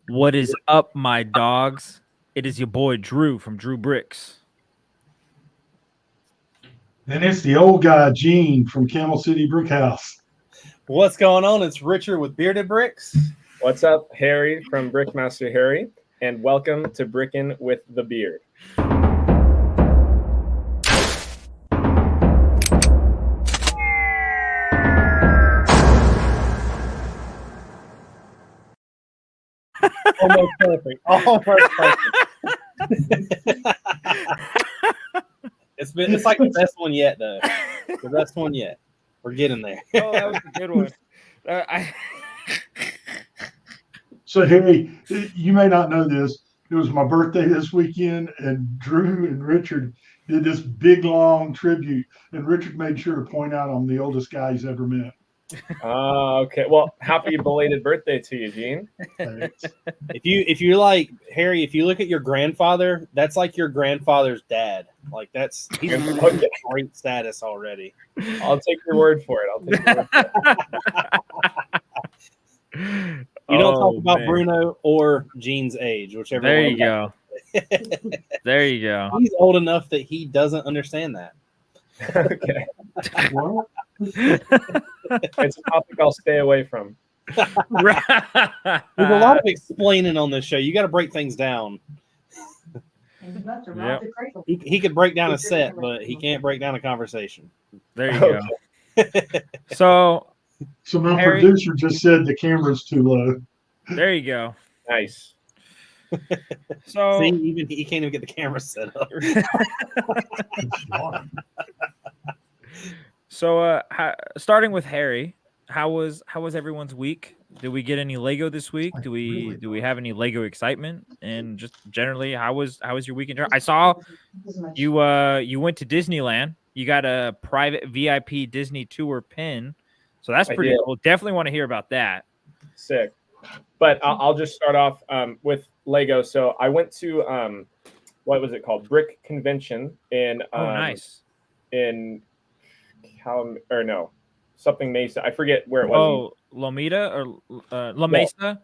What is up, my dogs? It is your boy Drew from Drew Bricks. And it's the old guy, Gene, from Camel City Brick House. What's going on? It's Richard with Bearded Bricks. What's up, Harri from Brickmaster Harri, and welcome to Brickin with the Beard. Almost perfect. Almost perfect. It's like the best one yet, though. The best one yet. We're getting there. Oh, that was a good one. So, Harry, you may not know this. It was my birthday this weekend, and Drew and Richard did this big, long tribute. And Richard made sure to point out I'm the oldest guy he's ever met. Okay. Well, happy belated birthday to you, Gene. Thanks. If you like Harry, if you look at your grandfather, that's like your grandfather's dad. Like he's great status already. I'll take your word for it. You don't talk about Bruno or Gene's age, whichever. There you go. There you go. He's old enough that he doesn't understand that. Okay. Well, It's a topic I'll stay away from. There's a lot of explaining on this show. You got to break things down. Yep. He could break down a set, but he can't break down a conversation. There you go. So my Harry- producer just said the camera's too low. there you go. Nice. So See, even he can't even get the camera set up. So, starting with Harry, how was everyone's week? Did we get any Lego this week? Do we have any Lego excitement? And just generally, how was your weekend? I saw you went to Disneyland. You got a private VIP Disney tour pin, so that's pretty cool. Definitely want to hear about that. Sick. But I'll just start off with Lego. So I went to what was it called? Brick Convention in Nice. In something Mesa. I forget where it was. Oh, Lomita or La Mesa?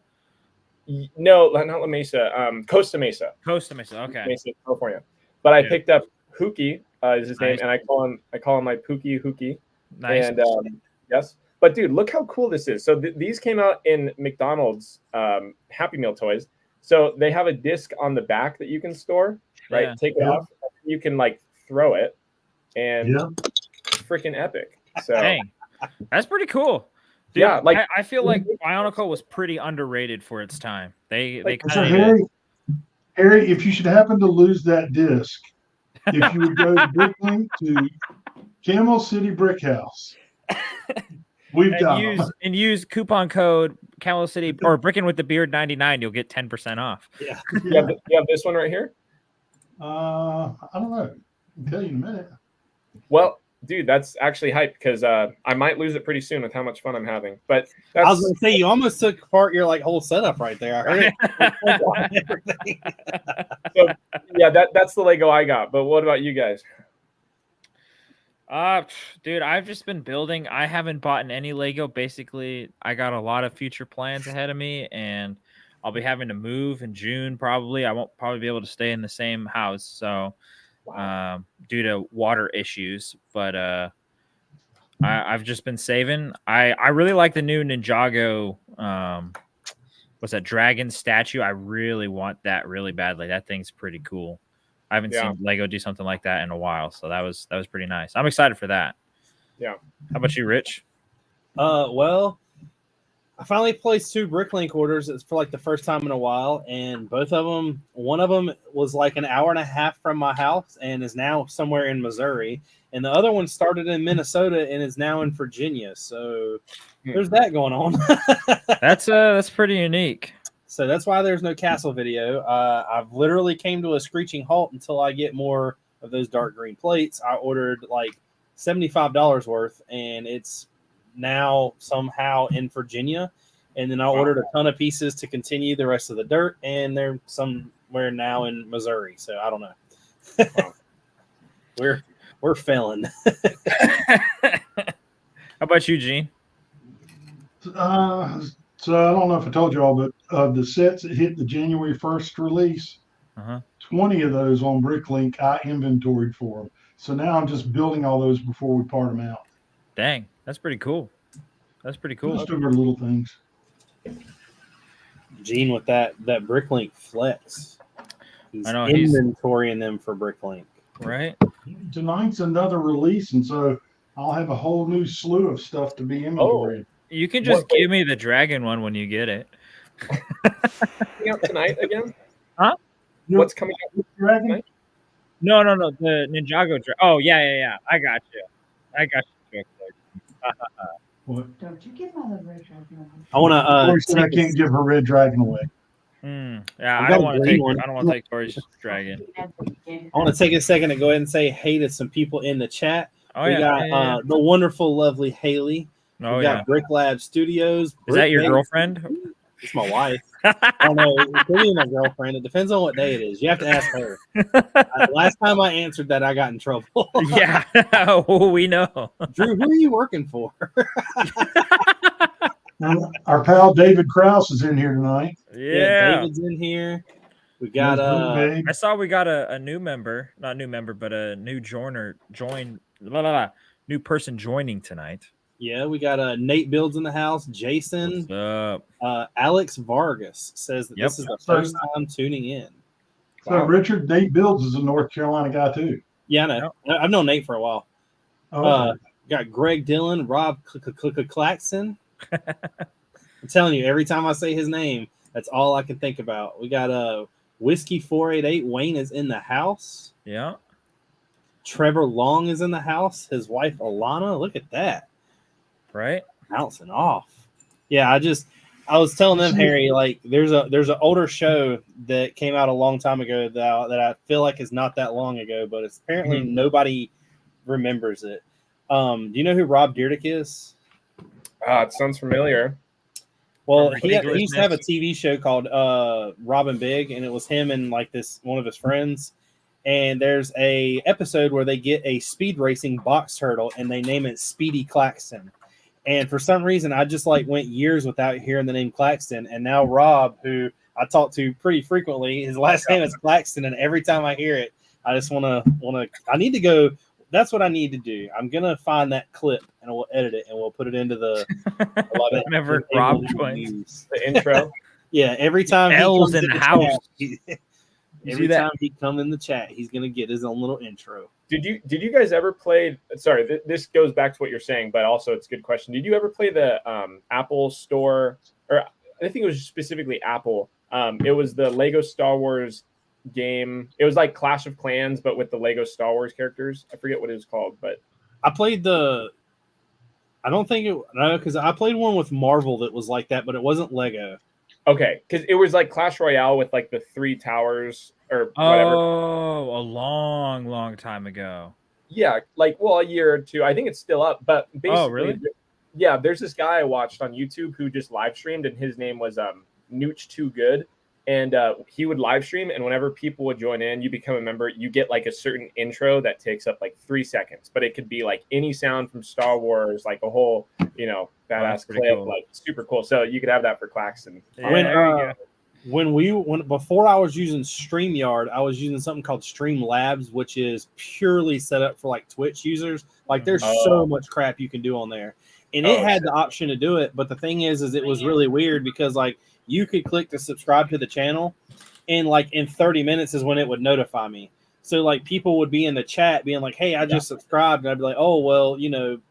No, not La Mesa. Costa Mesa. Costa Mesa. Okay. Mesa, California. But I picked up Hookie, is his name, Nice. and I call him my Hookie. Nice. And yes. But dude, look how cool this is. So these came out in McDonald's Happy Meal toys. So they have a disc on the back that you can store, right? Yeah. Take it off. You can like throw it, and freaking epic. So Dang. That's pretty cool. Dude, yeah, like I feel like Bionicle was pretty underrated for its time. They So, kind of Harry, if you should happen to lose that disc, if you would go to Brickin to Camel City Brick House, we've got use coupon code Camel City or Brickin with the Beard 99. You'll get 10% off. Yeah. you have this one right here. I don't know. I'll tell you in a minute. Well, dude, that's actually hype because I might lose it pretty soon with how much fun I'm having. But I was going to say, you almost took apart your whole setup right there. I heard it. so yeah, that's the Lego I got. But what about you guys? Dude, I've just been building. I haven't bought any Lego. Basically, I got a lot of future plans ahead of me, and I'll be having to move in June probably. I won't probably be able to stay in the same house, so due to water issues. But I've just been saving. I really like the new Ninjago. What's that dragon statue? I really want that really badly. That thing's pretty cool. I haven't seen Lego do something like that in a while, so that was pretty nice. I'm excited for that. Yeah. How about you, Rich? Well, I finally placed 2 Bricklink orders. It's for like the first time in a while, and both of them. One of them was like an hour and a half from my house and is now somewhere in Missouri, and the other one started in Minnesota and is now in Virginia. So there's that going on. That's pretty unique. So that's why there's no castle video. I've literally came to a screeching halt until I get more of those dark green plates. I ordered like $75 worth, and it's now somehow in Virginia. And then I ordered a ton of pieces to continue the rest of the dirt, and they're somewhere now in Missouri. So I don't know. We're failing. How about you, Gene? So I don't know if I told you all, but of the sets that hit the January 1st release, 20 of those on Bricklink I inventoried for them. So now I'm just building all those before we part them out. Dang, that's pretty cool. That's pretty cool. Just over little things. Gene with that Bricklink flex. He's I know, inventorying them for Bricklink. Right? Tonight's another release, and so I'll have a whole new slew of stuff to be inventoried. You can just give me the dragon one when you get it. Coming out tonight again? Huh? What's coming out Dragon? tonight? No, the Ninjago dragon. Oh, yeah. I got you. What? Don't you give my little red dragon away. I want Tori to. said I can't give her red dragon away. Yeah, I've I got don't a want to green take. one. I don't want to take Tori's dragon. I want to take a second to go ahead and say hey to some people in the chat. Oh, We yeah. got the wonderful, lovely Haley. Oh, We yeah. got Brick Lab Studios. Is that your Brick- girlfriend? It's my wife. Oh no, it could be my girlfriend. It depends on what day it is. You have to ask her. Last time I answered that, I got in trouble. Yeah, we know. Drew, who are you working for? Our pal David Krause is in here tonight. Yeah. David's in here. We got I saw we got a new member, not new member, but a new new person joining tonight. yeah, we got Nate Builds in the house. Jason, What's up? Alex Vargas says that this is the first time tuning in. So Richard, Nate Builds is a North Carolina guy too. Yeah, I know. I've known Nate for a while. Oh, Got Greg Dillon, Rob Claxon. I'm telling you, every time I say his name, that's all I can think about. We got Whiskey 488. Wayne is in the house. Yeah. Trevor Long is in the house. His wife Alana. Look at that. Right. Bouncing off. Yeah, I was telling them, Harry, like there's an older show that came out a long time ago that I feel like is not that long ago, but it's apparently nobody remembers it. Do you know who Rob Dyrdek is? It sounds familiar. Well, he used to have a TV show called Robin Big, and it was him and like one of his friends. And there's a episode where they get a speed racing box turtle and they name it Speedy Claxton. And for some reason, I just like went years without hearing the name Claxton. And now Rob, who I talk to pretty frequently, his last name is Claxton. And every time I hear it, I just want to, I need to go. That's what I need to do. I'm going to find that clip and we'll edit it and we'll put it into the. Whenever Rob joins the intro. Yeah, every time L's in the house. Every time he come in the chat, he's gonna get his own little intro. Did you guys ever play? Sorry, this goes back to what you're saying, but also it's a good question. Did you ever play the Apple Store, or I think it was specifically Apple? It was the Lego Star Wars game. It was like Clash of Clans, but with the Lego Star Wars characters. I forget what it was called, but I played the. I don't think it. No, because I played one with Marvel that was like that, but it wasn't Lego. Okay, because it was like Clash Royale with like the 3 towers or whatever. Oh, a long time ago. Yeah, like a year or two. I think it's still up. But basically, really? Yeah, there's this guy I watched on YouTube who just live streamed, and his name was Nooch Too Good, and he would live stream, and whenever people would join in, you become a member, you get like a certain intro that takes up like 3 seconds, but it could be like any sound from Star Wars, like a whole badass clip, cool. Like super cool. So you could have that for Claxton. Yeah, when before I was using StreamYard, I was using something called Streamlabs, which is purely set up for like Twitch users. Like there's so much crap you can do on there, and it had the option to do it. But the thing is it was really weird because like you could click to subscribe to the channel, and like in 30 minutes is when it would notify me. So like people would be in the chat being like, "Hey, I just subscribed," and I'd be like, "Oh well,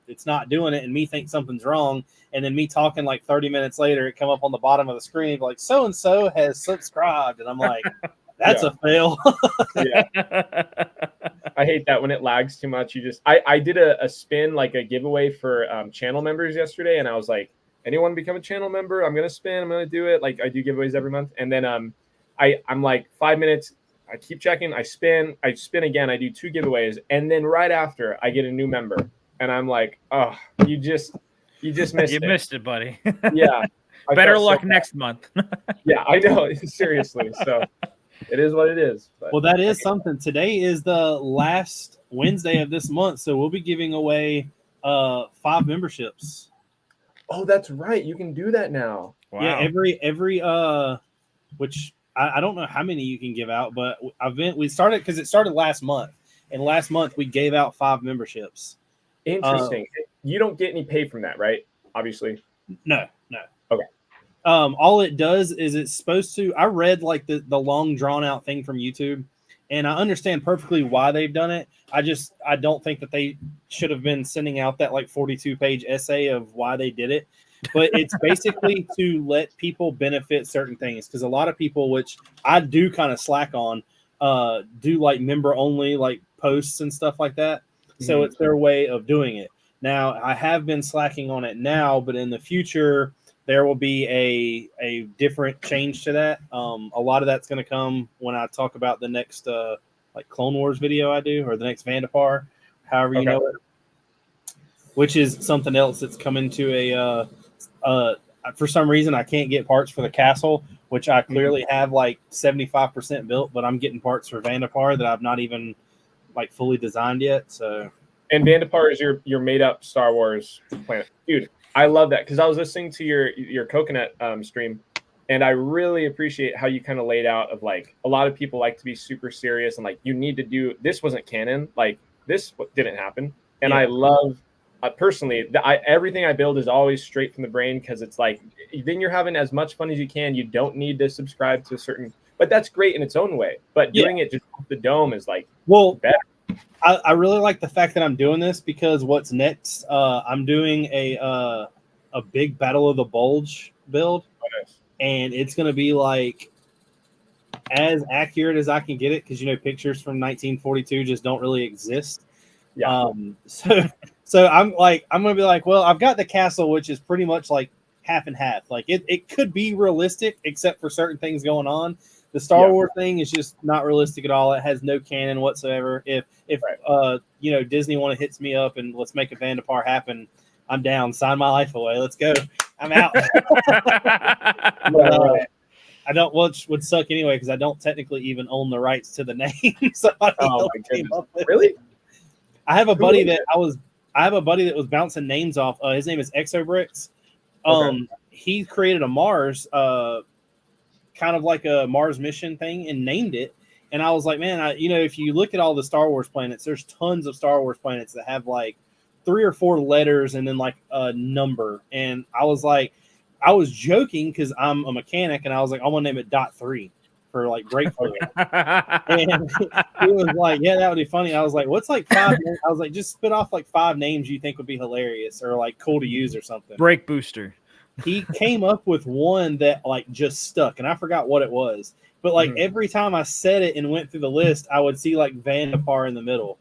it's not doing it," and me think something's wrong, and then me talking like 30 minutes later, it come up on the bottom of the screen like so and so has subscribed, and I'm like, "That's a fail." Yeah, I hate that when it lags too much. I did a spin, like a giveaway for channel members yesterday, and I was like, "Anyone become a channel member? I'm gonna spin. I'm gonna do it." Like I do giveaways every month, and then I'm like 5 minutes. I keep checking. I spin again. I do 2 giveaways, and then right after, I get a new member, and I'm like, "Oh, you just missed it. You missed it, buddy." Yeah. Better luck next month. Yeah, I know. Seriously. So it is what it is. But well, that is something. Today is the last Wednesday of this month, so we'll be giving away 5 memberships. Oh, that's right. You can do that now. Wow. Yeah, every which I don't know how many you can give out, but we started because it started last month, and last month we gave out 5 memberships. Interesting. You don't get any pay from that, right? Obviously. No. Okay. All it does is it's supposed to. I read like the long drawn out thing from YouTube, and I understand perfectly why they've done it. I don't think that they should have been sending out that like 42-page essay of why they did it. But it's basically to let people benefit certain things, because a lot of people, which I do kind of slack on, do like member only like posts and stuff like that. So it's their way of doing it. Now I have been slacking on it now, but in the future there will be a different change to that. A lot of that's going to come when I talk about the next like Clone Wars video I do, or the next Vandapar, however you know it, which is something else that's coming to for some reason I can't get parts for the castle, which I clearly have like 75% built, but I'm getting parts for Vandapar that I've not even like fully designed yet. So, and Vandapar is your made up Star Wars planet, dude. I love that, because I was listening to your coconut stream, and I really appreciate how you kind of laid out of like a lot of people like to be super serious and like you need to do this wasn't canon, like this didn't happen, and I love. Personally, everything I build is always straight from the brain, because it's like then you're having as much fun as you can. You don't need to subscribe to a certain, but that's great in its own way. But doing it just off the dome is like better. I really like the fact that I'm doing this, because what's next? I'm doing a big Battle of the Bulge build, and it's going to be like as accurate as I can get it, because pictures from 1942 just don't really exist. Yeah. So I'm gonna be like, well, I've got the castle, which is pretty much like half and half. Like it could be realistic, except for certain things going on. The Star Wars thing is just not realistic at all. It has no canon whatsoever. If Disney hits me up and let's make a Vandapar happen, I'm down. Sign my life away. Let's go. I'm out. I don't, which would suck anyway, because I don't technically even own the rights to the name. So Really? I have a buddy that was bouncing names off. His name is Brix. He created a Mars, kind of like a Mars mission thing, and named it. And I was like, man, if you look at all the Star Wars planets, there's tons of Star Wars planets that have like 3 or 4 letters and then like a number. And I was like, I was joking because I'm a mechanic, and I was like, I want to name it .3 for like brake fluid. And he was like, yeah, that would be funny. I was like, what's like 5 names? I was like, just spit off like 5 names you think would be hilarious or like cool to use or something. Brake booster. He came up with one that like just stuck, and I forgot what it was. But like every time I said it and went through the list, I would see like Vandapar in the middle.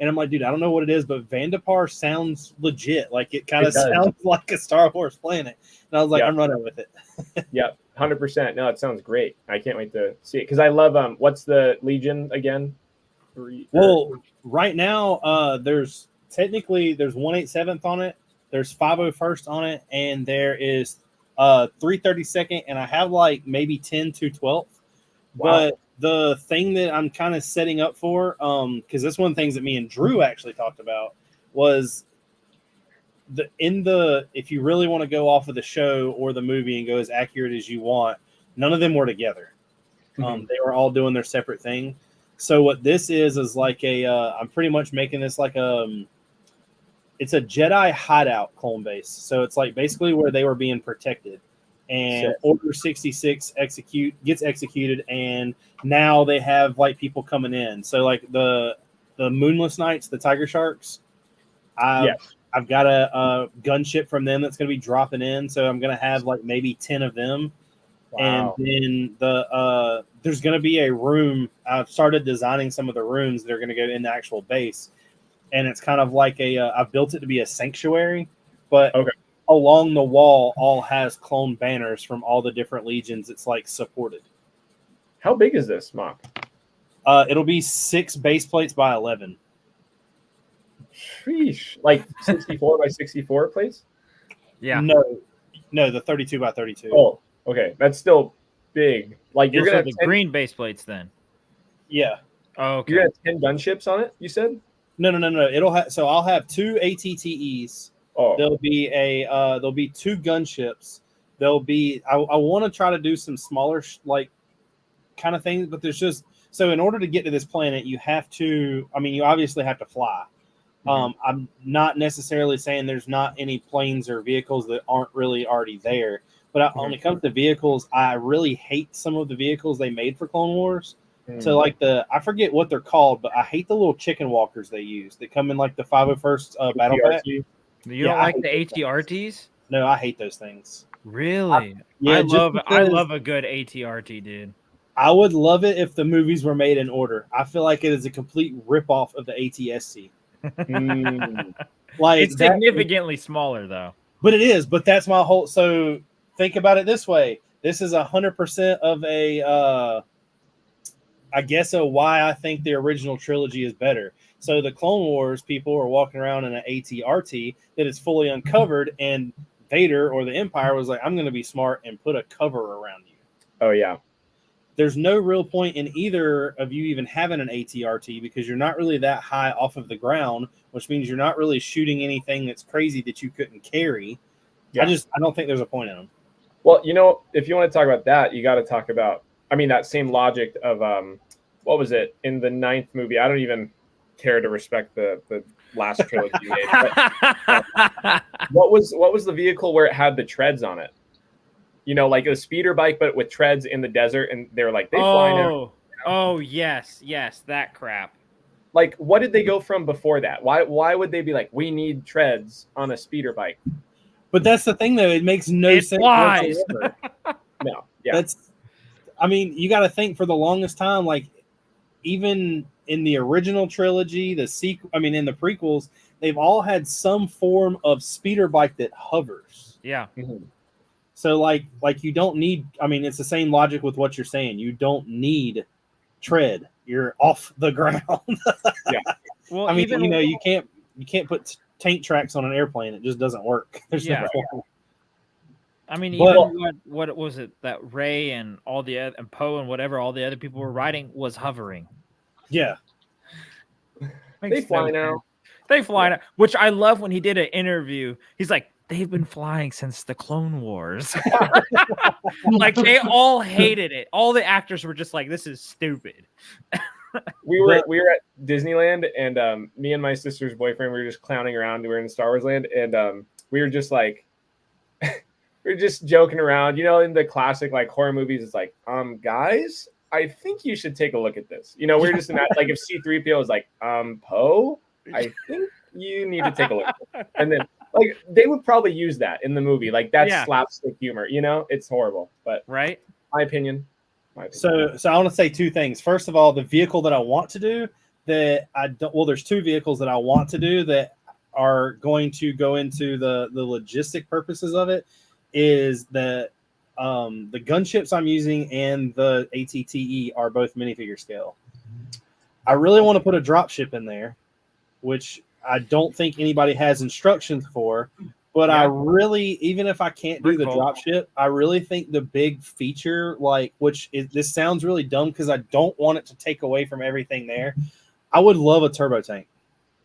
And I'm like, dude, I don't know what it is, but Vandapar sounds legit. Like it kind of sounds like a Star Wars planet. And I was like, I'm running with it. Yeah, 100%. No, it sounds great. I can't wait to see it, because I love what's the Legion again? Well, right now there's 187th on it, there's 501st on it, and there is 332nd, and I have like maybe 10 to 12th. Wow. But the thing that I'm kind of setting up for, because that's one of the things that me and Drew actually talked about, was if you really want to go off of the show or the movie and go as accurate as you want, none of them were together. They were all doing their separate thing. So what this is like I'm pretty much making this like it's a Jedi hideout clone base. So it's like basically where they were being protected. And Order 66 gets executed, and now they have like people coming in. So like the Moonless Knights, the Tiger Sharks, I've got a gunship from them that's going to be dropping in. So I'm going to have like maybe 10 of them. Wow. And then there's going to be a room. I've started designing some of the rooms that are going to go in the actual base, and it's kind of like I've built it to be a sanctuary, but along the wall all has clone banners from all the different legions. It's like supported. How big is this mock? It'll be 6 base plates by 11. Sheesh. Like 64 by 64 plates? Yeah. No, the 32 by 32. Oh, okay. That's still big. Like you're gonna have the green base plates then. Yeah. Oh, okay. You're gonna have 10 gunships on it, you said? No. I'll have 2 ATTEs, Oh, There'll be there'll be 2 gunships. There'll be I want to try to do some smaller like kind of things, but there's just so in order to get to this planet, you have to. I mean, you obviously have to fly. I'm not necessarily saying there's not any planes or vehicles that aren't really already there, but when it comes to vehicles, I really hate some of the vehicles they made for Clone Wars. So like I forget what they're called, but I hate the little chicken walkers they use. They come in like the 501st Battle Pack. You Yeah, don't I like hate the ATRTs? No, I hate those things. Really? Yeah, I just love a good ATRT, dude. I would love it if the movies were made in order. I feel like it is a complete ripoff of the ATSC. Like It's significantly smaller though. But it is. But that's my whole. So think about it this way: this is 100% of a. I guess why I think the original trilogy is better. So the Clone Wars people are walking around in an ATRT that is fully uncovered, and Vader or the Empire was like, "I'm going to be smart and put a cover around you." Oh yeah. There's no real point in either of you even having an ATRT because you're not really that high off of the ground, which means you're not really shooting anything that's crazy that you couldn't carry. Yeah. I don't think there's a point in them. Well, if you want to talk about that, you got to talk about, that same logic of, what was it in the 9th movie? I don't even care to respect the last trilogy you made. But, what was the vehicle where it had the treads on it? Like a speeder bike, but with treads in the desert, and they're like, they fly now. Oh, yes, that crap. Like, what did they go from before that? Why would they be like, we need treads on a speeder bike? But that's the thing, though. It makes no sense whatsoever. No, yeah. You got to think for the longest time, like, even in the original trilogy, in the prequels, they've all had some form of speeder bike that hovers. Yeah. Mm-hmm. So like you don't need. It's the same logic with what you're saying. You don't need tread. You're off the ground. Yeah. Well, you can't put tank tracks on an airplane. It just doesn't work. There's no point. What was it that Rey and all the other, and Poe and whatever all the other people were riding was hovering. Yeah. They fly now. They fly now, which I love. When he did an interview, he's like, they've been flying since the Clone Wars. Like, they all hated it. All the actors were just like, this is stupid. We were at Disneyland, and me and my sister's boyfriend, we were just clowning around. We were in Star Wars Land, and we were just like, we were just joking around. In the classic like horror movies, it's like, guys, I think you should take a look at this. We were just in that, like, if C-3PO was like, Poe, I think you need to take a look at it. And then, like, they would probably use that in the movie. Like, that's slapstick humor, it's horrible. But right, my opinion. So I want to say 2 things. First of all, the vehicle that I want to do that I don't. Well, there's 2 vehicles that I want to do that are going to go into the logistic purposes of it. Is the gunships I'm using and the ATTE are both minifigure scale. I really want to put a dropship in there, which I don't think anybody has instructions for. But I really, even if I can't do the dropship, I really think the big feature, this sounds really dumb because I don't want it to take away from everything there. I would love a turbo tank.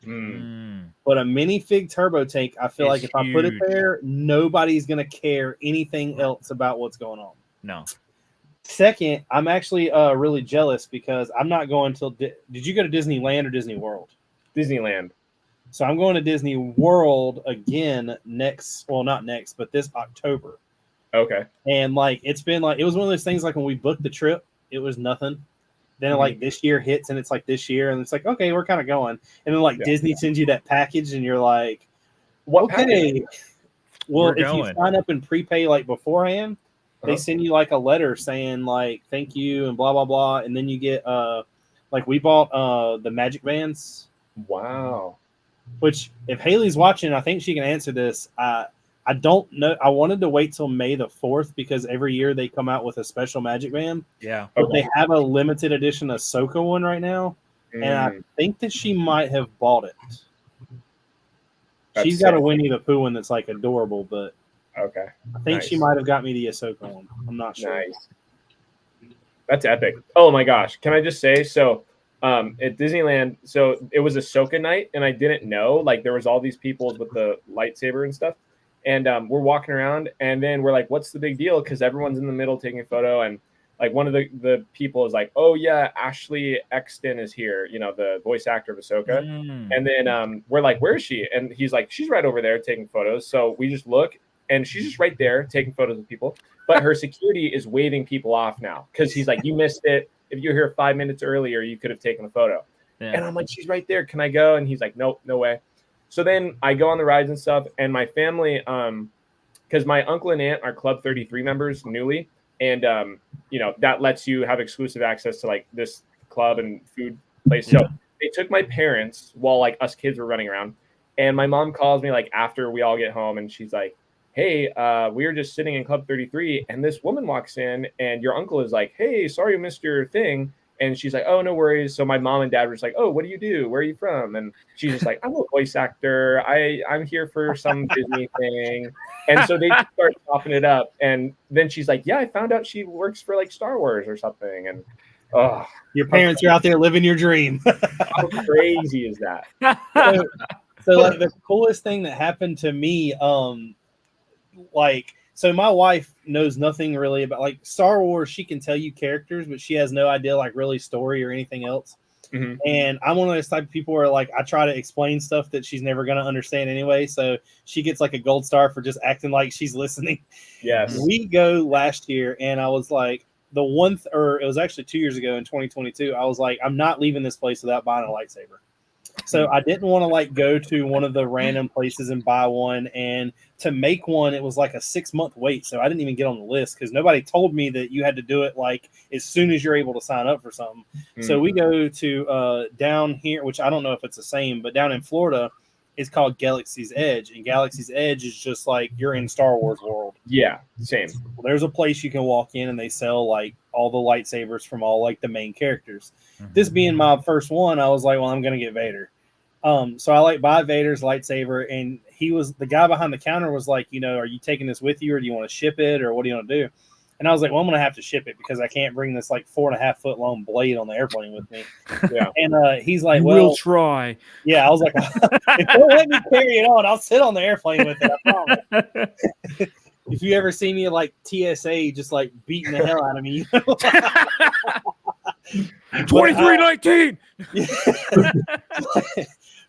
But a minifig turbo tank, I feel like if I put it there, nobody's going to care anything else about what's going on. No. Second, I'm actually really jealous because I'm not going till. Did you go to Disneyland or Disney World? Disneyland. So I'm going to Disney World again not next, but this October. Okay. And it was one of those things, like when we booked the trip, it was nothing. Then this year hits and it's like this year, and it's like, okay, we're kind of going. And then Disney sends you that package and you're like, what okay. Package? Well, if you sign up and prepay beforehand, they send you a letter saying thank you and blah blah blah, and then you get we bought the Magic Bands. Wow. Which, if Haley's watching, I think she can answer this. I don't know. I wanted to wait till May the 4th because every year they come out with a special Magic Band. Yeah. But they have a limited edition Ahsoka one right now, and I think that she might have bought it. She's got a Winnie the Pooh one that's adorable, but okay. I think she might have got me the Ahsoka one. I'm not sure. Nice. That's epic. Oh my gosh. Can I just say, so at Disneyland. So it was Ahsoka night, and I didn't know, like, there was all these people with the lightsaber and stuff. And we're walking around, and then we're like, what's the big deal? Because everyone's in the middle taking a photo. And like one of the people is like, oh yeah, Ashley Exton is here, you know, the voice actor of Ahsoka. And then we're like, where is she? And he's like, she's right over there taking photos. So we just look, and she's just right there taking photos with people. But her security is waving people off now because he's like, you missed it. If you were here 5 minutes earlier, you could have taken a photo. Yeah. And I'm like, she's right there. Can I go? And he's like, nope, no way. So then I go on the rides and stuff, and my family, because my uncle and aunt are Club 33 members newly, and you know, that lets you have exclusive access to like this club and food place. So they took my parents while like us kids were running around, and my mom calls me like after we all get home, and she's like, hey, we were just sitting in Club 33, and this woman walks in, and your uncle is like, hey, sorry you missed your thing. And she's like, oh, no worries. So my mom and dad were just like, oh, what do you do? Where are you from? And she's just like, I'm a voice actor. I'm here for some Disney thing. And so they start chopping it up. And then she's like, yeah, I found out she works for like Star Wars or something. And your parents are out there living your dream. How crazy is that? So like the coolest thing that happened to me, so my wife knows nothing really about like Star Wars. She can tell you characters, but she has no idea like really story or anything else. Mm-hmm. And I'm one of those type of people where like I try to explain stuff that she's never going to understand anyway. So she gets like a gold star for just acting like she's listening. Yes. We go last year, and I was like it was actually 2 years ago in 2022. I was like, I'm not leaving this place without buying a lightsaber. So I didn't want to like go to one of the random places and buy one. And to make one, it was like a 6-month wait. So I didn't even get on the list because nobody told me that you had to do it like as soon as you're able to sign up for something. Mm-hmm. So we go to down here, which I don't know if it's the same, but down in Florida, it's called Galaxy's Edge. And Galaxy's Edge is just like you're in Star Wars world. Yeah, same. Well, there's a place you can walk in and they sell like all the lightsabers from all like the main characters. Mm-hmm. This being my first one, I was like, well, I'm going to get Vader. So I like buy Vader's lightsaber, and the guy behind the counter was like, you know, are you taking this with you, or do you want to ship it, or what do you want to do? And I was like, well, I'm going to have to ship it because I can't bring this like 4.5 foot long blade on the airplane with me. Yeah. And he's like, well, we'll try. Yeah. I was like, if they'll let me carry it on, I'll sit on the airplane with it. I promise. If you ever see me at like TSA, just like beating the hell out of me, 2319.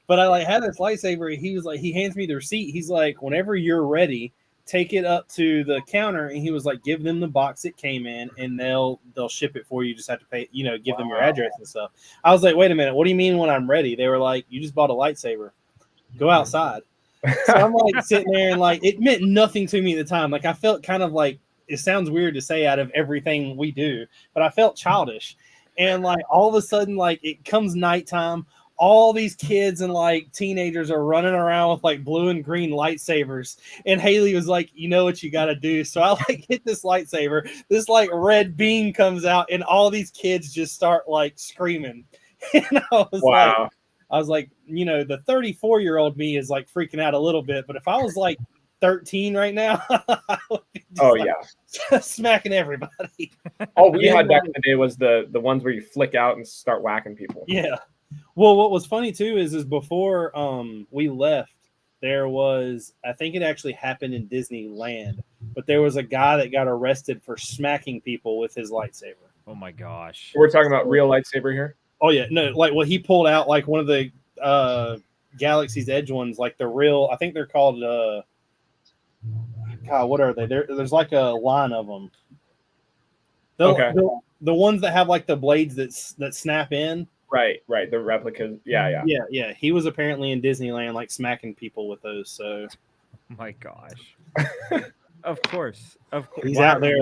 But I like had this lightsaber. He was like, he hands me the receipt. He's like, whenever you're ready, take it up to the counter. And he was like, give them the box it came in, and they'll ship it for you. You just have to pay, you know, give them your address and stuff. I was like, wait a minute, what do you mean when I'm ready? They were like, you just bought a lightsaber. Go outside. So I'm like sitting there, and like it meant nothing to me at the time. Like I felt kind of like, it sounds weird to say out of everything we do, but I felt childish. And like all of a sudden, like it comes nighttime. All these kids and like teenagers are running around with like blue and green lightsabers. And Haley was like, you know what you got to do. So I like hit this lightsaber, this like red beam comes out, and all these kids just start like screaming. And I was like, you know, the 34-year-old me is like freaking out a little bit. But if I was like 13 right now, I would be just smacking everybody. All we had back in the day was the ones where you flick out and start whacking people. Yeah. Well, what was funny too is before we left, there was, I think it actually happened in Disneyland, but there was a guy that got arrested for smacking people with his lightsaber. Oh my gosh. We're talking about real lightsaber here? Oh yeah. No, like he pulled out like one of the Galaxy's Edge ones, like the real, I think they're called God, what are they? There's like a line of them. The ones that have like the blades that snap in. Right. The replicas. Yeah. He was apparently in Disneyland, like smacking people with those. So, oh my gosh. Of course. He's out there.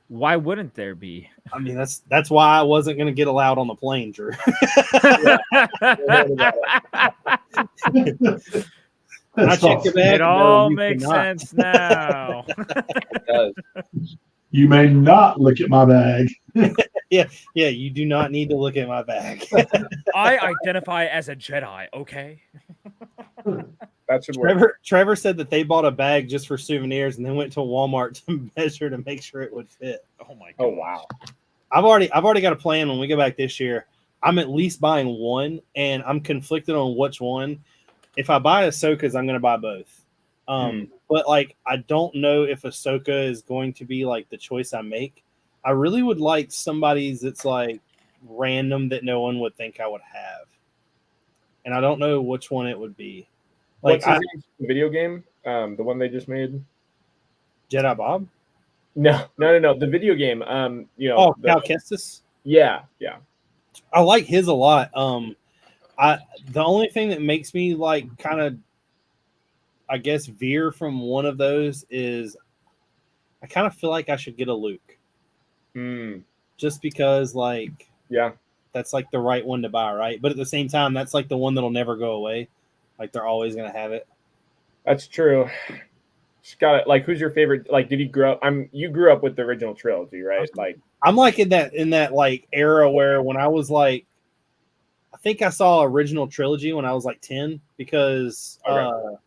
Why wouldn't there be? I mean, that's why I wasn't going to get allowed on the plane, Drew. It all makes sense now. It does. You may not look at my bag. Yeah, you do not need to look at my bag. I identify as a Jedi, okay? That should work. Trevor said that they bought a bag just for souvenirs and then went to Walmart to measure to make sure it would fit. Oh my god. Oh wow. I've already got a plan when we go back this year. I'm at least buying one, and I'm conflicted on which one. If I buy Ahsoka's, I'm going to buy both. But like, I don't know if Ahsoka is going to be like the choice I make. I really would like somebody's that's like random that no one would think I would have, and I don't know which one it would be. Like, What's his name? The video game? The one they just made? Jedi Bob? No. The video game. Oh, Cal Kestis? Yeah. I like his a lot. The only thing that makes me like kind of, I guess, veer from one of those is I kind of feel like I should get a Luke. Just because, like, yeah, that's like the right one to buy, right? But at the same time, that's like the one that'll never go away. Like, they're always gonna have it. That's true. Just got it. Like, who's your favorite? Like, did you grow up? You grew up with the original trilogy, right? Like, I'm like in that like era where when I was like, I think I saw original trilogy when I was like 10 because I'm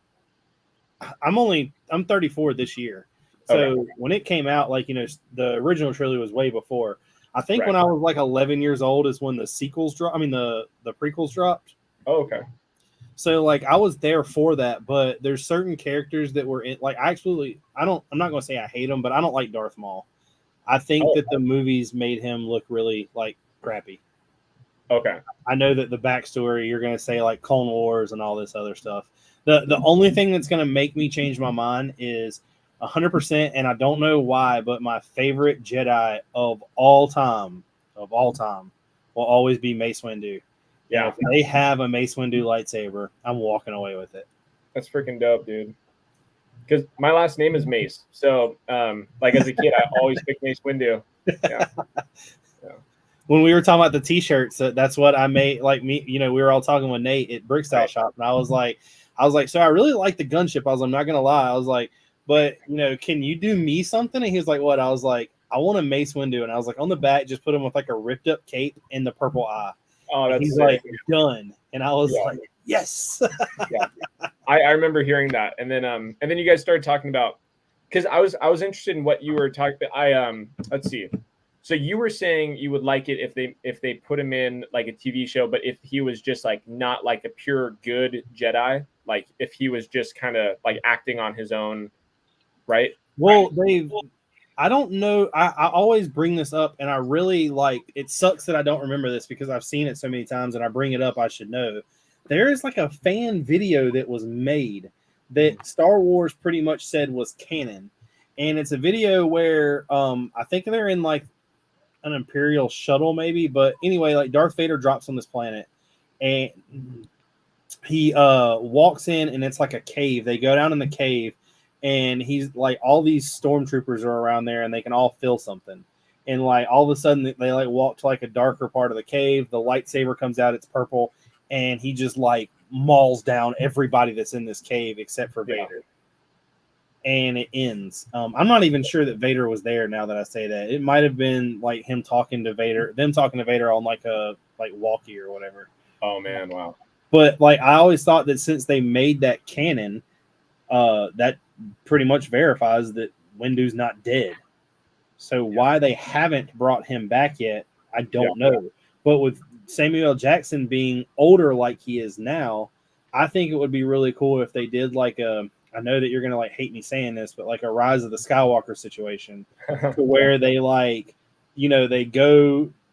34 this year. So when it came out, like, you know, the original trilogy was way before. I think when I was like 11 years old is when the sequels dropped. I mean, the prequels dropped. Oh, okay. So like I was there for that, but there's certain characters that were in, like, I'm not going to say I hate them, but I don't like Darth Maul. I think that the movies made him look really like crappy. Okay. I know that the backstory, you're going to say like Clone Wars and all this other stuff. The only thing that's going to make me change my mind is 100%, and I don't know why, but my favorite Jedi of all time will always be Mace Windu. Yeah, if they have a Mace Windu lightsaber, I'm walking away with it. That's freaking dope, dude. Because my last name is Mace, so like as a kid, I always picked Mace Windu. Yeah. When we were talking about the T-shirts, that's what I made. Like me, you know, we were all talking with Nate at Brick Style Shop, and I was like, so I really like the gunship. I'm not gonna lie. I was like, but you know, can you do me something? And he was like, what? I was like, I want a Mace Windu, and I was like, on the back, just put him with like a ripped up cape and the purple eye. Oh, that's he's sick. Like, done. And I was like, yes. I remember hearing that, and then you guys started talking about, because I was interested in what you were talking about. Let's see. So you were saying you would like it if they put him in like a TV show, but if he was just like not like a pure good Jedi, like if he was just kind of like acting on his own, right? Well, I don't know. I always bring this up, and I really like. It sucks that I don't remember this because I've seen it so many times, and I bring it up. I should know. There is like a fan video that was made that Star Wars pretty much said was canon, and it's a video where I think they're in like an Imperial shuttle, maybe. But anyway, like Darth Vader drops on this planet, and he walks in, and it's like a cave. They go down in the cave. And he's like, all these stormtroopers are around there, and they can all feel something. And like all of a sudden, they like walk to like a darker part of the cave. The lightsaber comes out; it's purple, and he just like mauls down everybody that's in this cave except for Vader. And it ends. I'm not even sure that Vader was there. Now that I say that, it might have been like them talking to Vader on like a walkie or whatever. Oh man, wow! But like I always thought that since they made that canon, that pretty much verifies that Windu's not dead. So why they haven't brought him back yet, I don't know. But with Samuel L. Jackson being older like he is now, I think it would be really cool if they did like a, I know that you're going to like hate me saying this, but like a Rise of the Skywalker situation to where they like, you know, they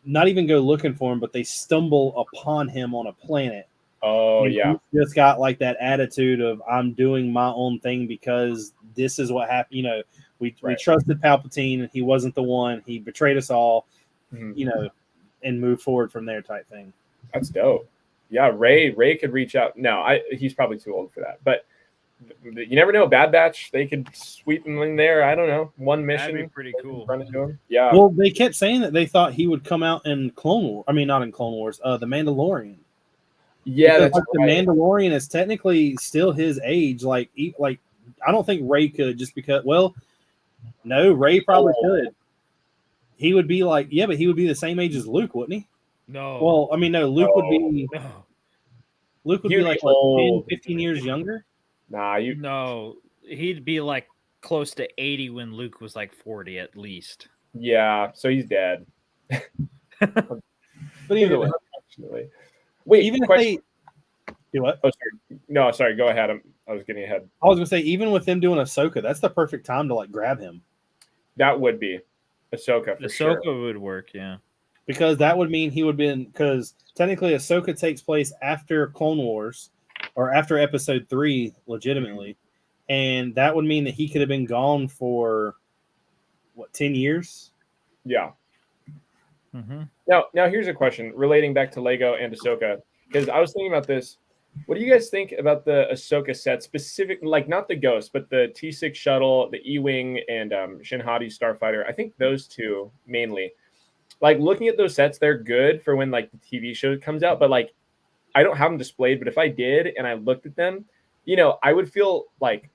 not even go looking for him, but they stumble upon him on a planet. Oh, and yeah. He's just got like that attitude of I'm doing my own thing because this is what happened. You know, we trusted Palpatine and he wasn't the one. He betrayed us all, you know, and move forward from there type thing. That's dope. Yeah, Ray could reach out. No, he's probably too old for that. But you never know. Bad Batch, they could sweep him in there. I don't know. One mission. That'd be pretty cool. Run into him. Yeah. Well, they kept saying that they thought he would come out in Clone Wars. I mean, not in Clone Wars. The Mandalorian. Yeah, because, that's like, right. The Mandalorian is technically still his age. Like I don't think Ray could just because. Well, no, Ray probably could. He would be like, but he would be the same age as Luke, wouldn't he? No. Well, I mean, no. Luke would be. No. Luke would be like 10, 15 years younger. Nah, No, he'd be like close to 80 when Luke was like 40 at least. Yeah, so he's dead. But either way, Unfortunately. Wait, Even if question. they do what? Oh, sorry. No, sorry. Go ahead. I was getting ahead. I was gonna say, even with them doing Ahsoka, that's the perfect time to like grab him. That would be Ahsoka for sure. Ahsoka would work, yeah. Because that would mean he would be in, because technically Ahsoka takes place after Clone Wars or after Episode 3, legitimately. And that would mean that he could have been gone for, what, 10 years? Yeah. Mm-hmm. Now here's a question relating back to Lego and Ahsoka, because I was thinking about this. What do you guys think about the Ahsoka set, specific, like not the Ghost, but the T6 shuttle, the E-wing, and Shin Hati starfighter? I think those two mainly. Like looking at those sets, they're good for when like the TV show comes out, but like I don't have them displayed. But if I did and I looked at them, I would feel like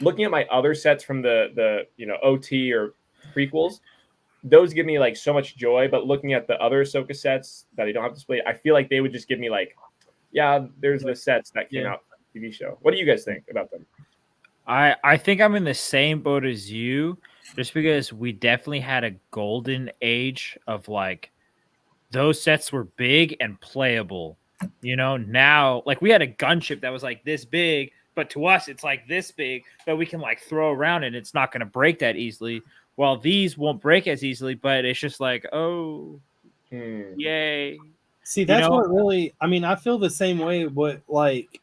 looking at my other sets from the OT or prequels. Those give me like so much joy, but looking at the other Ahsoka sets that I don't have displayed, I feel like they would just give me like, yeah, there's the sets that came out from the TV show. What do you guys think about them? I think I'm in the same boat as you, just because we definitely had a golden age of like those sets were big and playable. Now like we had a gunship that was like this big, but to us it's like this big that we can like throw around and it's not going to break that easily. Well, these won't break as easily, but it's just like, oh, yay. See, that's what really, I mean, I feel the same way, but like,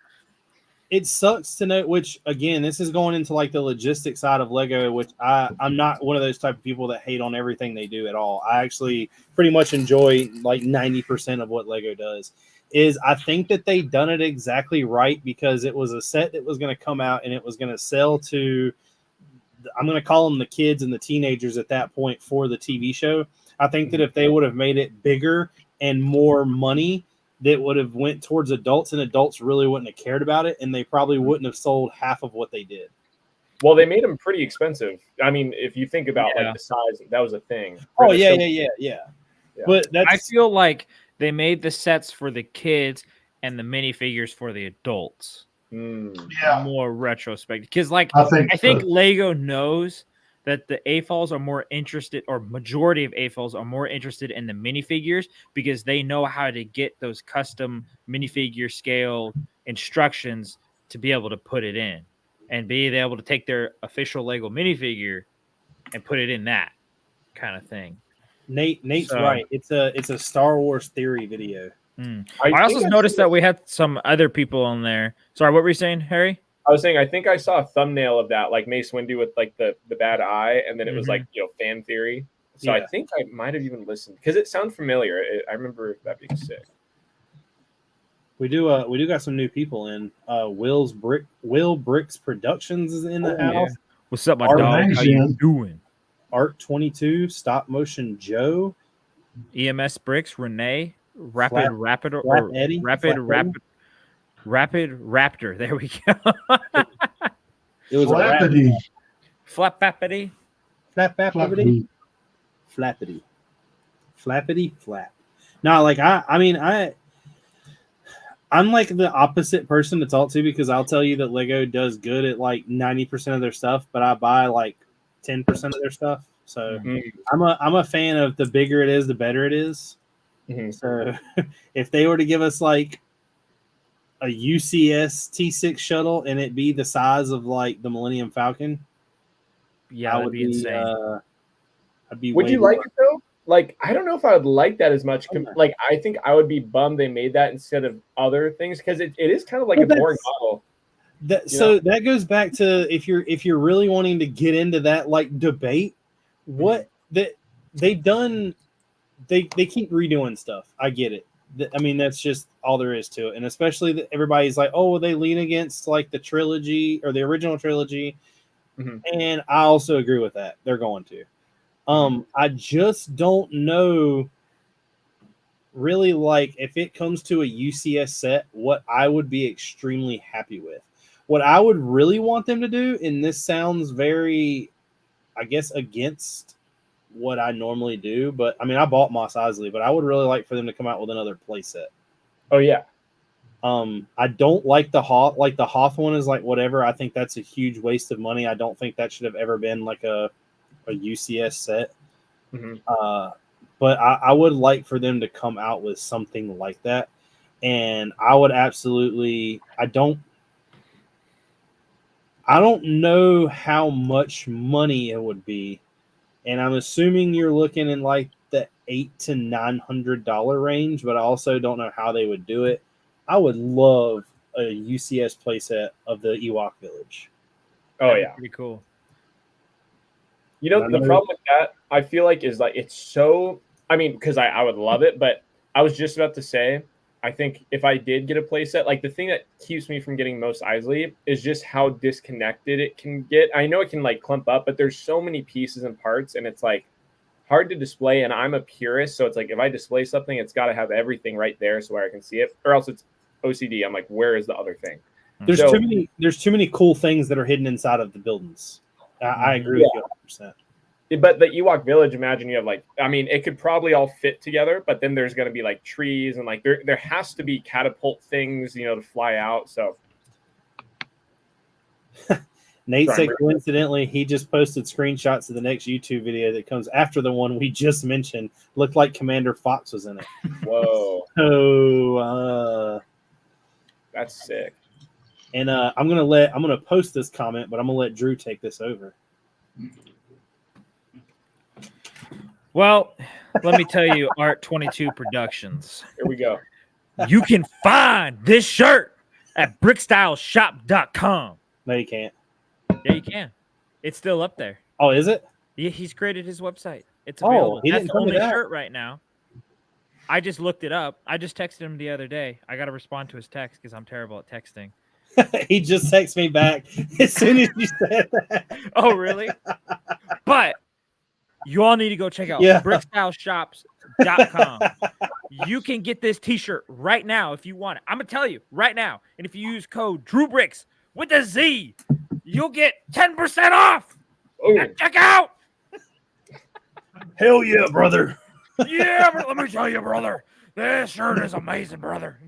it sucks to know, which again, this is going into like the logistic side of Lego, which I'm not one of those type of people that hate on everything they do at all. I actually pretty much enjoy like 90% of what Lego does. I think that they done it exactly right, because it was a set that was going to come out and it was going to sell to, I'm going to call them the kids and the teenagers at that point for the TV show. I think that if they would have made it bigger and more money, that would have went towards adults, and adults really wouldn't have cared about it, and they probably wouldn't have sold half of what they did. Well, they made them pretty expensive. I mean, if you think about like the size, that was a thing. Oh yeah. But I feel like they made the sets for the kids and the minifigures for the adults. Yeah. More retrospective, because like I think Lego knows that the AFOLs are more interested, or majority of AFOLs are more interested in the minifigures, because they know how to get those custom minifigure scale instructions to be able to put it in, and be able to take their official Lego minifigure and put it in that kind of thing. Nate's right. It's a Star Wars theory video. I also noticed that we had some other people on there. Sorry, what were you saying, Harry? I was saying, I think I saw a thumbnail of that, like Mace Windu with like the bad eye, and then it was like fan theory. So I think I might have even listened, because it sounded familiar. I remember that being sick. We do got some new people in. Will Bricks Productions is in the house. Yeah. What's up, my dog? How you doing? Art 22, Stop Motion Joe, EMS Bricks, Renee, Rapid Raptor. There we go. It was Flappity. Flappity. Flappity flap. No, like I'm like the opposite person to talk to, because I'll tell you that Lego does good at like 90% of their stuff, but I buy like 10% of their stuff. So I'm a fan of the bigger it is, the better it is. So if they were to give us like a UCS T6 shuttle and it be the size of like the Millennium Falcon, that would be insane. Would you like it though? Like, I don't know if I would like that as much. Like, I think I would be bummed they made that instead of other things, because it is kind of like a boring model. That goes back to if you're really wanting to get into that like debate, what that they've done, they keep redoing stuff. I get it. I mean, that's just all there is to it. And especially that everybody's like, oh, they lean against like the trilogy or the original trilogy. And I also agree with that. They're going to. I just don't know really, like, if it comes to a UCS set, what I would be extremely happy with. What I would really want them to do, and this sounds very, I guess, against what I normally do, but I mean, I bought Mos Eisley, but I would really like for them to come out with another play set. Oh yeah. I don't like the Hoth. Like the Hoth one is like whatever. I think that's a huge waste of money. I don't think that should have ever been like a UCS set. but I would like for them to come out with something like that. And I would absolutely. I don't know how much money it would be, and I'm assuming you're looking in like the $800 to $900 range. But I also don't know how they would do it. I would love a UCS playset of the Ewok Village. Oh That'd be yeah. pretty cool. You know, I the know- problem with that, I feel like, is like it's so. I mean, because I would love it, but I was just about to say, I think if I did get a playset, like the thing that keeps me from getting Mos Eisley is just how disconnected it can get. I know it can like clump up, but there's so many pieces and parts, and it's like hard to display. And I'm a purist, so it's like if I display something, it's got to have everything right there so where I can see it, or else it's OCD. I'm like, where is the other thing? There's So- There's too many cool things that are hidden inside of the buildings. I agree with you 100%. But the Ewok Village, imagine you have like, I mean, it could probably all fit together, but then there's going to be like trees and like there has to be catapult things, you know, to fly out. So Nate Sorry, said coincidentally, he just posted screenshots of the next YouTube video that comes after the one we just mentioned. Looked like Commander Fox was in it. whoa, So, that's sick. and I'm gonna post this comment, but I'm gonna let Drew take this over. Well, let me tell you, Art 22 Productions. Here we go. You can find this shirt at brickstyleshop.com. No, you can't. Yeah, you can. It's still up there. Oh, is it? Yeah, he's created his website. It's Oh, available. he That's didn't the tell me only that. shirt right now. I just looked it up. I just texted him the other day. I got to respond to his text because I'm terrible at texting. He just texted me back as soon as you said that. Oh, really? But you all need to go check out Yeah. brickstyleshops.com. You can get this t-shirt right now if you want it. I'm going to tell you right now. And if you use code DrewBricks with a Z, you'll get 10% off. Oh, At checkout. Hell yeah, brother. Yeah, but let me tell you, brother, this shirt is amazing, brother.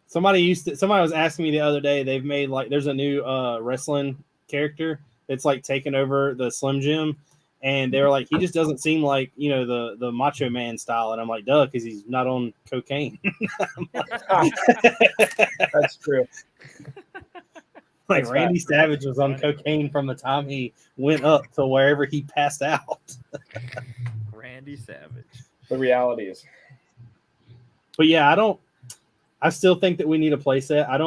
Somebody was asking me the other day, they've made like there's a new wrestling character that's like taking over the Slim Jim, and they were like, he just doesn't seem like, you know, the Macho Man style. And I'm like, duh, because he's not on cocaine. that's true. Like That's Randy fact. Savage was on cocaine from the time he went up to wherever he passed out. Randy Savage. The reality is, But yeah, I still think that we need a playset. I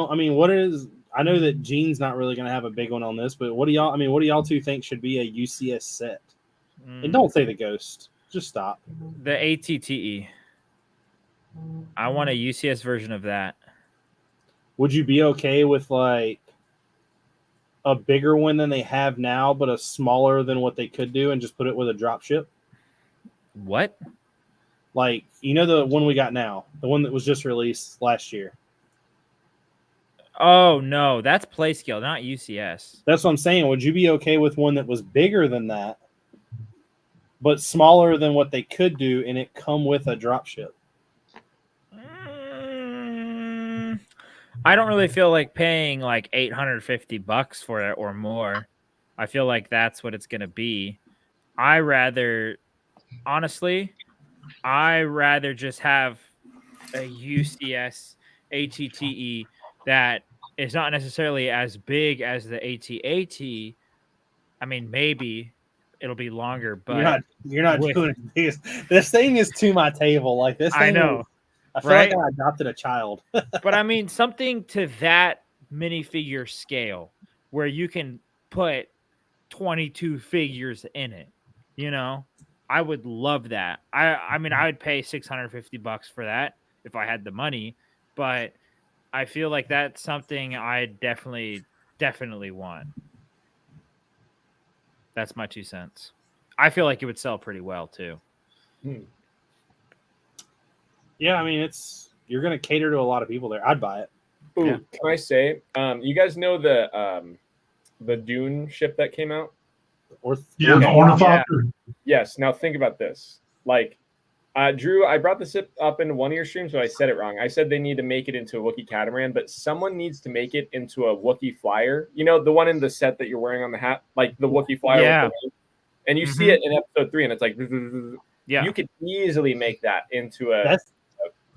know that Gene's not really going to have a big one on this, but what do y'all two think should be a UCS set? And don't say the Ghost. Just stop. The ATTE. I want a UCS version of that. Would you be okay with like a bigger one than they have now, but a smaller than what they could do and just put it with a drop ship? What? Like, you know, the one we got now, the one that was just released last year. Oh, no. That's play scale, not UCS. That's what I'm saying. Would you be okay with one that was bigger than that, but smaller than what they could do, and it come with a drop ship? I don't really feel like paying like $850 for it or more. I feel like that's what it's going to be. Honestly, I rather just have a UCS ATTE that is not necessarily as big as the ATAT. I mean, maybe it'll be longer, but You're not with- doing it. This thing is to my table. Like this thing I know. I feel right? like I adopted a child. But I mean, something to that minifigure scale where you can put 22 figures in it, you know, I would love that. I mean, I would pay $650 for that if I had the money, but I feel like that's something I definitely want. That's my 2 cents. I feel like it would sell pretty well too. Yeah, I mean, you're going to cater to a lot of people there. I'd buy it. Ooh, Yeah. Can I say, you guys know the Dune ship that came out? Or Yeah, the ornithopter. Yes. Now think about this. Like, Drew, I brought this up in one of your streams, but I said it wrong. I said they need to make it into a Wookiee catamaran, but someone needs to make it into a Wookiee flyer. You know, the one in the set that you're wearing on the hat, like the Wookiee flyer. Yeah. With the wing. And you see it in episode 3, and it's like, Yeah. You could easily make that into a. That's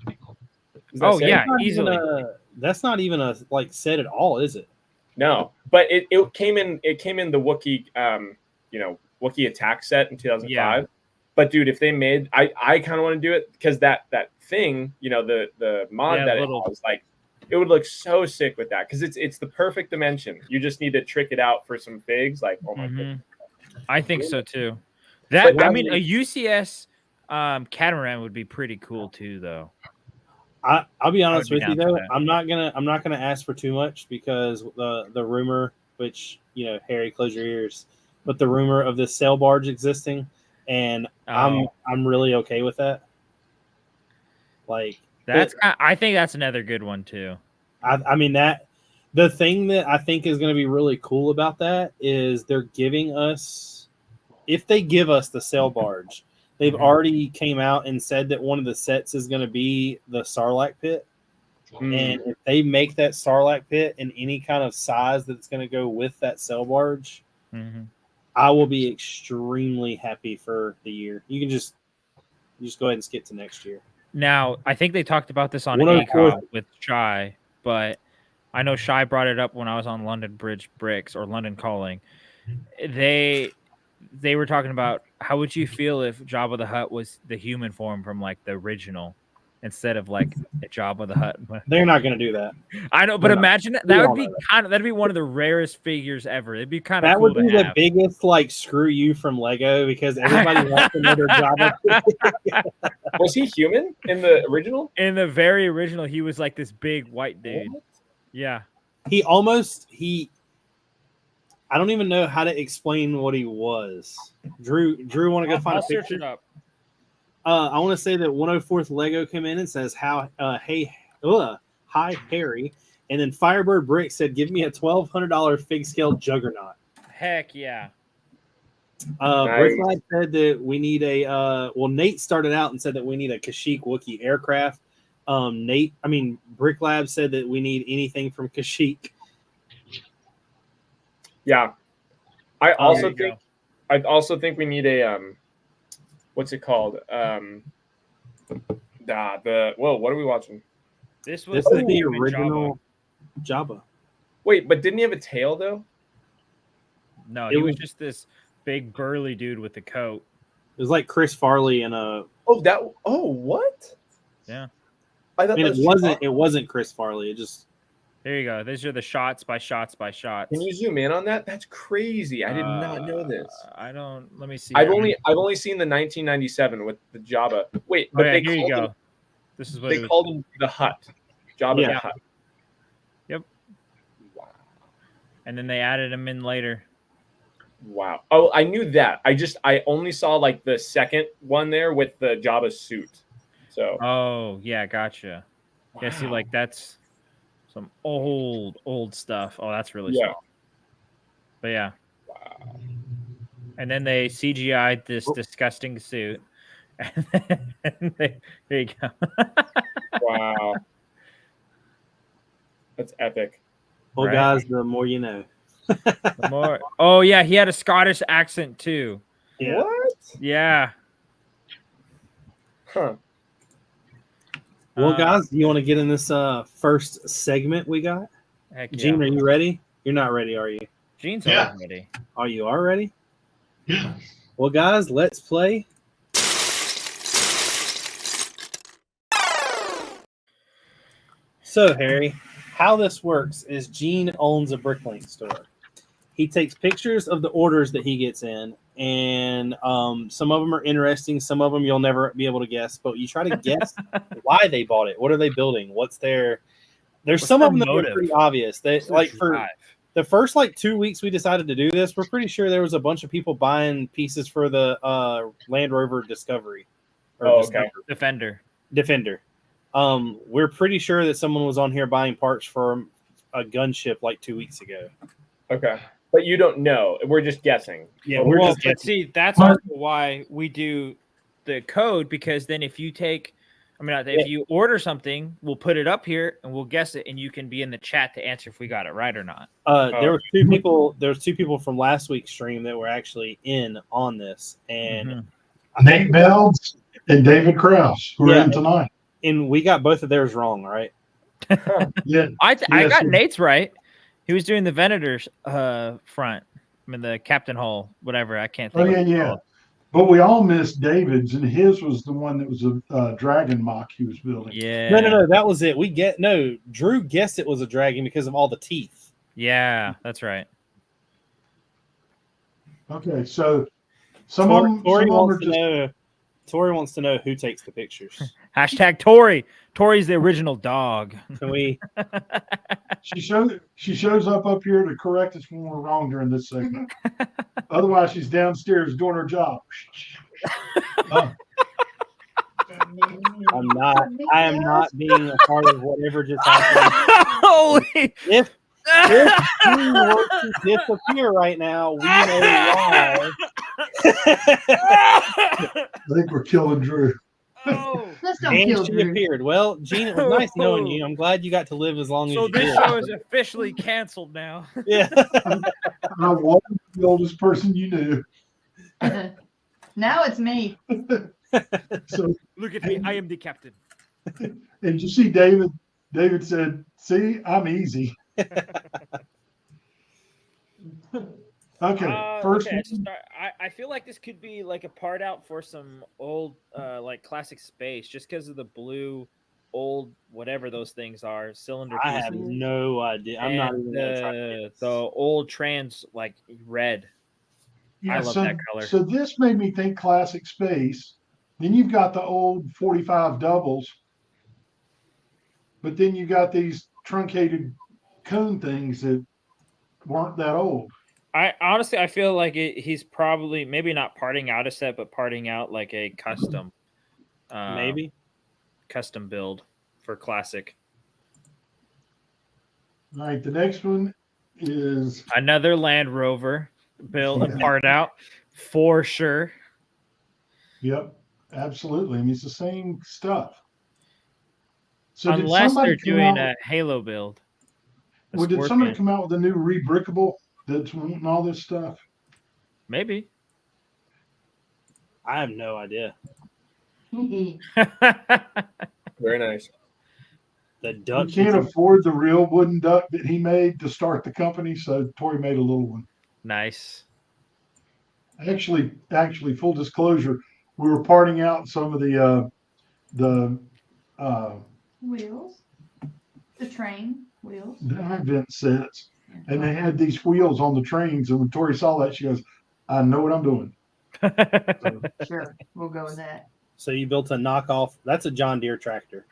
Does that Oh, say? yeah. not even easily. that's not even a like set at all, is it? No, but it came in the Wookiee Wookiee attack set in 2005. Yeah. But dude, if they made I kind of want to do it because that thing, the mod Yeah, that little- it has, like it would look so sick with that because it's the perfect dimension. You just need to trick it out for some figs. Like, oh my god. I think so too. But I mean, a UCS catamaran would be pretty cool too, though. I'll be honest be with you down for though. that. I'm not gonna ask for too much because the rumor, which Harry, close your ears, but the rumor of this sail barge existing, and I'm really okay with that. Like I think that's another good one too. I mean that the thing that I think is going to be really cool about that is they're giving us, if they give us the sail barge, they've already came out and said that one of the sets is going to be the Sarlacc pit. And if they make that Sarlacc pit in any kind of size that's going to go with that sail barge, I will be extremely happy for the year. You just go ahead and skip to next year. Now, I think they talked about this on 104th. ACOG with Shy, but I know Shy brought it up when I was on London Bridge Bricks or London Calling. They were talking about how would you feel if Jabba the Hutt was the human form from like the original instead of like a Jabba the Hutt. They're not going to do that. I know, but They're not. imagine that would be that'd be one of the rarest figures ever. It'd be kind of That cool would be to the have. biggest like screw you from Lego because everybody wants another Jabba. Was he human in the original? In the very original, he was like this big white dude. What? Yeah. I don't even know how to explain what he was. Drew, want to go find I'll a search picture? it up. I want to say that 104th Lego came in and says, hi, Harry. And then Firebird Brick said, give me a $1,200 fig scale juggernaut. Heck yeah. Brick Lab said that we need Nate started out and said that we need a Kashyyyk Wookiee aircraft. Brick Lab said that we need anything from Kashyyyk. Yeah. I also think we need a what's it called? What are we watching? This is the original Jabba. Wait, but didn't he have a tail though? No, he was just this big burly dude with the coat. It was like Chris Farley and a. What? Yeah. It wasn't Chris Farley. It just. There you go. These are the shots by shots by shots. Can you zoom in on that? That's crazy. I did not know this. Let me see. I've only seen the 1997 with the Jabba. Wait, but here you go. This is what they called him the Hutt. Jabba the Hutt. Yep. Wow. And then they added him in later. Wow. Oh, I knew that. I only saw like the second one there with the Jabba suit. So. Oh yeah, gotcha. Wow. Yeah, see, like that's some old stuff. Oh, that's really small. But yeah. Wow. And then they CGI'd this disgusting suit. And there you go. Wow. That's epic. Well, right? Guys, the more you know. The more. Oh yeah, he had a Scottish accent too. Yeah. What? Yeah. Huh. Well, guys, do you want to get in this first segment we got? Heck yeah. Gene, are you ready? You're not ready, are you? Gene's already ready. Are you all ready? Yeah. Well, guys, let's play. So, Harry, how this works is Gene owns a Bricklink store. He takes pictures of the orders that he gets in, and some of them are interesting. Some of them you'll never be able to guess, but you try to guess why they bought it. What are they building? What's some of them that are pretty obvious. For the first 2 weeks we decided to do this, we're pretty sure there was a bunch of people buying pieces for the Land Rover Discovery. Defender. We're pretty sure that someone was on here buying parts for a gunship 2 weeks ago. Okay. But you don't know. We're just guessing. Yeah, we're just guessing. See, that's also why we do the code, because then if you you order something, we'll put it up here and we'll guess it, and you can be in the chat to answer if we got it right or not. There was two people from last week's stream that were actually in on this, and Nate Bells and David Krause, who are Yeah. in tonight. And we got both of theirs wrong, right? Yeah, I Yes, got it- Nate's right. He was doing the Venator's front. I mean the Captain Hole, whatever. I can't oh think. yeah, of what it's yeah. called. But we all missed David's, and his was the one that was a dragon mock he was building. Yeah. No, that was it. Drew guessed it was a dragon because of all the teeth. Yeah, that's right. Okay, so some of them are just Tori wants to know who takes the pictures. Hashtag Tori. Tori's the original dog. Can we? she shows up here to correct us when we're wrong during this segment. Otherwise, she's downstairs doing her job. I am not being a part of whatever just happened. Holy! If Drew were to disappear right now, we know why. I think we're killing Drew. Oh. Let's don't And kill she Drew. appeared. Well, Gene, it was nice knowing you. I'm glad you got to live as long as So you this did. show is officially canceled now. Yeah. I was the oldest person you knew. Now it's me. So, Look at me. I am the captain. and you see David? David said, "See, I'm easy." Okay, first okay, one. so I feel like this could be like a part out for some old like classic space, just because of the blue old whatever those things are cylinder I pieces. have no idea. I'm not even gonna try to guess. the old trans like red. I love that color. So this made me think classic space. Then you've got the old 45 doubles, but then you got these truncated cone things that weren't that old. I honestly I feel like he's probably maybe not parting out a set, but parting out like a custom, Maybe. custom build for classic. All right, the next one is Another Land Rover build Yeah. part out for sure. Yep, absolutely. I mean, it's the same stuff. So Unless they're come doing out- a Halo build. A Well, did somebody Scorpion. come out with a new rebrickable that's wanting all this stuff? Maybe. I have no idea. Very nice. The You duck. can't afford the real wooden duck that he made to start the company, so Tori made a little one. Nice. Actually, full disclosure, we were parting out some of the Wheels. The train wheels. Advent sets, and they had these wheels on the trains. And when Tori saw that, she goes, "I know what I'm doing." So, Sure, we'll go with that. So you built a knockoff. That's a John Deere tractor.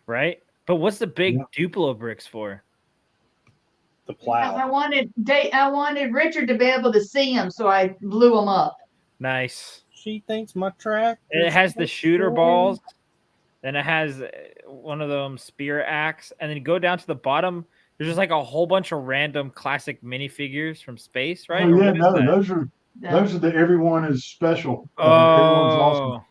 Right? But what's the big Duplo bricks for? The I plow. wanted Richard to be able to see them, so I blew them up. Nice. She thinks my track. And it has the shooter balls. Then it has one of them spear axe. And then you go down to the bottom. There's just like a whole bunch of random classic minifigures from space, right? oh Or yeah, what is no, that? those are the everyone is special. Oh, Everyone's awesome.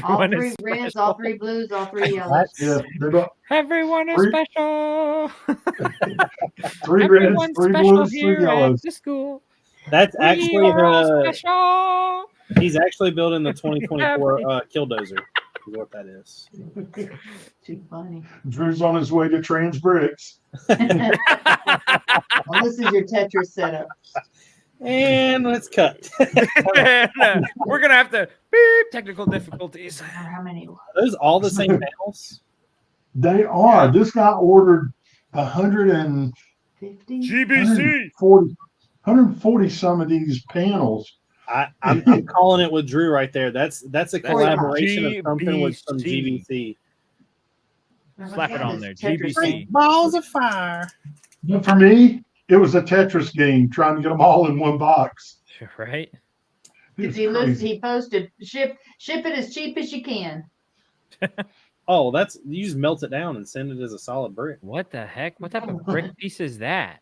All everyone three is reds, special. all three blues, all three yellows. Yeah, they're about Everyone is Three- special. three reds, Everyone's three special blues, three here yellows. at the school. That's We actually are all the. special. He's actually building the 2024 Killdozer. Is what that is. Too funny. Drew's on his way to Trans Bricks. Well, this is your Tetris setup. And let's cut. We're gonna have to beep technical difficulties. I don't know how many. Are those all the same panels? They are. This guy ordered 140, 50? GBC. 140 some of these panels. I'm calling it with Drew right there. That's a collaboration of something with some GBC. GBC. Slap it on there. Tetris. GBC. Balls of fire. But for me, it was a Tetris game trying to get them all in one box. Right? It's He crazy. he posted, ship it as cheap as you can. Oh, that's you just melt it down and send it as a solid brick. What the heck? What type of brick piece is that?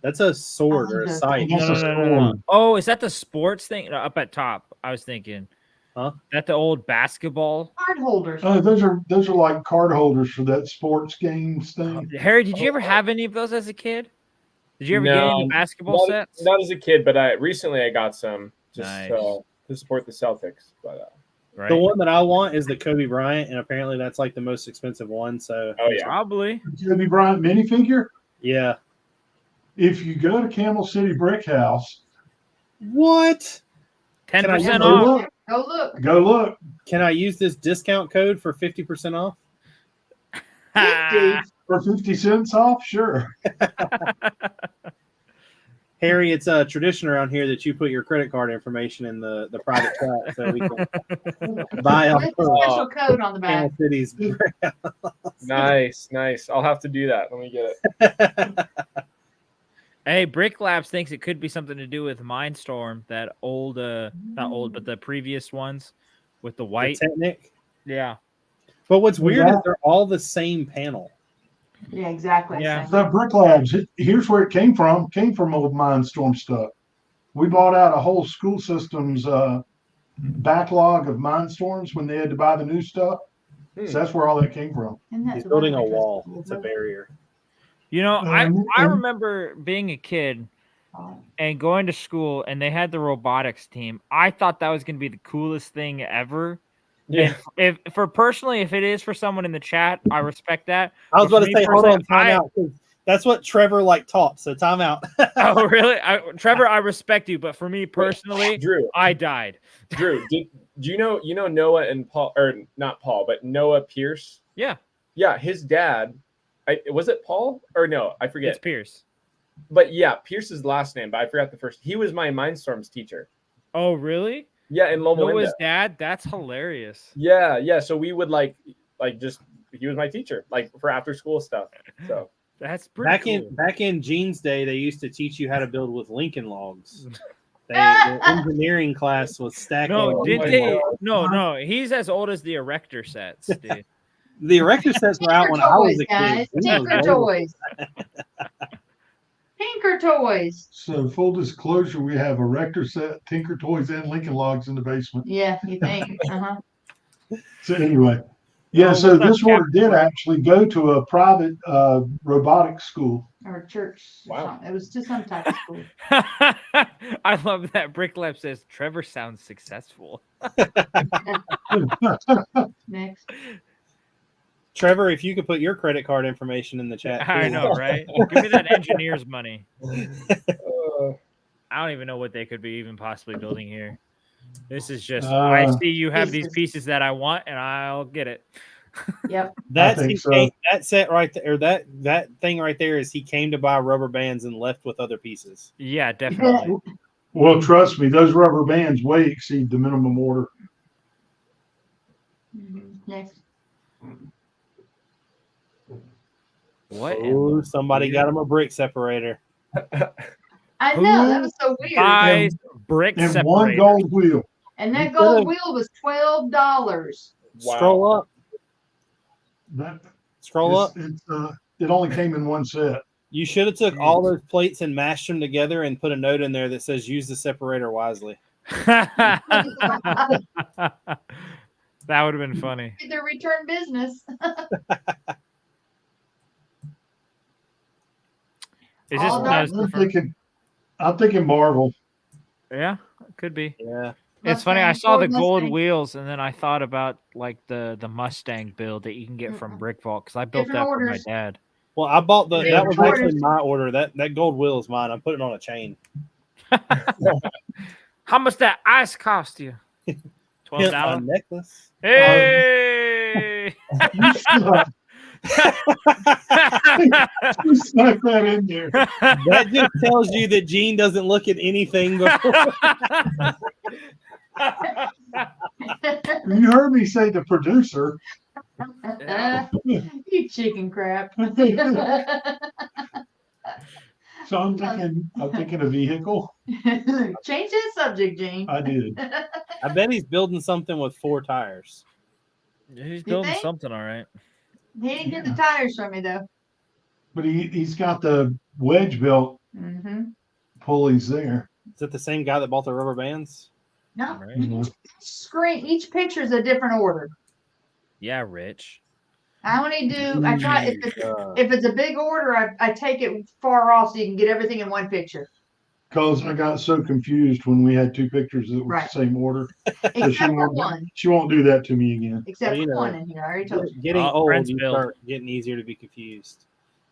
That's a sword or a sight. That's a sword. Oh, is that the sports thing? No, up at top. I was thinking. Huh? That the old basketball? Card holders. Those are like card holders for that sports games thing. Harry, did you ever have any of those as a kid? Did you ever get any No, basketball not, sets? not as a kid, but recently I got some just Nice. to support the Celtics. But right? The one that I want is the Kobe Bryant, and apparently that's like the most expensive one. So, Oh yeah. Probably. Kobe Bryant minifigure. yeah. If you go to Camel City Brick House, What? Can I 10% use go off. look. Go look. Go look. Can I use this discount code for 50% off? 50. For 50 cents off, sure. Harry, it's a tradition around here that you put your credit card information in the private chat so we can buy off With the special code on the back. Camel City's. Nice. I'll have to do that. Let me get it. Hey, Brick Labs thinks it could be something to do with Mindstorm, that old, not old, but the previous ones with the white. Technic. Yeah. But what's Well, weird is yeah. they're all the same panel. Yeah, exactly. Yeah. The Brick Labs, here's where it came from. Came from old Mindstorm stuff. We bought out a whole school system's backlog of Mindstorms when they had to buy the new stuff. So that's where all that came from. Isn't that He's the building one a that wall. goes- It's a barrier. You know, I and- remember being a kid Oh, and going to school, and they had the robotics team. I thought that was going to be the coolest thing ever. Yeah. And if it is for someone in the chat, I respect that. I was But about for to me say, hold on, personally, time out. 'Cause that's what Trevor taught. So time out. Oh, really? Trevor, I respect you, but for me personally, Drew, I died. do you know Noah and Paul, or not Paul, but Noah Pierce? Yeah, Yeah, his dad. Was it Paul or no? I forget. it's Pierce. But yeah, Pierce's last name, but I forgot the first. He was my Mindstorms teacher. Oh, really? Yeah, in Loma Linda. Noah's dad? That's hilarious. Yeah. So we would like just he was my teacher, like for after school stuff. So That's pretty cool. Back in Gene's day, they used to teach you how to build with Lincoln logs. The engineering class was stacking. No, did my they? God. No. He's as old as the Erector sets, dude. The erector sets were out Tinker when I was toys, a guys. kid. Tinker toys. Tinker toys. So full disclosure, we have Erector set, Tinker Toys, and Lincoln Logs in the basement. Yeah, you think? So anyway, yeah. Oh, So what's up, this order Captain? did actually go to a private robotics school. Or church. Or Wow. something. It was to some type of school. I love that Brick Lab says Trevor sounds successful. Next. Trevor, if you could put your credit card information in the chat. I too. know, right? Give me that engineer's money. uh, I don't even know what they could be even possibly building here. This is just Uh, I see you have these Pieces. pieces that I want, and I'll get it. Yep. That's think he so. came, that set right there, or that thing right there is he came to buy rubber bands and left with other pieces. Yeah, definitely. Well, trust me, those rubber bands way exceed the minimum order. Next. What? Oh, somebody got him a brick separator. I know, that was so weird. Buys brick And separator. one gold wheel. And that You gold could've- wheel was $12. Wow. Scroll up. That Scroll up. it only came in one set. You should have took all those plates and mashed them together and put a note in there that says use the separator wisely. That would have been funny. Their return business. Is All this that- I'm thinking Marvel. Yeah, it could be. Yeah. It's funny. I Mustang, saw the Ford gold Mustang. wheels, and then I thought about like the Mustang build that you can get from Brick Vault because I built Different that for my orders. dad. Well, I bought Yeah, that was orders. actually my order. That gold wheel is mine. I'm putting it on a chain. How much that ice cost you? A $12. necklace. Hey! You snuck that in there. That just tells you that Gene doesn't look at anything before. You heard me say the producer. You chicken crap. So I'm thinking a vehicle. Change that subject, Gene. I did. I bet he's building something with 4 tires. He's building think? something, all right. He didn't get the tires from me though. But he's got the wedge belt Mm-hmm. pulleys there. Is that the same guy that bought the rubber bands? No, Right. screen. Each picture is a different order. Yeah, Rich. I only do. I try if Uh, it's a big order, I take it far off so you can get everything in one picture. Because I got so confused when we had two pictures that were Right. the same order. But Except for one. She won't do that to me again. Except Well, you for know, one in here. I already told you. Getting Oh, old, Friends you build. start getting easier to be confused.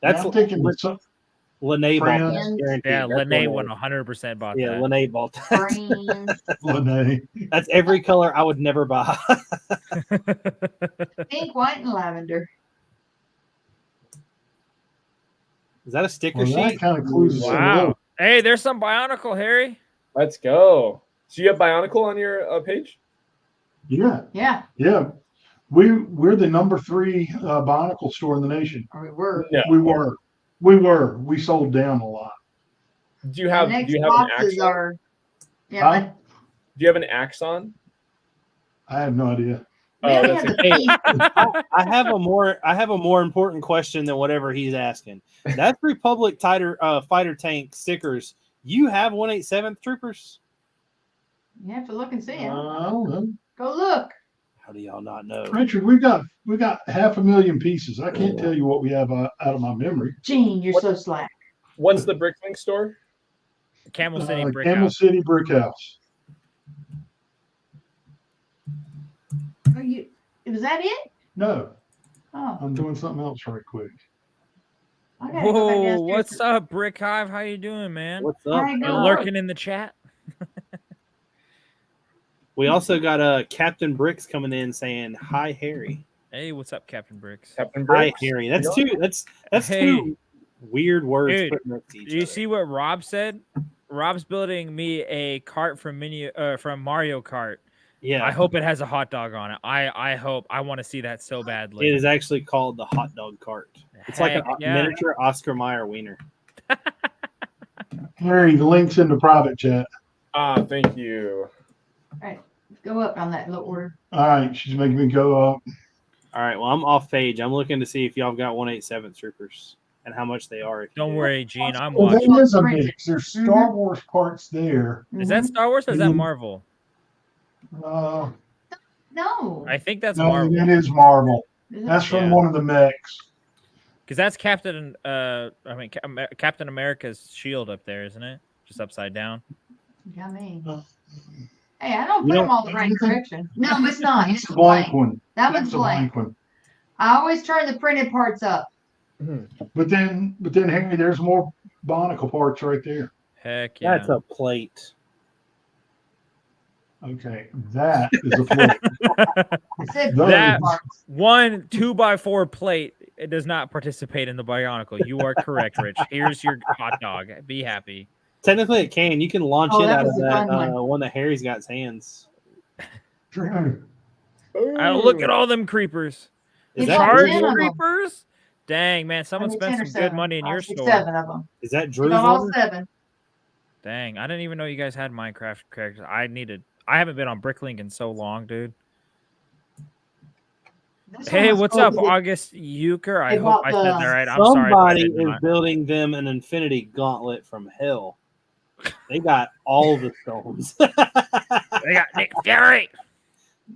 And That's I'm thinking Lene bought Friends. that, guaranteed. Yeah, That's Lene Lene. 100% bought Yeah, that. Lene bought that. Friends, Lene. That's every color I would never buy. pink, white, and lavender. Is that a sticker Well, that sheet? kind of clues us in a Wow. little. Hey, there's some Bionicle, Harry. Let's go. So you have Bionicle on your page? Yeah, Yeah, yeah. We're the number 3 Bionicle store in the nation. or we were. No. We were. We sold down a lot. Do you The have next an boxes Axon? are. Yeah, Huh? my, Do you have an Axon? I have no idea. we Oh, only that's have a- the piece. I have a more important question than whatever he's asking. That's Republic fighter tank stickers. You have 187th troopers? You have to look and see I them. don't know. Go look. How do y'all not know? Richard, we got 500,000 pieces. I can't tell you what we have out of my memory. Gene, you're so slack. What's the Bricklink store? Camel City Brick Camel House. City Brick House. Are you? Was that it? No, Oh, I'm doing something else right quick. I gotta go back Whoa, downstairs. what's up, Brick Hive? How you doing, man? What's up? I You know. lurking in the chat? We also got Captain Brix coming in saying hi, Harry. Hey, what's up, Captain Bricks? Captain Hi, Bricks? Harry. That's Hey. two weird words Dude, put next to each Do you other. see what Rob said? Rob's building me a cart from Mario Kart. Yeah, I hope it has a hot dog on it. I hope. I want to see that so badly. it is actually called the hot dog cart. It's like a Heck yeah. miniature Oscar Mayer wiener. Harry, the link's in the private chat. Ah, thank you. Go up on that little order. All right, she's making me go up. All right, well, I'm off page. I'm looking to see if y'all got 187th troopers and how much they are. if you Don't do. worry, Gene. I'm Well, watching. there is a mix. There's Star Wars parts there. Is that Star Wars or is that Mhm. Marvel? No. I think that's No, Marvel. that is Marvel. Is it? That's from Yeah. one of the mechs. Because that's Captain. Captain America's shield up there, isn't it? Just upside down. Yeah, me. Uh, Hey, I don't You put them don't- all the right direction. No, it's not. It's It's a blank blank. one. That That's one's a blank. blank one. I always turn the printed parts up. But then, Harry, there's more Bionicle parts right there. Heck yeah. That's a plate. Okay, that is a plate. I said Those- printed parts. One 2x4 plate. It does not participate in the Bionicle. You are correct, Rich. Here's your hot dog. Be happy. Technically, it can. You can launch Oh, it that out of was a that fun one that Harry's got his hands. True. Look at all them creepers. Is It's that all Charge 10 of them. creepers? Dang, man. Someone I mean, spent 10 or some good 7. money in I your see store. 7 of them. Is that You Drew's got all order? 7. Dang, I didn't even know you guys had Minecraft characters. I haven't been on Bricklink in so long, dude. This Hey, one was what's cool up, 'cause it- August Euchre? I they hope I bought said the- that right. I'm sorry. If I Somebody did is not. building them an infinity gauntlet from hell. They got all the stones. They got Nick Fury.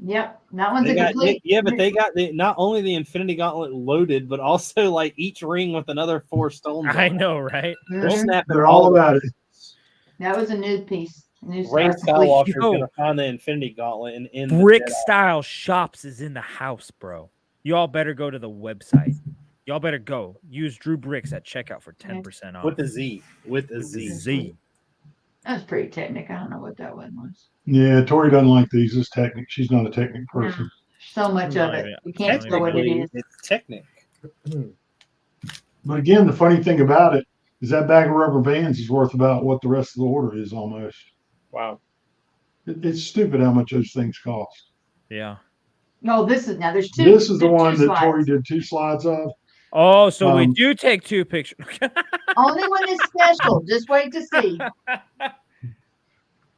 Yep, that one's They a got, complete. yeah, but they got not only the infinity gauntlet loaded, but also like each ring with another 4 stones. I on it. know, right? They're Mhm. snapping They're all about it. That was a new piece. New Ray start. Skywalker's Yo. gonna find the infinity gauntlet and end the Brick Jedi. Style Shops is in the house, bro. Y'all better go to the website. Y'all better go. Use Drew Bricks at checkout for 10% off. with a Z. With a With Z. a Z. That was pretty technical. I don't know what that one was. Yeah, Tori doesn't like these. It's technic. She's not a technic person. So much Not of it. even- You can't not tell what it Technically, is. it's Technic. But again, the funny thing about it is that bag of rubber bands is worth about what the rest of the order is almost. Wow. It's stupid how much those things cost. Yeah. No, this is now. There's 2. This is the there's 2 one that slides. Tori did 2 slides of. Oh, so we Um, do take 2 pictures. Only one is special. Just wait to see.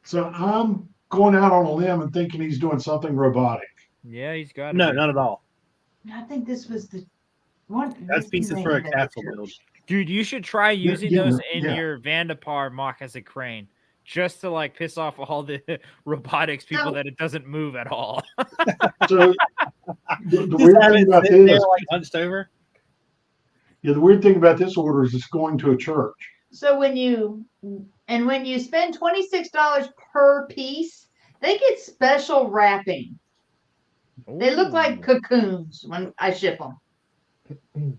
So I'm going out on a limb and thinking he's doing something robotic. Yeah, he's got it. No, not at all. I think this was the one. That's this pieces thing for a that castle picture. build. Dude, you should try using yeah, those in yeah. your Vandapar mock as a crane. Just to like piss off all the robotics people No. that it doesn't move at all. So the Just weird have thing it about sitting this, there like hunched over. yeah, the weird thing about this order is it's going to a church. So when you spend $26 per piece, they get special wrapping. They look like Ooh. cocoons when I ship them.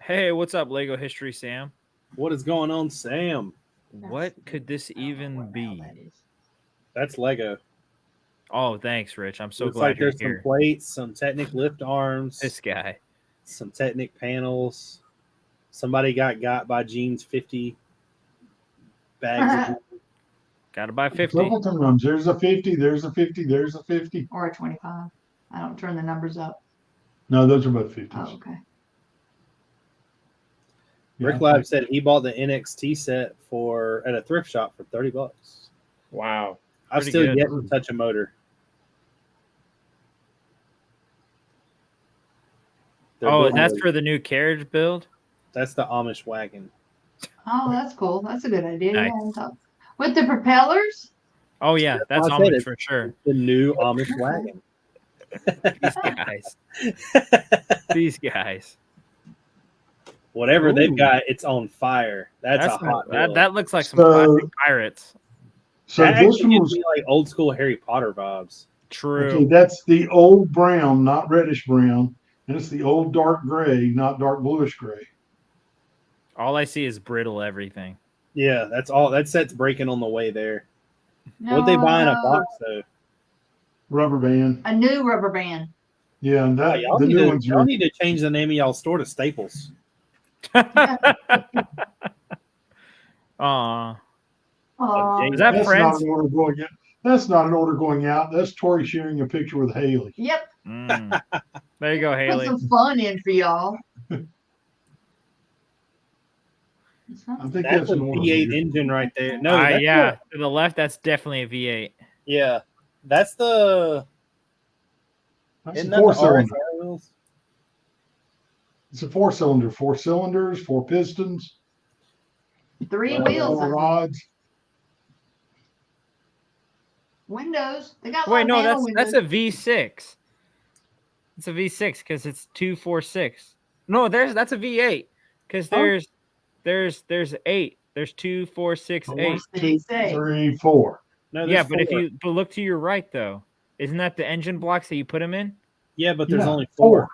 Hey, what's up, Lego History Sam? What is going on, Sam? What could this even be? That's Lego. Oh, thanks, Rich. I'm so Looks glad like you're there's some here. plates, some Technic lift arms, This guy. some Technic panels. Somebody got by Gene's 50 bags. Gotta buy 50. Templeton runs. There's a 50. There's a 50. There's a 50. Or a 25. I don't turn the numbers up. No, those are both 50s. Oh, okay. Brick Lab said he bought the NXT set at a thrift shop for $30. Wow. I've Pretty still good. yet to touch a motor. They're Oh, building that's it. for the new carriage build? That's the Amish wagon. Oh, that's cool. That's a good idea. Nice. Yeah. With the propellers? Oh, yeah. That's why I said Amish it. for sure. The new Amish wagon. These guys. These guys. Whatever they've Ooh. got, it's on fire. That's a hot build. that looks like some So- classic pirates. So that this actually one gives was me like old school Harry Potter vibes. True. okay. That's the old brown, not reddish brown, and it's the old dark gray, not dark bluish gray. All I see is brittle everything. Yeah, that's all. That set's breaking on the way there. What'd they buy in a box though? Rubber band. A new rubber band. Yeah, and Oh, that y'all, the need new to, ones y'all are. need to change the name of y'all store to Staples. Aw. Oh, Is that That's friends? not an order going out. That's not an order going out. That's Tori sharing a picture with Haley. yep. Mm. There you go, Put Haley. some fun in for y'all. It's I not- think That's that's a an order. V8 engine right there. No, that's Yeah. To the left, that's definitely a V8. yeah, that's the. That's Isn't a that the four cylinder. RSI wheels? It's a 4-cylinder, 4 cylinders, 4 pistons, Three Well, wheels. 4 rods. Windows. They got Wait, no, panel that's a windows. V6. It's a V6 because it's 246. No, that's a V8 because Huh? there's 8. There's 2, 4, 6, 8. 1, Did he 2, say? 3, 4. No, Yeah, there's but four. look to your right though, isn't that the engine blocks that you put them in? Yeah, but there's Yeah, only four.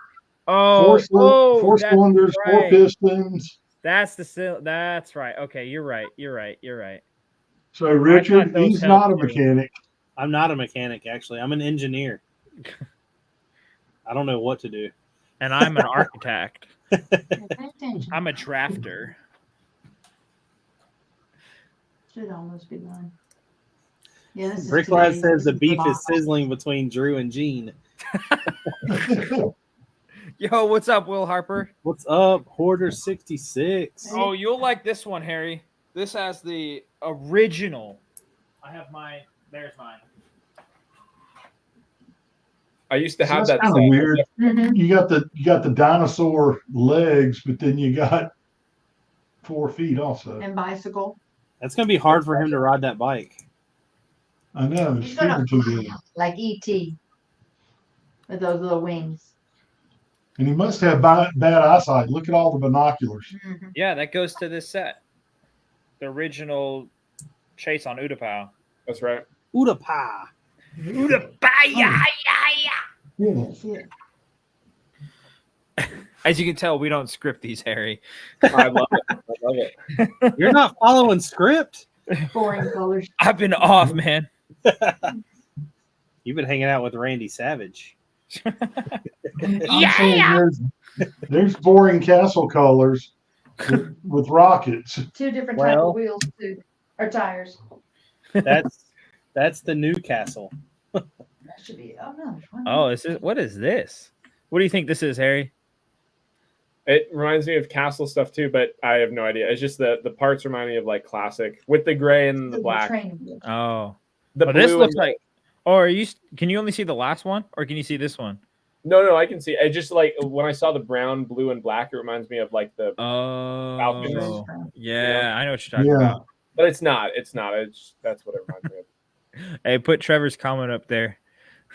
Oh, Four that's cylinders, 4 right. pistons. That's right. Okay, you're right. So I Richard, thought those he's not a held too. mechanic. I'm not a mechanic, actually. I'm an engineer. I don't know what to do. And I'm an architect. Pay attention. I'm a drafter. Should almost be done. Yeah, this is Bricklad today's- says the this beef the is sizzling between Drew and Gene. Yo, what's up, Will Harper? What's up, Hoarder 66? Oh, you'll like this one, Harry. This has the original. I have mine. There's mine. I used to have That's that kind of set. weird. Mhm. You got the dinosaur legs, but then you got 4 feet also. And bicycle. That's gonna be hard for him to ride that bike. I know. It's He's gonna super too big. like ET with those little wings. And he must have bad eyesight. Look at all the binoculars. Mhm. Yeah, that goes to this set. The original chase on Utapau. That's right. Udapa. Yeah. That's it. As you can tell, we don't script these, Harry. I love it. I love it. You're not following script. Boring colors. I've been off, man. You've been hanging out with Randy Savage. I'm saying there's boring castle colors with rockets. 2 different type Well- of wheels too, or tires. That's the Newcastle. That should be. Oh no. there's one Oh, what is this? What do you think this is, Harry? It reminds me of castle stuff too, but I have no idea. It's just the parts remind me of like classic with the gray and the black. training wheels. Oh, The this blue looks and- like. Oh, can you only see the last one, or can you see this one? No, I can see. I just like when I saw the brown, blue, and black. It reminds me of like the, Oh, Falcons. yeah, I know what you're talking Yeah. about. but it's not. It's not. It's that's what it reminds me of. Hey, put Trevor's comment up there.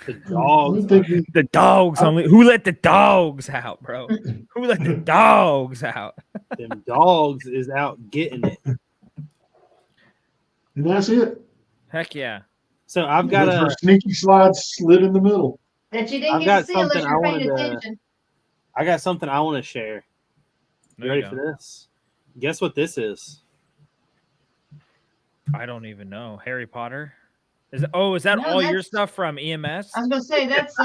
The dogs. The dogs only. Who let the dogs out, bro? Who let the dogs out? Them dogs is out getting it. And that's it. Heck yeah. So I've got With her a sneaky slide slid in the middle. That you didn't I've get got to see unless something you're I paying wanted to- attention. I got something I want to share. You There ready you for go. this? Guess what this is? I don't even know. Harry Potter. Is that all your that's- stuff from EMS? I was gonna say that's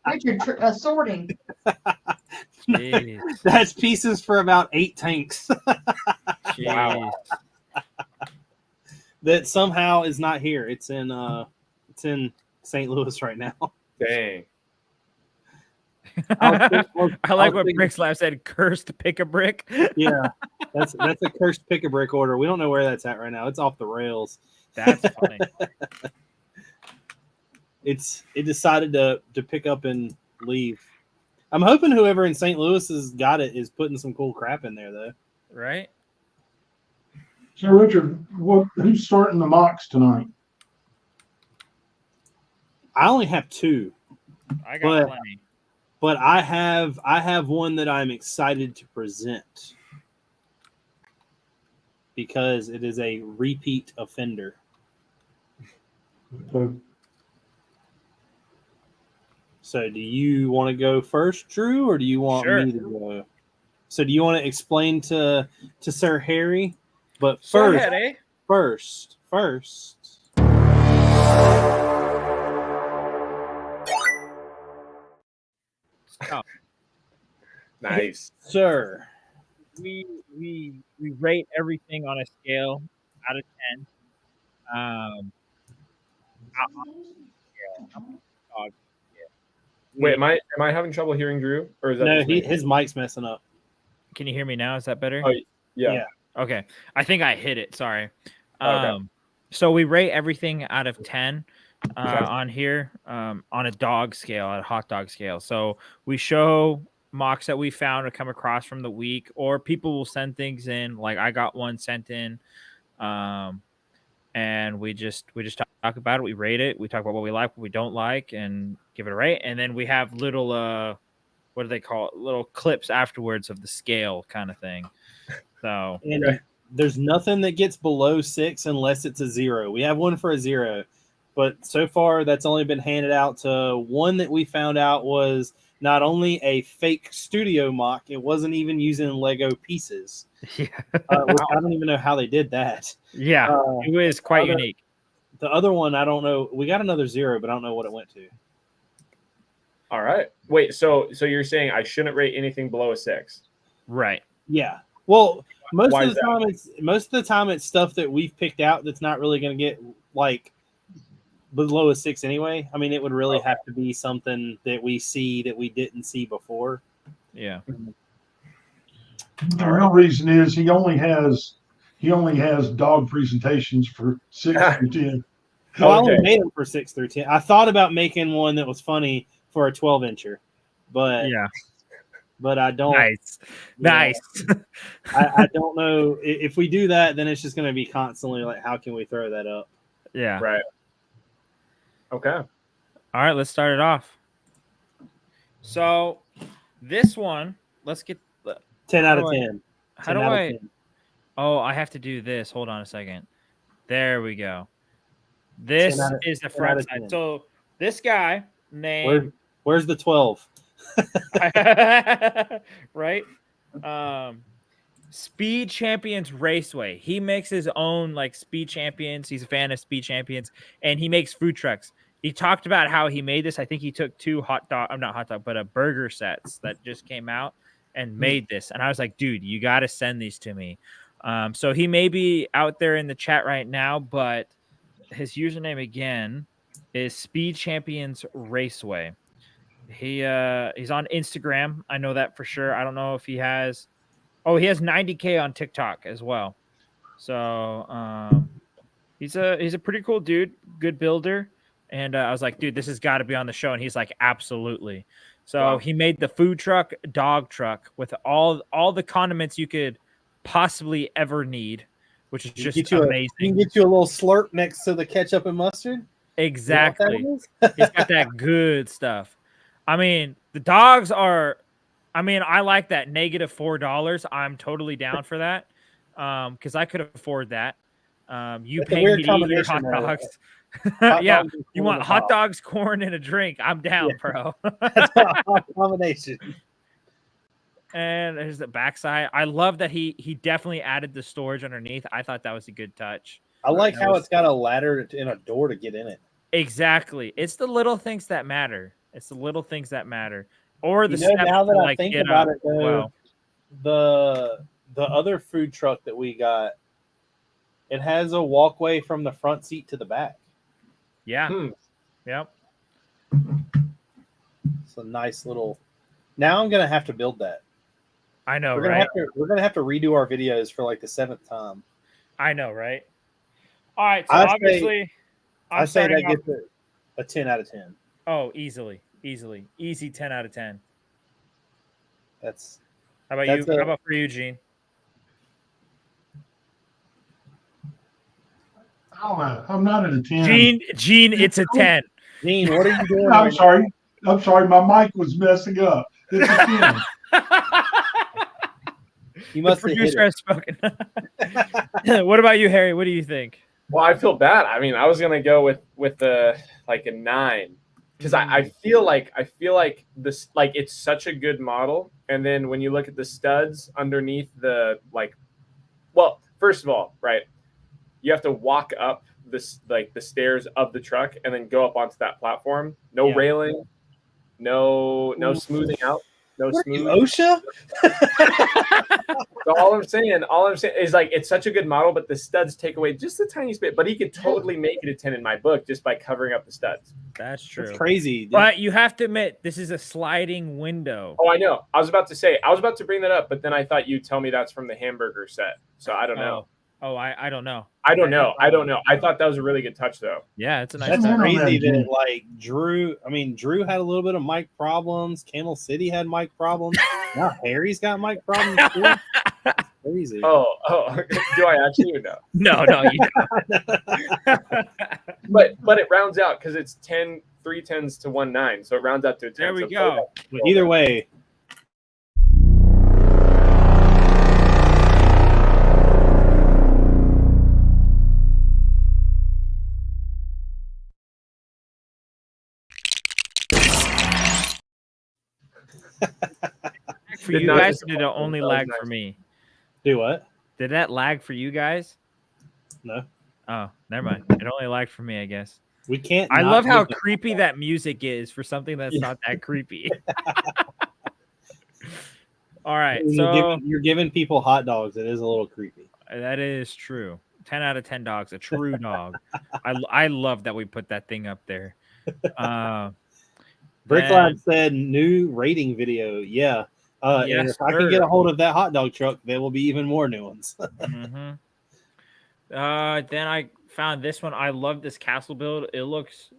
Richard sorting. Jeez. That's pieces for about 8 tanks Jeez. that somehow is not here. It's in St. Louis right now. Dang. I I like what Brix Lab said. Cursed pick a brick. Yeah, that's a cursed pick a brick order. We don't know where that's at right now. It's off the rails. That's funny. It decided to pick up and leave. I'm hoping whoever in St. Louis has got it is putting some cool crap in there though. Right? So Richard, who's starting the mocks tonight? I only have 2. I got But- plenty. But I have one that I'm excited to present because it is a repeat offender. So do you want to go first, Drew, or do you want Sure. me to go? So do you want to explain to Sir Harry? But Go first, ahead, eh? first. Oh, Nice. Sir. we rate everything on a scale out of 10. Dog. Wait, am I having trouble hearing Drew, or is that No, just me? his mic's messing up. Can you hear me now? Is that better? Oh, yeah. Yeah. Okay. I think I hit it. Sorry. Okay. So we rate everything out of 10 Okay. on here on a dog scale, a hot dog scale. So we show mocks that we found or come across from the week, or people will send things in. Like I got one sent in, and we just talk about it. We rate it. We talk about what we like, what we don't like, and give it a rate. And then we have little what do they call it? Little clips afterwards of the scale kind of thing. So And Okay. there's nothing that gets below 6 unless it's a 0. We have one for a 0, but so far that's only been handed out to one that we found out was not only a fake studio mock, it wasn't even using Lego pieces. yeah, Which I don't even know how they did that. yeah, it was quite other- unique. The other one, I don't know. We got another 0, but I don't know what it went to. All right. Wait. So you're saying I shouldn't rate anything below a 6? Right. Yeah. Well, most Why of is the time it's stuff that we've picked out that's not really going to get like below a 6 anyway. I mean, it would really have to be something that we see that we didn't see before. Yeah. The real reason is he only has dog presentations for 6 through 10. Well, I only Okay. made them for 6 through 10. I thought about making one that was funny for a 12-incher, but Yeah. I don't. Nice. Yeah. Nice. I don't know if we do that, then it's just going to be constantly like, how can we throw that up? Yeah. Right. Okay. All right, let's start it off. So this one, let's get 10 out of How do I- 10. how 10 do out of I 10. Oh, I have to do this. Hold on a second. There we go. This 10 out of- is the 10 out front of side. 10. So this guy named Where's the 12? right? Speed Champions Raceway. He makes his own like Speed Champions. He's a fan of Speed Champions, and he makes food trucks. He talked about how he made this. I think he took 2 burger sets that just came out and made this. And I was like, dude, you got to send these to me. So he may be out there in the chat right now, but his username again is Speed Champions Raceway. He's on Instagram. I know that for sure. I don't know if he has. Oh, he has 90K on TikTok as well. So he's a pretty cool dude, good builder. And I was like, dude, this has got to be on the show. And he's like, absolutely. So Wow. he made the food truck, dog truck with all the condiments you could possibly ever need, which is just You amazing. can get you a little slurp next to the ketchup and mustard. Exactly. You know He's got that good stuff. I mean, the dogs are. I mean, I like that -$4. I'm totally down for that. Because I could afford that. You It's a pay weird me to eat your combination, hot though. dogs. Hot Yeah, dogs and you corn want on hot top. dogs, corn, and a drink? I'm down, Yeah. bro. That's a hot combination. And there's the backside. I love that he definitely added the storage underneath. I thought that was a good touch. I like That how was- it's got a ladder and a door to get in it. Exactly. It's the little things that matter. It's the little things that matter. Or the You know, steps now to, that I like, think get about up it, though, well. the other food truck that we got, it has a walkway from the front seat to the back. Yeah. Hmm. Yep. It's a nice little. Now I'm gonna have to build that. I know, We're gonna right? have to redo our videos for like the 7th time. I know, right? All right. So I say- obviously, I say that starting off- gets a 10 out of 10. Oh, easy 10 out of 10. That's How about That's you? a- How about for you, Gene? I don't know. I'm not at a 10. Gene, it's a 10. Gene. What are you doing? I'm right sorry. I'm sorry. My mic was messing up. It's a 10. now? You The must have hit producer it. has spoken. What about you, Harry? What do you think? Well, I feel bad. I mean, I was gonna go with the like a 9 because I feel like this, like, it's such a good model, and then when you look at the studs underneath the, like, well, first of all, right, you have to walk up this, like, the stairs of the truck and then go up onto that platform. No Yeah. railing, no smoothing out, no What are you, smooth. OSHA? So all I'm saying is, like, it's such a good model, but the studs take away just the tiniest bit. But he could totally make it a 10 in my book just by covering up the studs. That's true. That's crazy. Dude. But you have to admit, this is a sliding window. Oh, I know. I was about to bring that up, but then I thought you'd tell me that's from the hamburger set. So I don't know. Oh, I don't know. I don't know. I thought that was a really good touch, though. Yeah, it's a nice. That's Man, touch. I'm crazy mad, that, Gene. like, Drew had a little bit of mic problems. Camel City had mic problems. Now Harry's got mic problems too. That's crazy. Oh, do I actually even know? No, you don't. But it rounds out because it's 10, 3 10s to 1 9, so it rounds out to a 10. There we so it's go. But either way, For Did you not guys, just- or did it only that was lag nice. for me? do what? Did that lag for you guys? No, Oh, never mind. It only lagged for me, I guess. we can't. I not love how give them- creepy that music is for something that's Yeah. not that creepy. All right, You're so you're giving people hot dogs. It is a little creepy. that is true. 10 out of 10 dogs, a true dog. I love that we put that thing up there. Bricklab said new rating video. Yeah. And Yes, if I can sir. get a hold of that hot dog truck, there will be even more new ones. Mm-hmm. Then I found this one. I love this castle build. It looks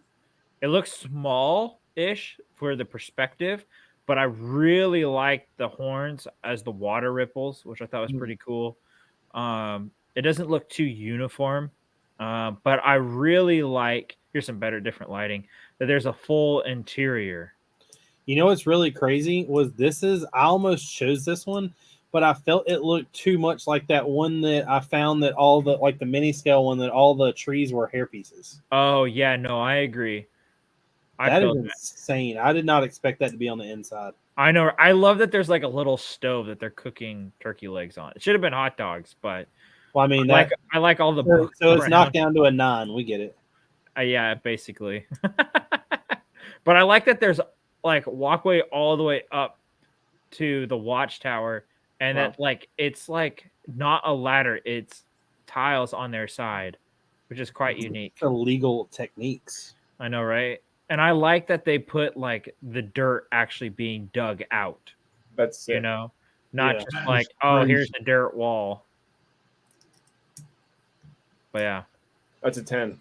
small-ish for the perspective, but I really like the horns as the water ripples, which I thought was pretty cool. It doesn't look too uniform, but I really like. Here's some better, different lighting. That there's a full interior. You know what's really crazy was I almost chose this one, but I felt it looked too much like that one that I found that all the, like, the mini scale one, that all the trees were hair pieces. Oh yeah, no, I agree. That feel is insane. I did not expect that to be on the inside. I know. I love that there's like a little stove that they're cooking turkey legs on. It should have been hot dogs, but Well, I mean, I like all the so books it's around. knocked down to a 9. We get it. Yeah, basically. But I like that there's like walkway all the way up to the watchtower, and Wow. that, like, it's like not a ladder, it's tiles on their side, which is quite unique. Illegal techniques. I know, right? And I like that they put like the dirt actually being dug out, That's you sick. know, not Yeah. just That like, is oh, crazy. here's the dirt wall. But yeah. That's a 10.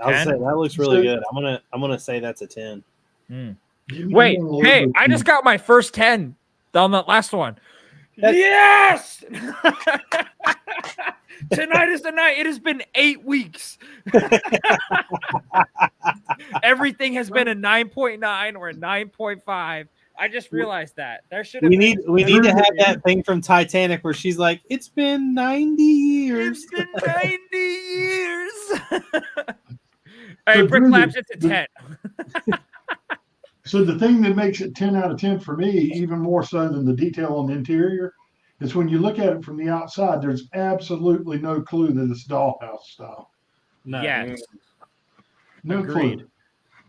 I was 10? saying that looks really good. I'm gonna say that's a 10. Wait, hey, I just got my first 10 on that last one. Yes! Tonight is the night. It has been 8 weeks. Everything has been a 9.9 or a 9.5. I just realized that there should have We been. need to have that thing from Titanic where she's like, "It's been 90 years." It's been 90 years. Hey, So, Brick Drew, Labs, it's a 10. So the thing that makes it 10 out of 10 for me, even more so than the detail on the interior, is when you look at it from the outside, there's absolutely no clue that it's dollhouse style. No. Yes. No Agreed. clue.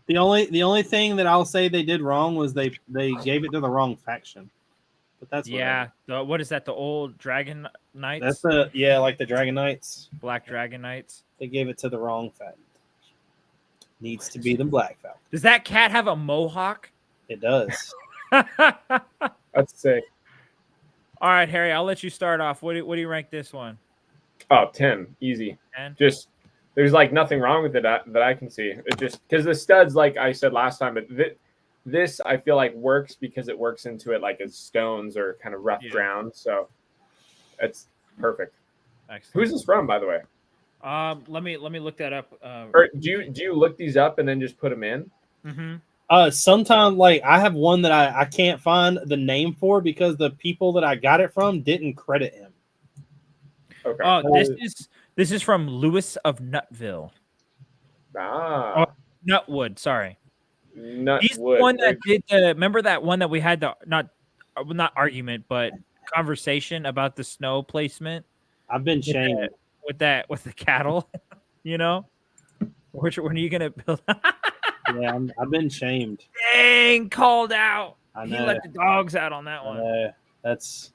The only thing that I'll say they did wrong was they gave it to the wrong faction. But that's Yeah. What is that? The old Dragon Knights? That's like the Dragon Knights. Black Dragon Knights. They gave it to the wrong faction. Needs to be the Black Falcon. Does that cat have a mohawk? It does. That's sick. All right, Harry, I'll let you start off. What do you rank this one? Oh, 10. Easy. 10? Just there's like nothing wrong with it that I can see. It just because the studs, like I said last time, but this I feel like works because it works into it like as stones or kind of rough ground. So it's perfect. Excellent. Who's this from, by the way? Let me look that up. Or do you look these up and then just put them in? Mm-hmm. Sometimes like I have one that I can't find the name for because the people that I got it from didn't credit him. Okay. Oh, this is from Lewis of Nutville. Nutwood, sorry. Nutwood. He's the one that did remember that one that we had the not argument, but conversation about the snow placement? I've been shamed with the cattle, you know? When are you gonna build? Yeah, I've been shamed. Dang, called out. I know. He let the dogs out on that one. That's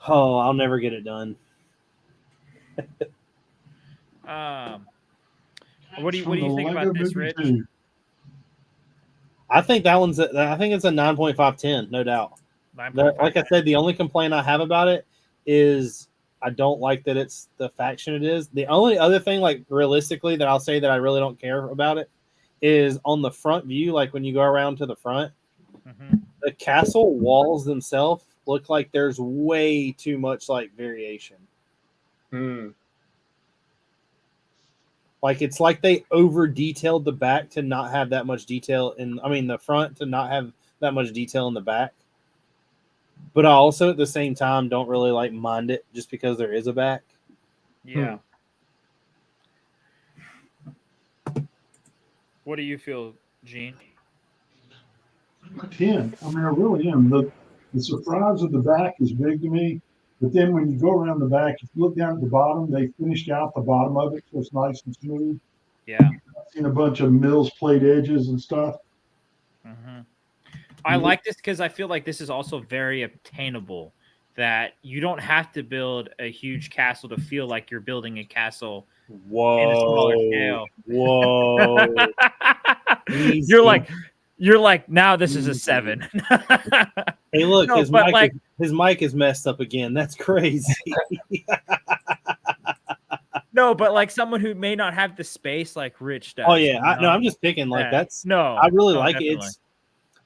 I'll never get it done. What do you think about this, Rich? I think it's a 9.5/10, no doubt. Like I said, the only complaint I have about it is I don't like that it's the faction it is. The only other thing, like realistically, that I'll say that I really don't care about it is on the front view, like when you go around to the front, the castle walls themselves look like there's way too much like variation. Like it's like they over detailed the back to not have that much detail the front to not have that much detail in the back. But I also at the same time don't really like mind it just because there is a back. Yeah. What do you feel, Gene? 10. I mean, I really am. The surprise of the back is big to me. But then when you go around the back, if you look down at the bottom, they finished out the bottom of it, so it's nice and smooth. Yeah. I've seen a bunch of Mills plate edges and stuff. I like this because I feel like this is also very obtainable. That you don't have to build a huge castle to feel like you're building a castle in a smaller scale. Whoa. You're like now this is a 7. Hey, look, his mic is messed up again. That's crazy. No, but like someone who may not have the space like Rich does. Oh yeah, I'm just picking like I really like definitely. it.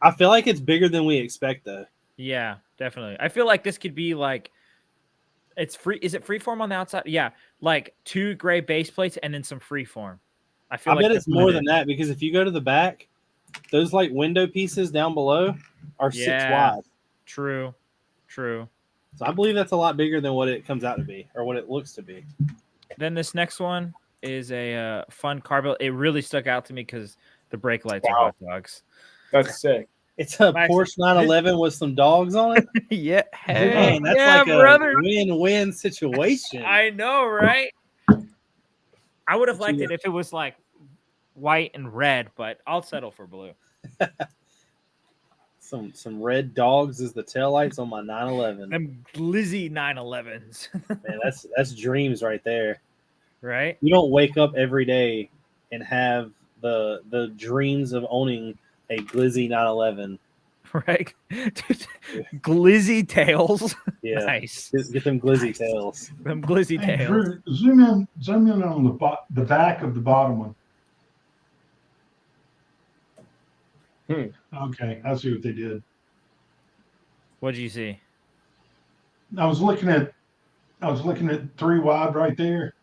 I feel like it's bigger than we expect though. Yeah, definitely. I feel like this could be like it's free. Is it freeform on the outside? Yeah, like 2 gray base plates and then some freeform. I bet it's more than that because if you go to the back, those like window pieces down below are 6 wide. True. So I believe that's a lot bigger than what it comes out to be or what it looks to be. Then this next one is a fun car build. It really stuck out to me because the brake lights are hot dogs. That's sick. It's a Porsche 911 with some dogs on it. Yeah, man, that's like a win-win situation. I know, right? I would have liked it if it was like white and red, but I'll settle for blue. Some red dogs as the taillights on my 911. Them glizzy 911s. Man, that's dreams right there. Right? You don't wake up every day and have the dreams of owning a glizzy 911. Right? Glizzy tails. Yeah. Nice. Get them glizzy tails. Them glizzy tails. Drew, zoom in on the back of the bottom one. Okay, I see what they did. What'd you see? I was looking at 3 wide right there.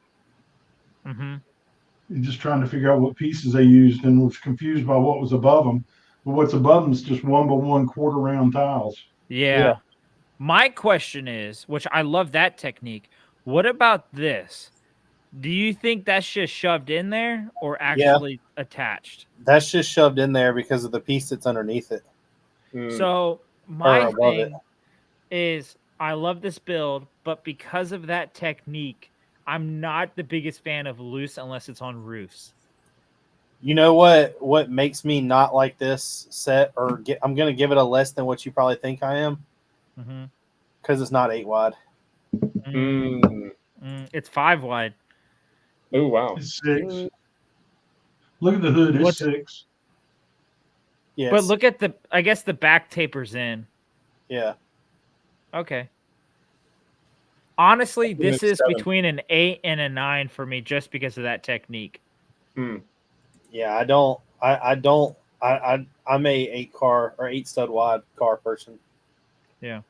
and just trying to figure out what pieces they used, and was confused by what was above them. But what's above them is just 1x1 quarter round tiles. Yeah. My question is, which I love that technique. What about this? Do you think that's just shoved in there or actually attached? That's just shoved in there because of the piece that's underneath it. So Or my above it. thing is I love this build, but because of that technique, I'm not the biggest fan of loose unless it's on roofs. You know what makes me not like this set, or I'm going to give it a less than what you probably think I am, because it's not 8 wide. It's 5 wide. Oh wow, It's 6. Look at the hood. It's 6. Yes. But look at the. I guess the back tapers in. Yeah. Okay. Honestly, this is 7. between an 8 and a 9 for me, just because of that technique. Yeah, I don't. I'm a 8 car or 8 stud wide car person. Yeah.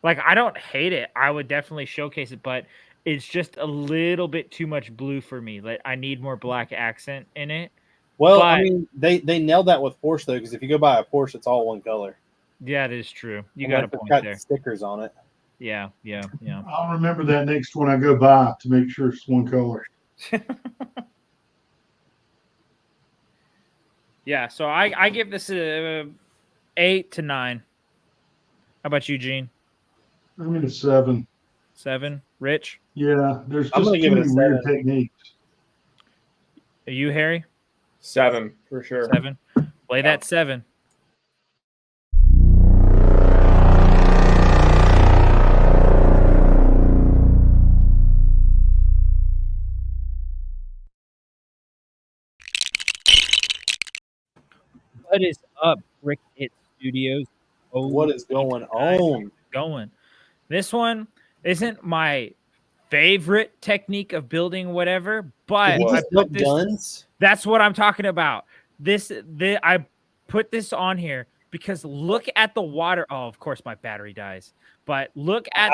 Like, I don't hate it. I would definitely showcase it, but it's just a little bit too much blue for me. Like, I need more black accent in it. Well, But, I mean, they nailed that with Porsche though, because if you go buy a Porsche, it's all one color. yeah, it is true. You Unless got a it's point got there. stickers on it. Yeah. I'll remember that next one I go by to make sure it's one color. Yeah, so I give this a 8 to 9. How about you, Gene? I'm in a 7. 7. Rich? Yeah, there's I'm just gonna too give it a many weird 7. techniques. Are you, Harry? 7 for sure. 7. Play that 7. What is up, Brick Hit Studios? What is going on? This one isn't my favorite technique of building whatever, but Did he I just put put this. guns? That's what I'm talking about. I put this on here because look at the water. Oh, of course my battery dies. But look at.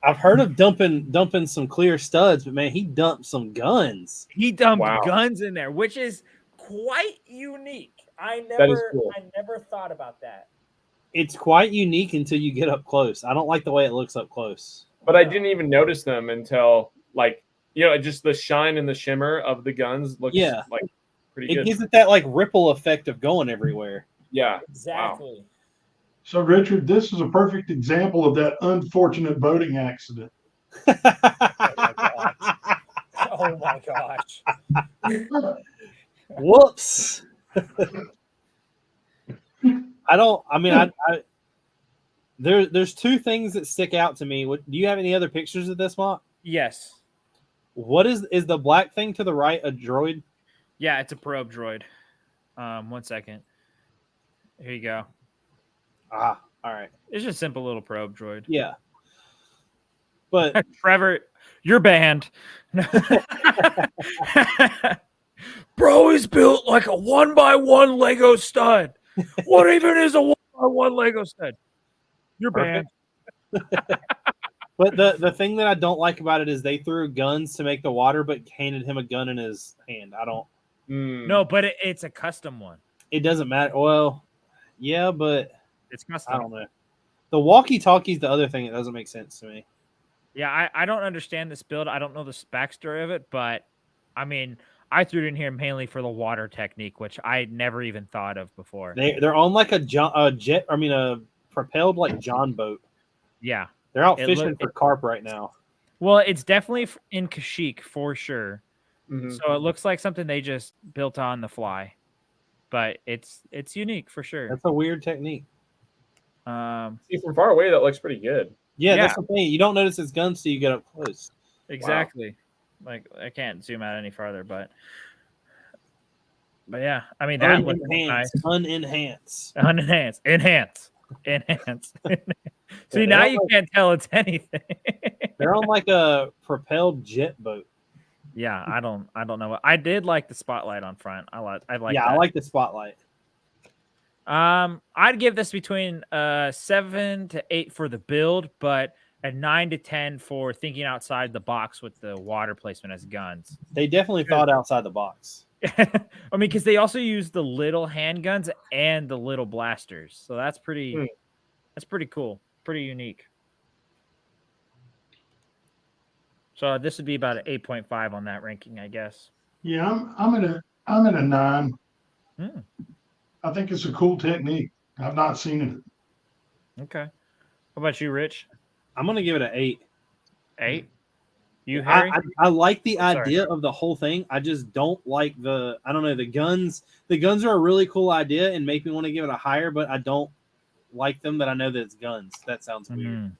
I've heard of dumping some clear studs, but man, he dumped some guns. He dumped Wow. guns in there, which is quite unique. That is cool. I never thought about that. It's quite unique until you get up close. I don't like the way it looks up close. But I didn't even notice them until just the shine and the shimmer of the guns looks like pretty good. It gives it that like ripple effect of going everywhere. Yeah, Exactly. Wow. So, Richard, this is a perfect example of that unfortunate boating accident. Oh my gosh. Whoops. There's two things that stick out to me. Do you have any other pictures of this, Mont? Yes. What is the black thing to the right a droid? Yeah, it's a probe droid. 1 second. Here you go. All right. It's just a simple little probe droid. Yeah. But Trevor, you're banned. Bro is built like a 1x1 Lego stud. What even is a 1x1 Lego stud? You're banned. But the thing that I don't like about it is they threw guns to make the water, but handed him a gun in his hand. I don't. No, but it's a custom one. It doesn't matter. Well, yeah, but it's custom. I don't know. The walkie-talkie is the other thing that doesn't make sense to me. Yeah, I don't understand this build. I don't know the backstory of it, but I mean, I threw it in here mainly for the water technique, which I never even thought of before. They're on like a propelled like John boat. Yeah. They're out fishing for carp right now. Well, it's definitely in Kashyyyk for sure. Mm-hmm. So it looks like something they just built on the fly. But it's unique for sure. That's a weird technique. See, from far away, that looks pretty good. Yeah, that's the thing. You don't notice his guns till you get up close. Exactly. Wow. Like, I can't zoom out any farther, but yeah. I mean, that looks nice. Unenhance. Enhance. See, now you can't tell it's anything. They're on like a propelled jet boat. Yeah, I don't know. I did like the spotlight on front. I like I that. like the spotlight. I'd give this between 7 to 8 for the build, but a 9 to 10 for thinking outside the box with the water placement as guns. They definitely thought outside the box. I mean, because they also use the little handguns and the little blasters, so that's pretty cool, pretty unique. So this would be about an 8.5 on that ranking, I guess. Yeah, I'm at a 9. Hmm. I think it's a cool technique. I've not seen it. Okay. How about you, Rich? I'm gonna give it an 8. 8. You, Harry? I like the sorry. idea of the whole thing. I just don't like the guns. The guns are a really cool idea and make me want to give it a higher, but I don't like them that I know that it's guns. That sounds weird.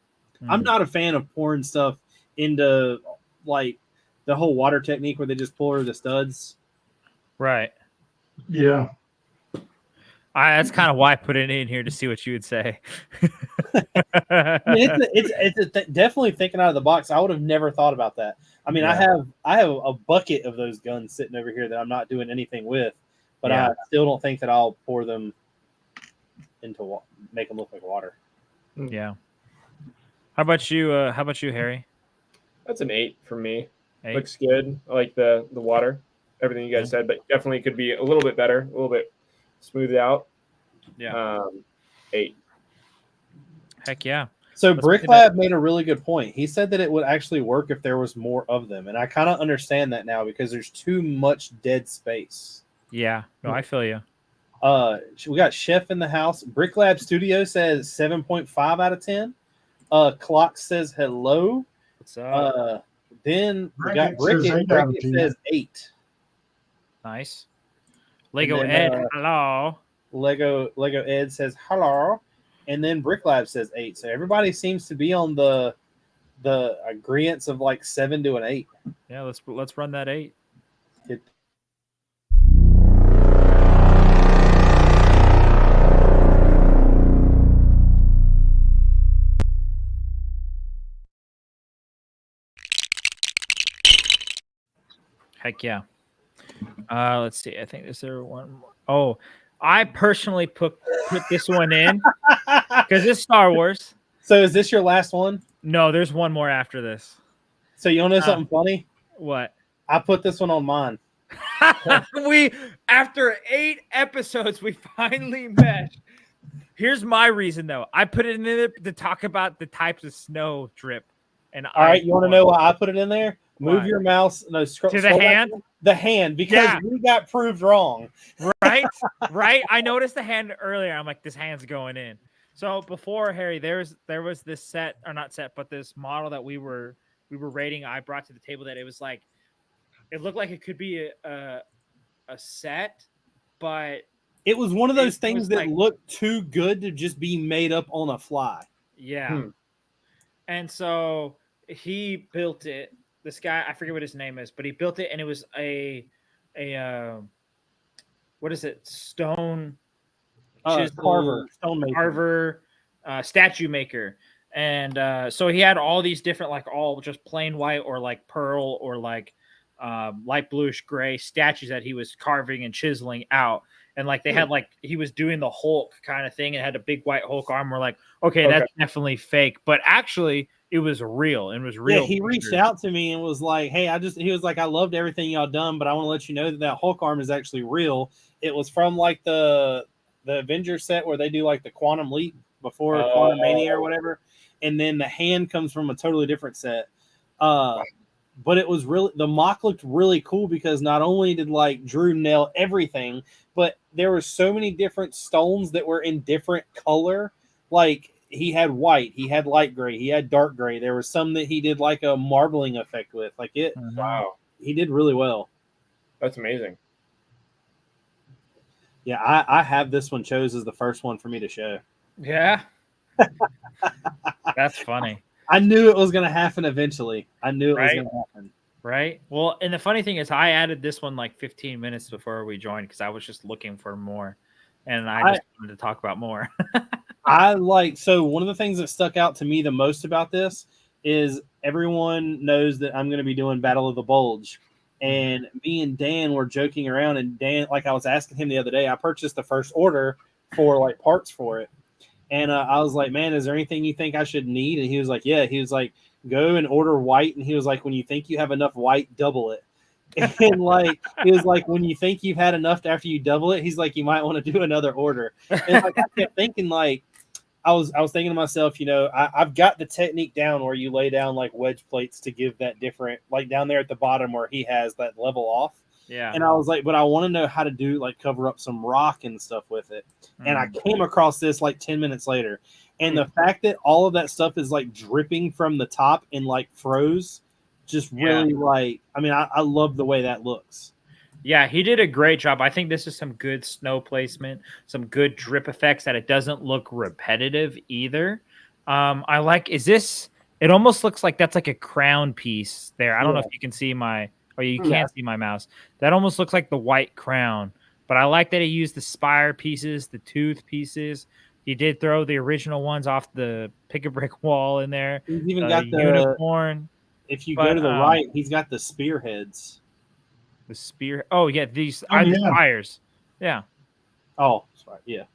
I'm not a fan of pouring stuff into like the whole water technique where they just pour the studs. Right. Yeah. That's kind of why I put it in here to see what you would say. I mean, it's definitely thinking out of the box. I would have never thought about that. I mean, Yeah. I have a bucket of those guns sitting over here that I'm not doing anything with, but Yeah. I still don't think that I'll pour them into make them look like water. Yeah. How about you? Harry? That's an 8 for me. 8? Looks good. I like the water, everything you guys said, but definitely could be a little bit better, a little bit smoothed out. Yeah. 8. Heck yeah. So Let's Brick pick it up. Lab made a really good point. He said that it would actually work if there was more of them, and I kind of understand that now because there's too much dead space. Yeah. No, I feel you. We got Chef in the house. Brick Lab Studio says 7.5 out of 10. Clock says hello. What's up? Then we Brickin got says Brickin. 8 out of Brickin 10. says 8. Nice. Lego then, Ed, hello. Lego Ed says hello, and then Brick Lab says 8. So everybody seems to be on the agreements of like 7 to an 8. Yeah, let's run that 8. Heck yeah. Let's see. I think is there one more? Oh, I personally put this one in because it's Star Wars. So is this your last one? No, there's one more after this. So you want to know something funny? What? I put this one on mine. We after 8 episodes, we finally meshed. Here's my reason though. I put it in there to talk about the types of snow drip. And All right, you want to know why I put it in there? Move Why? your mouse. No, scroll To the back hand? The hand, because we got proved wrong. Right? Right? I noticed the hand earlier. I'm like, this hand's going in. So before, Harry, there was this set, or not set, but this model that we were rating. I brought to the table that it was like, it looked like it could be a set, but It was one of those It things was that like- looked too good to just be made up on a fly. yeah. And so he built it. This guy, I forget what his name is, but he built it, and it was a what is it? Stone chisel, Carver, statue maker. And so he had all these different, like all just plain white or like pearl or like light bluish gray statues that he was carving and chiseling out. And like they had like he was doing the Hulk kind of thing and had a big white Hulk arm. We're like, okay, that's definitely fake, but actually it was real. It was real. Yeah, he reached out to me and was like, "Hey, he was like, I loved everything y'all done, but I want to let you know that Hulk arm is actually real. It was from like the Avengers set where they do like the quantum leap before Quantum Mania or whatever, and then the hand comes from a totally different set. But it was really, the mock looked really cool because not only did like Drew nail everything, but there were so many different stones that were in different color. Like he had white, he had light gray, he had dark gray. There was some that he did like a marbling effect with. Like it, Wow, he did really well. that's amazing. Yeah, I have this one chose as the first one for me to show. Yeah. That's funny. I knew it was going to happen eventually. I knew it was going to happen. Right. Well, and the funny thing is I added this one like 15 minutes before we joined because I was just looking for more. And I just wanted to talk about more. So one of the things that stuck out to me the most about this is everyone knows that I'm going to be doing Battle of the Bulge. And me and Dan were joking around, and Dan, like I was asking him the other day, I purchased the first order for like parts for it. And I was like, man, is there anything you think I should need? And he was like, yeah. He was like, go and order white. And he was like, when you think you have enough white, double it. And like, he was like, when you think you've had enough after you double it, he's like, you might want to do another order. And like, I kept thinking, like, I was thinking to myself, you know, I've got the technique down where you lay down like wedge plates to give that different, like down there at the bottom where he has that level off. Yeah. And I was like, but I want to know how to do like cover up some rock and stuff with it. And I came across this like 10 minutes later. And the fact that all of that stuff is like dripping from the top and like froze just really like, I mean, I love the way that looks. Yeah, he did a great job. I think this is some good snow placement, some good drip effects that it doesn't look repetitive either. I like, it almost looks like that's like a crown piece there. I don't know if you can see you can't see my mouse. That almost looks like the white crown, but I like that he used the spire pieces, the tooth pieces. He did throw the original ones off the pick-a-brick wall in there. He's even got the unicorn. If you go to the right, he's got the spearheads. The spear. Oh yeah, these are the spires. Yeah. Oh, sorry. Yeah.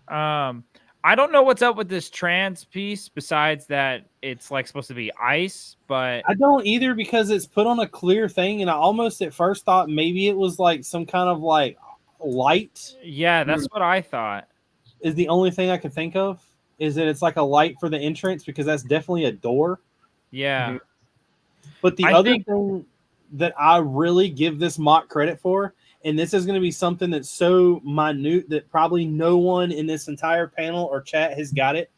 I don't know what's up with this trans piece besides that it's like supposed to be ice, but I don't either because it's put on a clear thing, and I almost at first thought maybe it was like some kind of like light. Yeah, that's what I thought. Is the only thing I could think of is that it's like a light for the entrance because that's definitely a door. Yeah. But the other thing that I really give this mock credit for, and this is going to be something that's so minute that probably no one in this entire panel or chat has got it,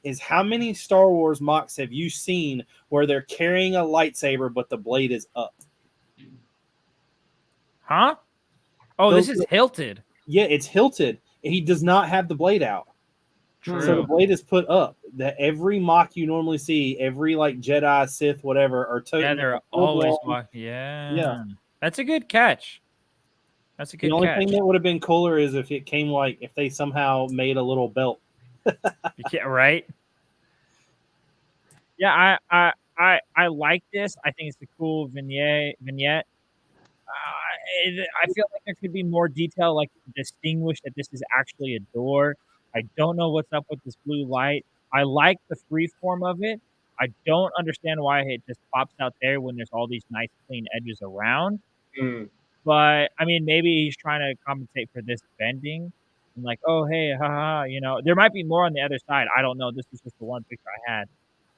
is how many Star Wars mocks have you seen where they're carrying a lightsaber but the blade is up? Huh? Oh, this is hilted. Yeah, it's hilted. He does not have the blade out. True. So the blade is put up. That every mock you normally see, every like Jedi, Sith, whatever, are totally. Yeah, they're always walking. Yeah. That's a good catch. That's a good catch. The only thing that would have been cooler is if it came like if they somehow made a little belt. Right? Yeah, I like this. I think it's a cool vignette. I feel like there could be more detail, like distinguish that this is actually a door. I don't know what's up with this blue light. I like the free form of it. I don't understand why it just pops out there when there's all these nice clean edges around. But I mean, maybe he's trying to compensate for this bending. And like, oh hey, haha, you know, there might be more on the other side. I don't know. This is just the one picture I had.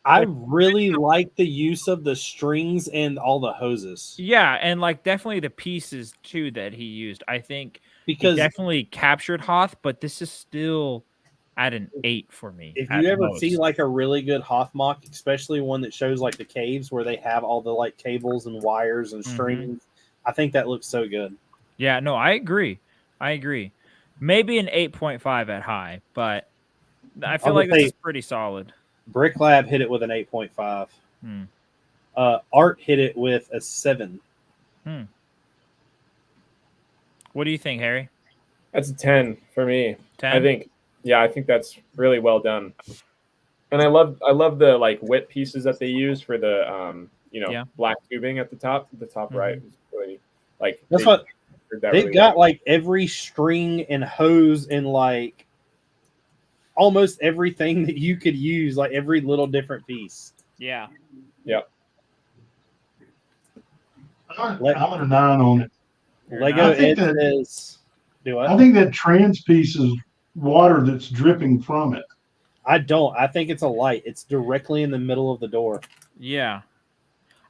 I really like the use of the strings and all the hoses. Yeah, and like definitely the pieces too that he used. I think because he definitely captured Hoth, but this is still at an 8 for me. If you ever see like a really good Hoth mock, especially one that shows like the caves where they have all the like cables and wires and strings, I think that looks so good. Yeah, no, I agree. Maybe an 8.5 at high, but I feel like this is pretty solid. Brick Lab hit it with an 8.5. Art hit it with a 7. What do you think, Harry? That's a 10 for me. 10? I think that's really well done. And I love the like wet pieces that they use for the black tubing at the top right. Is really like that's what they've got like every string and hose and like almost everything that you could use, like every little different piece. Yeah. Yep. I'm at a 9 on it. Lego is I think that trans piece is water that's dripping from it. I don't. I think it's a light. It's directly in the middle of the door. Yeah.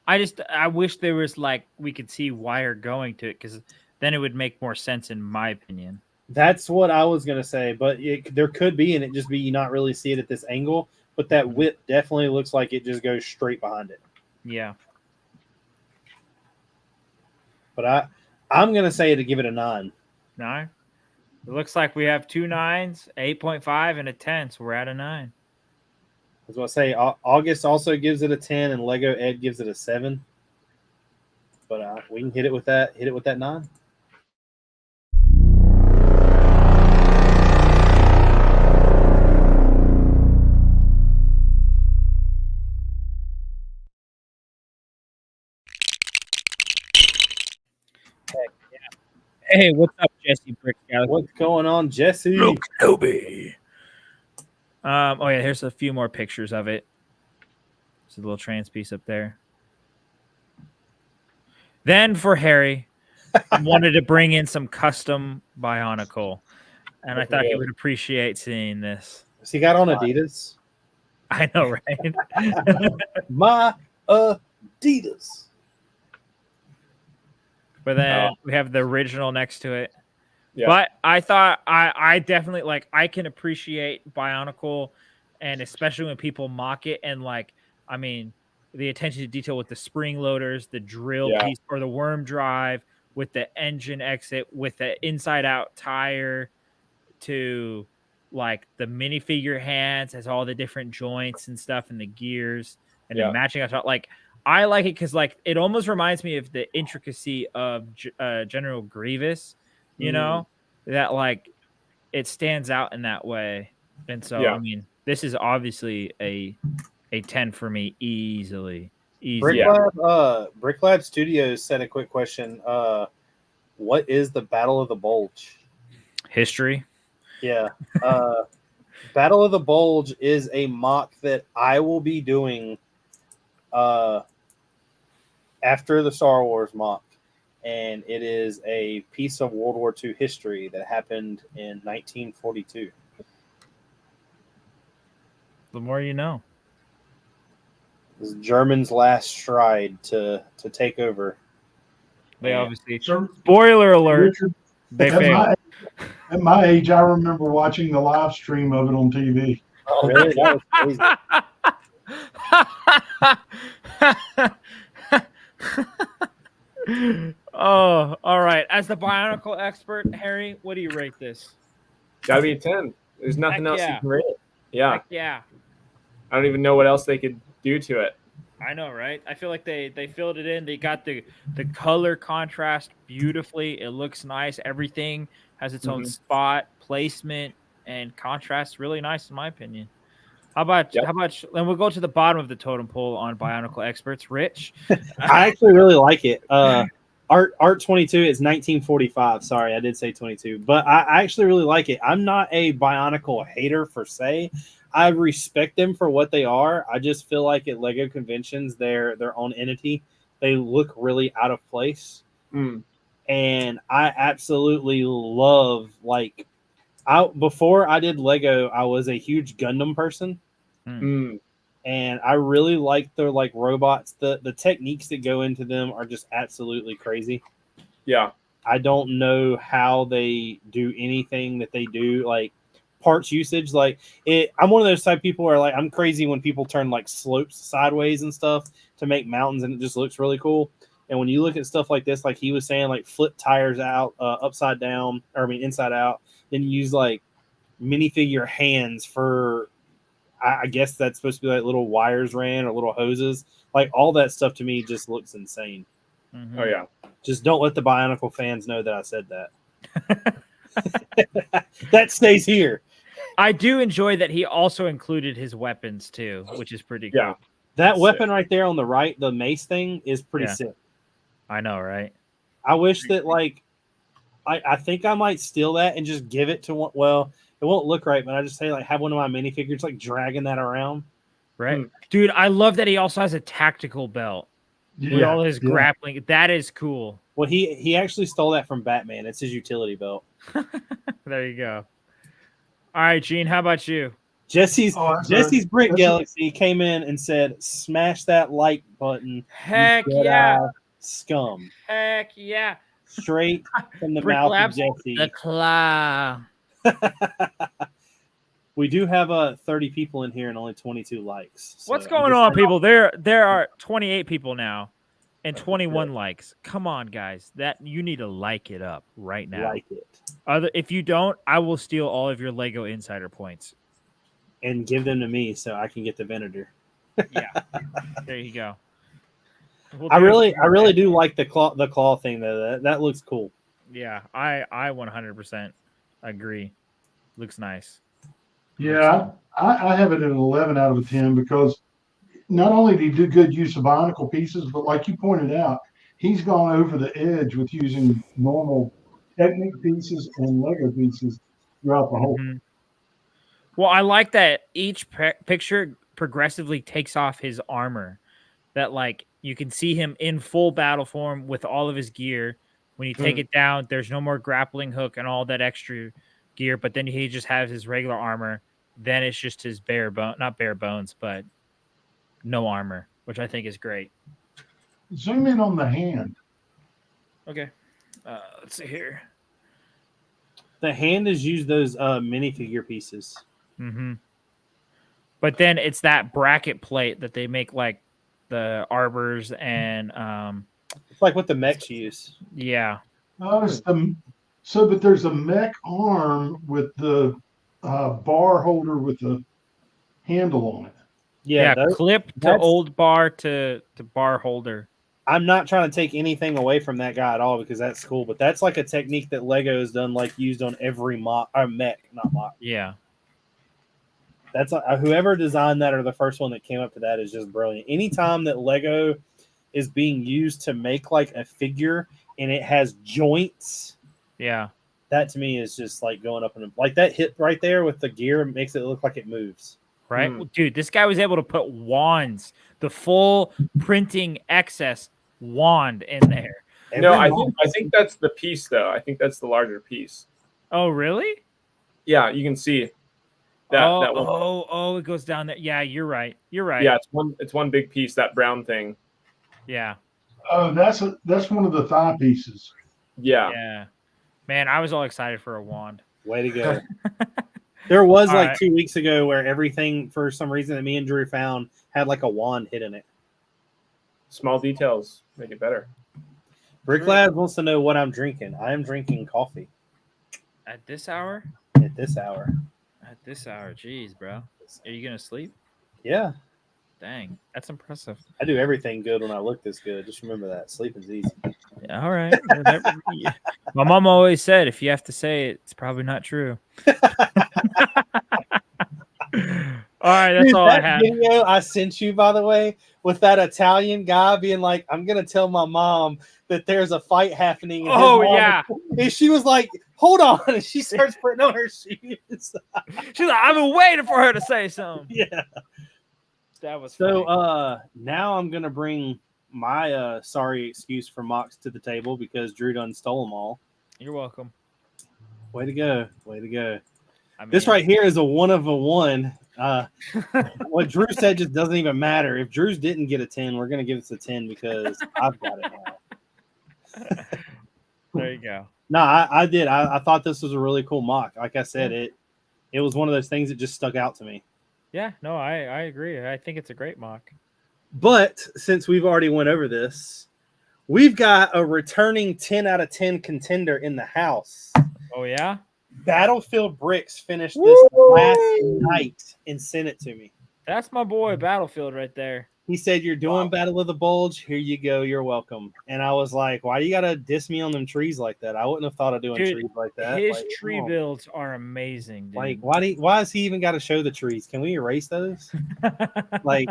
I wish there was like we could see wire going to it because then it would make more sense in my opinion. That's what I was going to say, but there could be, and it just be you not really see it at this angle, but that whip definitely looks like it just goes straight behind it. Yeah. But I'm going to say to give it a 9. 9? It looks like we have 2 9s, 8.5, and a 10, so we're at a 9. I was going to say August also gives it a 10, and Lego Ed gives it a 7. But we can hit it with that 9. Hey, what's up, Jesse Brick? What's going on, Jesse? Kenobi. Oh yeah, here's a few more pictures of it. There's a little trans piece up there. Then for Harry, I wanted to bring in some custom Bionicle, and I thought he would appreciate seeing this. So he got on Adidas. I know, right? My Adidas. But then we have the original next to it. Yeah. But I thought I definitely like I can appreciate Bionicle, and especially when people mock it, and like I mean the attention to detail with the spring loaders, the drill piece, or the worm drive with the engine exit, with the inside out tire, to like the minifigure hands has all the different joints and stuff and the gears and the matching. I thought like I like it because like it almost reminds me of the intricacy of General Grievous, you know, that like it stands out in that way. And so I mean, this is obviously a 10 for me easily. Bricklab Studios said a quick question. What is the Battle of the Bulge? History. Yeah. Battle of the Bulge is a mock that I will be doing after the Star Wars mock. And it is a piece of World War II history that happened in 1942. The more you know. It was Germans' last stride to take over. They obviously. Spoiler alert. Richard, they failed. At my age, I remember watching the live stream of it on TV. Oh, really? That was crazy. Oh, all right. As the Bionicle expert, Harry, what do you rate this? Gotta be a 10. There's nothing else you can rate it. Yeah. Heck yeah. I don't even know what else they could do to it. I know, right? I feel like they filled it in. They got the color contrast beautifully. It looks nice. Everything has its own spot, placement, and contrast. Really nice, in my opinion. How about? Then we'll go to the bottom of the totem pole on Bionicle experts. Rich, I actually really like it. Art 22 is 1945. Sorry, I did say 22, but I actually really like it. I'm not a Bionicle hater per se. I respect them for what they are. I just feel like at LEGO conventions, they're their own entity. They look really out of place. And I absolutely love, like, before I did LEGO, I was a huge Gundam person. And I really like their, like, robots. The techniques that go into them are just absolutely crazy. Yeah. I don't know how they do anything that they do. Like, parts usage, like I'm one of those type of people where like I'm crazy when people turn like slopes sideways and stuff to make mountains, and it just looks really cool. And when you look at stuff like this, like he was saying, like flip tires out upside down, or I mean inside out, then you use like minifigure hands for I guess that's supposed to be like little wires ran or little hoses. Like all that stuff to me just looks insane. Oh yeah. Just don't let the Bionicle fans know that I said that. That stays here. I do enjoy that he also included his weapons too, which is pretty cool. Yeah. That weapon right there on the right, the mace thing, is pretty sick. I know, right? I wish that like I think I might steal that and just give it to one. Well, it won't look right, but I just say like have one of my minifigures like dragging that around. Right. Dude, I love that he also has a tactical belt with all his grappling. That is cool. Well, he actually stole that from Batman. It's his utility belt. There you go. All right, Gene, how about you? Jesse's Brick Galaxy came in and said, "Smash that like button." Heck yeah, scum. Heck yeah. Straight from the mouth of Jesse. The claw. We do have 30 people in here and only 22 likes. So what's going on, people? There are 28 people now and 21 likes. Come on, guys. That you need to like it up right now. Like it. If you don't, I will steal all of your Lego Insider points and give them to me so I can get the Venator. Yeah, there you go. I really do like the claw thing though. That looks cool. Yeah, I 100% agree. Looks nice. Yeah, I have it at an 11 out of a 10 because not only did he do good use of Bionicle pieces, but like you pointed out, he's gone over the edge with using normal Technic pieces and Lego pieces throughout the whole. Well, I like that each picture progressively takes off his armor. That like you can see him in full battle form with all of his gear. When you take it down, there's no more grappling hook and all that extra gear, but then he just has his regular armor. Then it's just his not bare bones, but no armor, which I think is great. Zoom in on the hand. Okay. Let's see here. The hand is used those minifigure pieces. Mm-hmm. But then it's that bracket plate that they make like the arbors and It's like what the mechs use. yeah. Oh, but there's a mech arm with the bar holder with the handle on it. Yeah, clip to old bar to bar holder. I'm not trying to take anything away from that guy at all because that's cool, but that's like a technique that Lego has done, like used on every mech, not mock. Yeah. That's whoever designed that or the first one that came up to that is just brilliant. Anytime that Lego is being used to make like a figure and it has joints, yeah, that to me is just like going up and like that hit right there with the gear makes it look like it moves. Right, well, dude. This guy was able to put wands, the full printing excess wand in there. No, I think that's the piece though. I think that's the larger piece. Oh, really? Yeah, you can see. That one. It goes down there. Yeah, you're right. Yeah, it's one big piece, that brown thing. Yeah. Oh, that's one of the thigh pieces. Yeah. Yeah. Man, I was all excited for a wand. Way to go. There was All like right. 2 weeks ago where everything for some reason that me and Drew found had like a wand hit in it. Small details make it better. Brick Lab wants to know what I'm drinking. I am drinking coffee. At this hour? At this hour. At this hour. Jeez, bro. Are you going to sleep? Yeah. Dang. That's impressive. I do everything good when I look this good. Just remember that. Sleeping's easy. Yeah, all right. My mom always said, if you have to say it, it's probably not true. All right, that's all I had. Video I sent you, by the way, with that Italian guy being like, "I'm gonna tell my mom that there's a fight happening." And yeah. And she was like, "Hold on," and she starts putting on her shoes. She's like, "I've been waiting for her to say something." Yeah, that was so. funny. Now I'm gonna bring my sorry excuse for mocks to the table because Drew done stole them all. You're welcome. Way to go! Way to go! I mean, This right here is a one of a one. What Drew said just doesn't even matter. If Drew's didn't get a 10, we're going to give this a 10 because I've got it now. There you go. No, I did. I thought this was a really cool mock. Like I said, it was one of those things that just stuck out to me. Yeah, no, I agree. I think it's a great mock. But since we've already went over this, we've got a returning 10 out of 10 contender in the house. Oh, yeah? Battlefield Bricks finished this last night and sent it to me. That's my boy Battlefield right there. He said, "You're doing Battle of the Bulge. Here you go. You're welcome." And I was like, "Why do you gotta diss me on them trees like that? I wouldn't have thought of doing trees like that." His tree builds are amazing. Dude. Like, why has he even got to show the trees? Can we erase those? Like,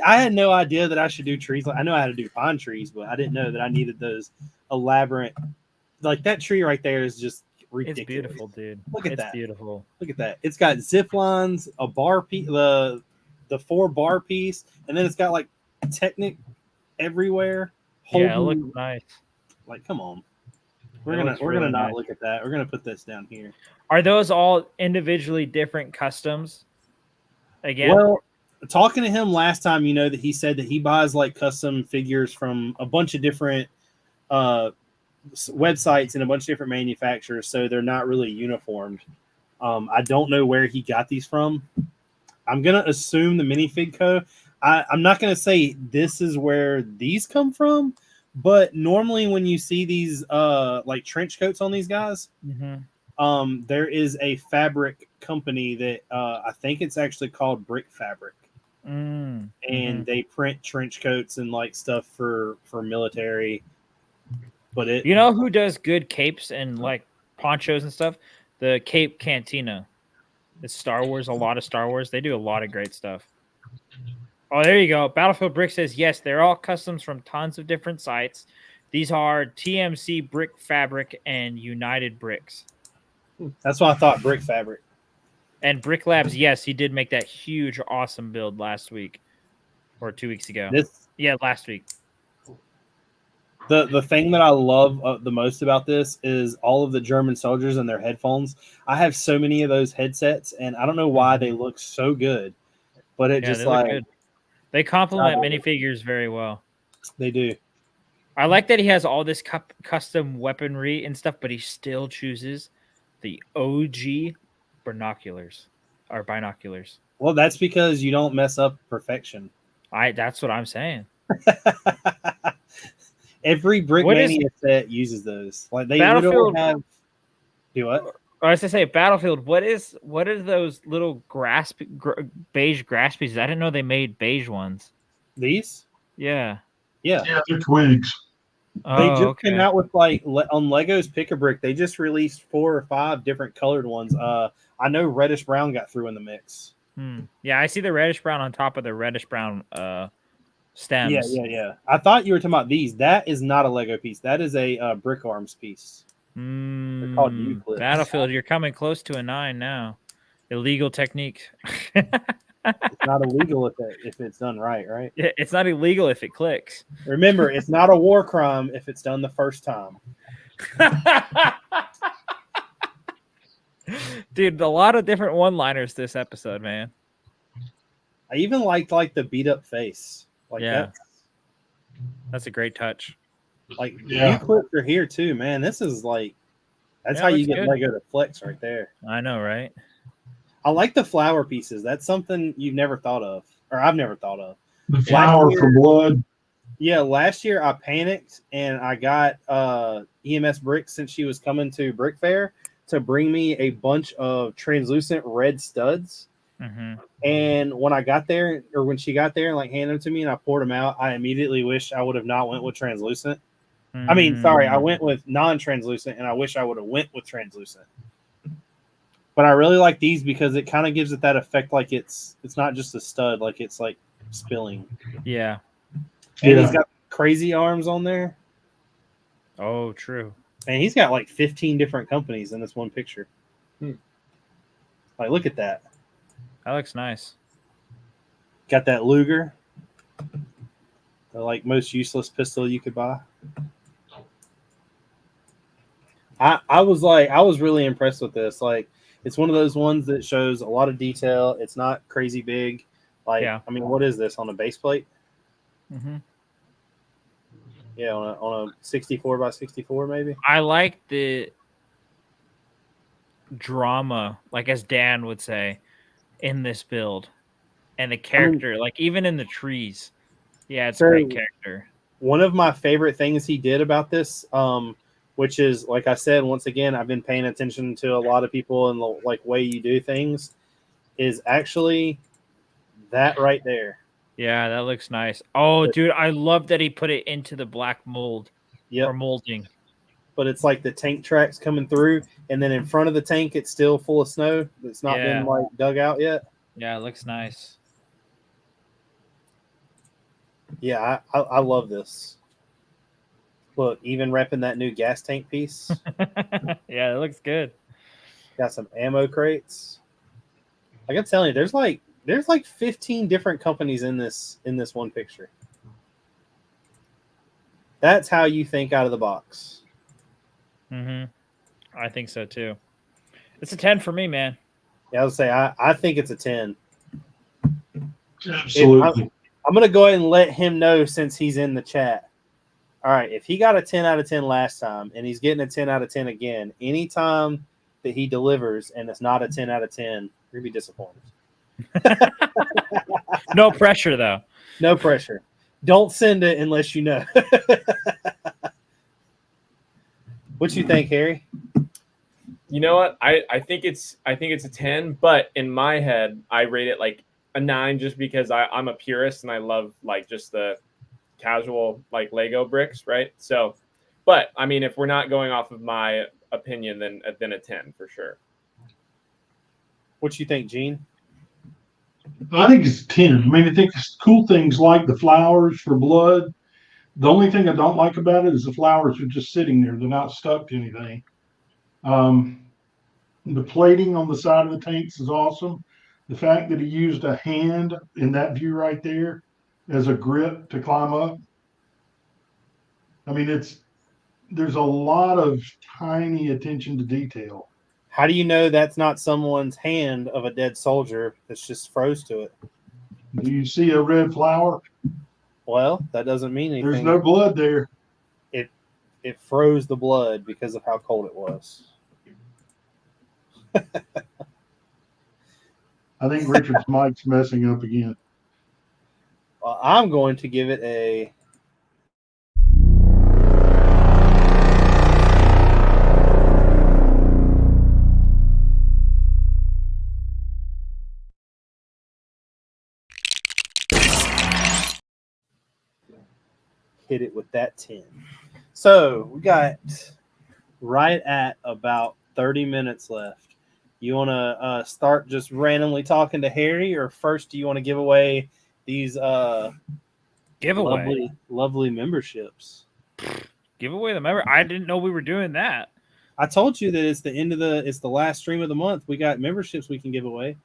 I had no idea that I should do trees. I know how to do pine trees, but I didn't know that I needed those elaborate. Like that tree right there is just ridiculous. It's beautiful, dude. Look at that. It's beautiful. Look at that. It's got zip lines, a bar piece, the 4-bar piece, and then it's got like Technic everywhere. Yeah, it looks nice. Like, come on. We're gonna not look at that. We're gonna put this down here. Are those all individually different customs? Again, well, talking to him last time, you know that he said that he buys like custom figures from a bunch of different websites and a bunch of different manufacturers, so they're not really uniformed. I don't know where he got these from. I'm gonna assume the Minifig Co. I'm not gonna say this is where these come from, but normally when you see these like trench coats on these guys, there is a fabric company that I think it's actually called Brick Fabric, and they print trench coats and like stuff for military. But you know who does good capes and like ponchos and stuff? The Cape Cantina. It's Star Wars, a lot of Star Wars. They do a lot of great stuff. Oh, there you go. Battlefield Brick says, yes, they're all customs from tons of different sites. These are TMC Brick Fabric and United Bricks. That's why I thought Brick Fabric. And Brick Labs, yes, he did make that huge, awesome build last week or 2 weeks ago. Last week. The thing that I love the most about this is all of the German soldiers and their headphones. I have so many of those headsets, and I don't know why they look so good, but it just they look good. They complement minifigures very well. They do. I like that he has all this custom weaponry and stuff, but he still chooses the OG binoculars. Well, that's because you don't mess up perfection. That's what I'm saying. Every Brickmania set uses those. Like they literally have. Do what? I was to say Battlefield. What are those little beige grass pieces? I didn't know they made beige ones. These? Yeah. Yeah, they're twigs. They just came out with on Lego's Pick-a-Brick. They just released 4 or 5 different colored ones. I know reddish brown got through in the mix. Yeah, I see the reddish brown on top of the reddish brown stems. Yeah. I thought you were talking about these. That is not a Lego piece. That is a Brick Arms piece. They're called U-clips. Battlefield, you're coming close to a 9 now. Illegal technique. It's not illegal if it's done right? It's not illegal if it clicks. Remember, it's not a war crime if it's done the first time. Dude, a lot of different one-liners this episode, man. I even liked the beat up face. That's a great touch. U-clips are here too, man. This is that's how you get good. Lego to flex right there. I know, right? I like the flower pieces. That's something you've never thought of, or I've never thought of. The flower for blood. Yeah, last year I panicked and I got EMS Bricks since she was coming to Brick Fair to bring me a bunch of translucent red studs. Mm-hmm. And when I got there, or when she got there and handed them to me and I poured them out, I immediately wish I would have not went with translucent. I mean, sorry, I went with non-translucent, and I wish I would have went with translucent. But I really like these because it kind of gives it that effect, it's not just a stud, it's spilling. Yeah. And he's got crazy arms on there. Oh, true. And he's got 15 different companies in this one picture. Look at that. That looks nice. Got that Luger. The most useless pistol you could buy. I was really impressed with this. It's one of those ones that shows a lot of detail. It's not crazy big. I mean, what is this on a base plate? Mm-hmm. Yeah, on a 64 by 64, maybe. I like the drama, as Dan would say, in this build, and the character, even in the trees. Yeah, it's a great character. One of my favorite things he did about this, which is, like I said, once again, I've been paying attention to a lot of people and the way you do things, is actually that right there. Yeah, that looks nice. Oh, dude, I love that he put it into the black mold or molding. But it's the tank tracks coming through, and then in front of the tank, it's still full of snow. It's not been dug out yet. Yeah, it looks nice. Yeah, I love this. Look, even repping that new gas tank piece. Yeah, it looks good. Got some ammo crates. I'm telling you, there's 15 different companies in this one picture. That's how you think out of the box. Mm-hmm. I think so too. It's a 10 for me, man. Yeah, I would say I think it's a 10. Absolutely. I'm going to go ahead and let him know since he's in the chat. All right, if he got a 10 out of 10 last time and he's getting a 10 out of 10 again, anytime that he delivers and it's not a 10 out of 10, you're going to be disappointed. No pressure, though. No pressure. Don't send it unless you know. What you think, Harry? You know what? I think it's a 10, but in my head, I rate it a 9 just because I'm a purist and I love just the casual Lego bricks, right? So, but I mean, if we're not going off of my opinion, then a 10 for sure. What you think, Gene? I think it's 10. I mean, I think it's cool things like the flowers for blood. The only thing I don't like about it is the flowers are just sitting there. They're not stuck to anything. The plating on the side of the tanks is awesome. The fact that he used a hand in that view right there as a grip to climb up. I mean, there's a lot of tiny attention to detail. How do you know that's not someone's hand of a dead soldier that's just froze to it? Do you see a red flower? Well, that doesn't mean anything. There's no blood there. It froze the blood because of how cold it was. I think Richard's mic's messing up again. Well, I'm going to give it a. Hit it with that 10. So we got right at about 30 minutes left. You want to start just randomly talking to Harry, or first do you want to give away these Giveaway. lovely memberships? Give away the member. I didn't know we were doing that. I told you that it's the last stream of the month. We got memberships we can give away.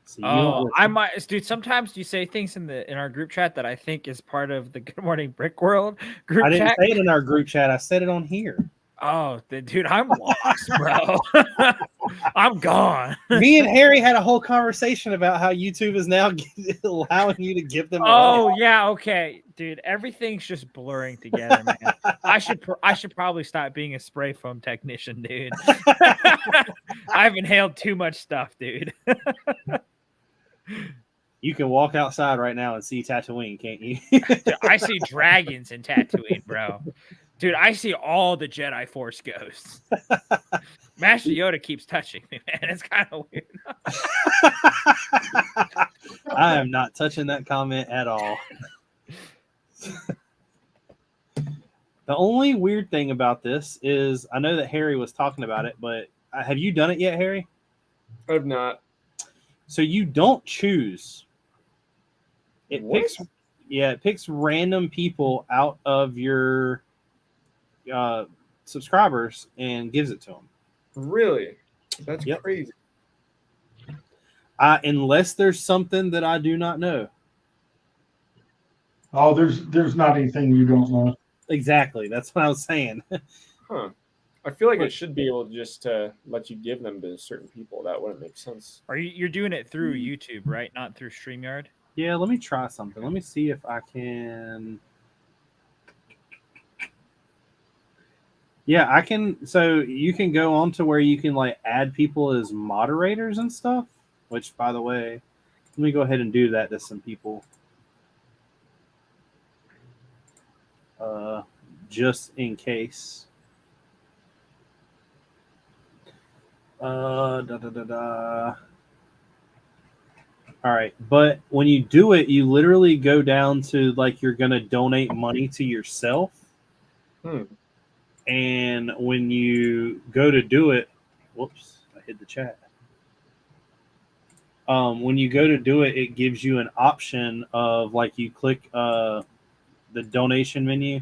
So I might, dude. Sometimes you say things in our group chat that I think is part of the Good Morning Brick World group I didn't chat. say it in our group chat. I said it on here. Oh, dude, I'm lost, bro. I'm gone. Me and Harry had a whole conversation about how YouTube is now allowing you to give them away. Oh yeah, okay, dude. Everything's just blurring together, man. I should probably stop being a spray foam technician, dude. I've inhaled too much stuff, dude. You can walk outside right now and see Tatooine, can't you? Dude, I see dragons in Tatooine, bro. Dude, I see all the Jedi Force ghosts. Master Yoda keeps touching me, man. It's kind of weird. I am not touching that comment at all. The only weird thing about this is I know that Harry was talking about it, but have you done it yet, Harry? I've not. So you don't choose. It What? picks random people out of your subscribers and gives it to them. Really? That's Yep. crazy. Unless there's something that I do not know. Oh, there's not anything you don't know. Exactly. That's what I was saying. Huh. I feel like it should be able just to let you give them to certain people. That wouldn't make sense. You're doing it through YouTube, right? Not through StreamYard? Yeah, let me try something. Let me see if I can. Yeah, I can. So you can go on to where you can like add people as moderators and stuff, which by the way, let me go ahead and do that to some people. Just in case. All right, but when you do it, you literally go down to like you're gonna donate money to yourself. And when you go to do it, whoops, I hit the chat. When you go to do it, it gives you an option of like you click the donation menu,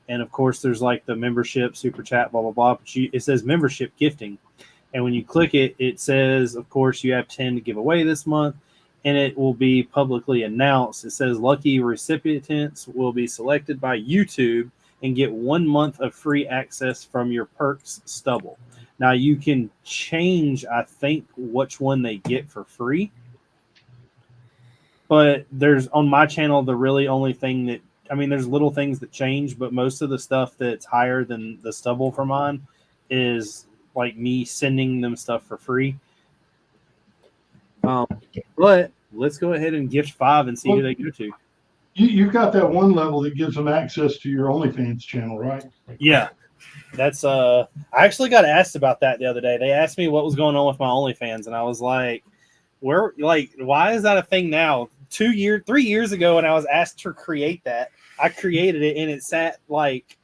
and of course there's like the membership, super chat, blah blah blah. But it says membership gifting, and when you click it, it says, of course, you have 10 to give away this month, and it will be publicly announced. It says lucky recipients will be selected by YouTube and get 1 month of free access from your perks stubble. Now you can change, I think, which one they get for free. But there's on my channel, the really only thing that, I mean, there's little things that change, but most of the stuff that's higher than the stubble for mine is like me sending them stuff for free. But let's go ahead and gift 5 and see who they go to. You've got that one level that gives them access to your OnlyFans channel, right? Yeah. That's I actually got asked about that the other day. They asked me what was going on with my OnlyFans, and I was like, why is that a thing now? 3 years ago when I was asked to create that, I created it and it sat like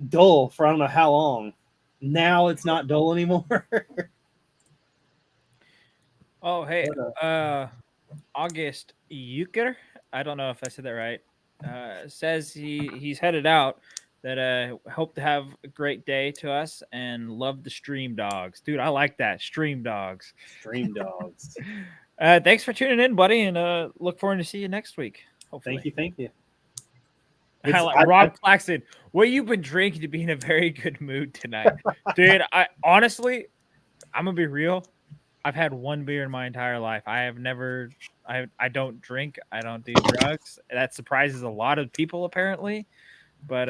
dull for I don't know how long. Now it's not dull anymore. Oh, hey, August Eucher, I don't know if I said that right, says he's headed out, that hope to have a great day to us and love the stream dogs. Dude, I like that. Stream dogs. Stream dogs. Thanks for tuning in, buddy, and look forward to see you next week. Hopefully. Thank you. Rob Claxton, what you been drinking to be in a very good mood tonight? Dude, I honestly, I'm gonna be real. I've had one beer in my entire life. I don't drink. I don't do drugs. That surprises a lot of people apparently. But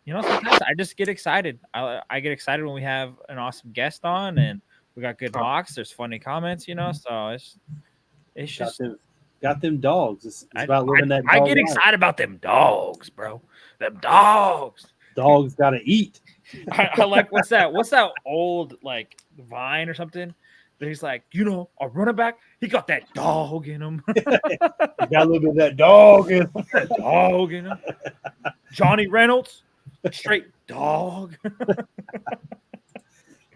sometimes I just get excited. I get excited when we have an awesome guest on and we got good mocks. There's funny comments, so it's just got them dogs. It's about living that. I get excited about them dogs, bro. Them dogs. Dogs gotta eat. I like what's that old like Vine or something? He's like, a running back, he got that dog in him. He got a little bit of that dog in him. That dog in him. Johnny Reynolds, straight dog.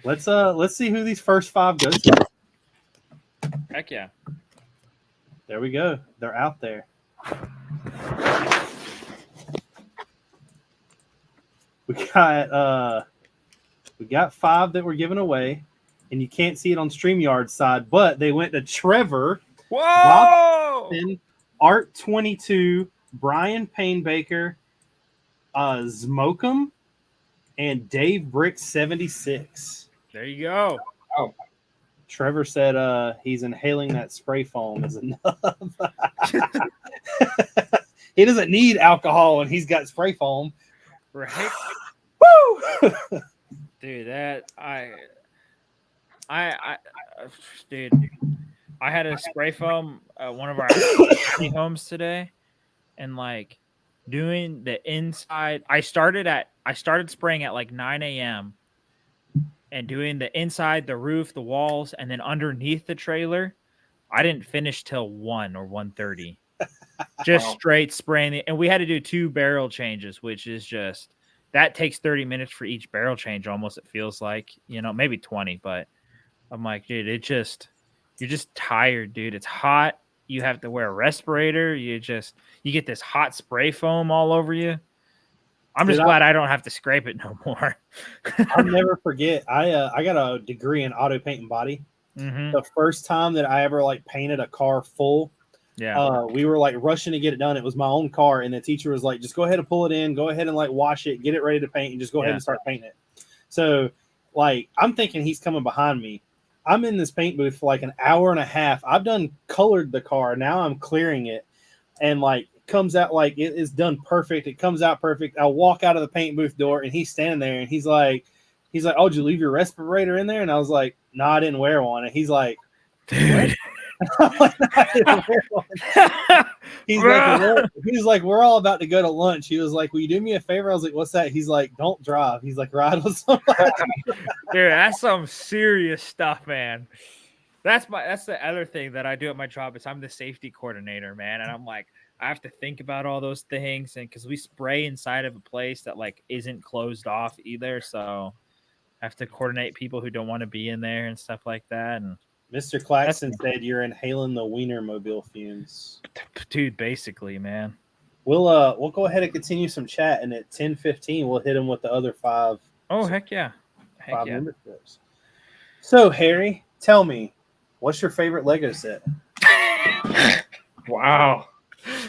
Let's see who these first 5 goes to. Heck yeah. There we go. They're out there. We got 5 that we're giving away. And you can't see it on StreamYard's side, but they went to Trevor, whoa, Robinson, Art22, Brian Paynebaker, Smokem, and Dave Brix 76. There you go. Oh. Trevor said he's inhaling that spray foam is enough. He doesn't need alcohol and he's got spray foam. Right? Woo! Dude, dude, I had a spray foam at one of our homes today, and like doing the inside. I started spraying at like 9 a.m. and doing the inside, the roof, the walls, and then underneath the trailer. I didn't finish till 1 or 1:30. Just straight spraying it, and we had to do 2 barrel changes, which is just that takes 30 minutes for each barrel change. Almost, it feels like maybe 20, but. I'm like, dude, you're just tired, dude. It's hot. You have to wear a respirator. You get this hot spray foam all over you. I'm just glad I don't have to scrape it no more. I'll never forget. I got a degree in auto paint and body. Mm-hmm. The first time that I ever like painted a car full, we were like rushing to get it done. It was my own car, and the teacher was like, "Just go ahead and pull it in. Go ahead and like wash it, get it ready to paint, and just go ahead and start painting it." So, like, I'm thinking he's coming behind me. I'm in this paint booth for like an hour and a half. I've done colored the car. Now I'm clearing it, and like it comes out like it is done perfect. It comes out perfect. I walk out of the paint booth door, and he's standing there, and he's like, "Oh, did you leave your respirator in there?" And I was like, "No, I didn't wear one." And he's like, "Dude." I'm like, "No, I didn't wear one." He's like, "We're all about to go to lunch." He was like, "Will you do me a favor?" I was like, "What's that?" He's like, "Don't drive." He's like, "Ride with somebody." Dude, that's some serious stuff, man. That's the other thing that I do at my job is I'm the safety coordinator, man. And I'm like, I have to think about all those things. And because we spray inside of a place that like isn't closed off either. So I have to coordinate people who don't want to be in there and stuff like that. And Mr. Claxton said you're inhaling the Wienermobile fumes. Dude, basically, man. We'll go ahead and continue some chat, and at 10:15 we'll hit him with the other 5. Oh, heck yeah. 5 memberships. So, Harry, tell me, what's your favorite Lego set? Wow.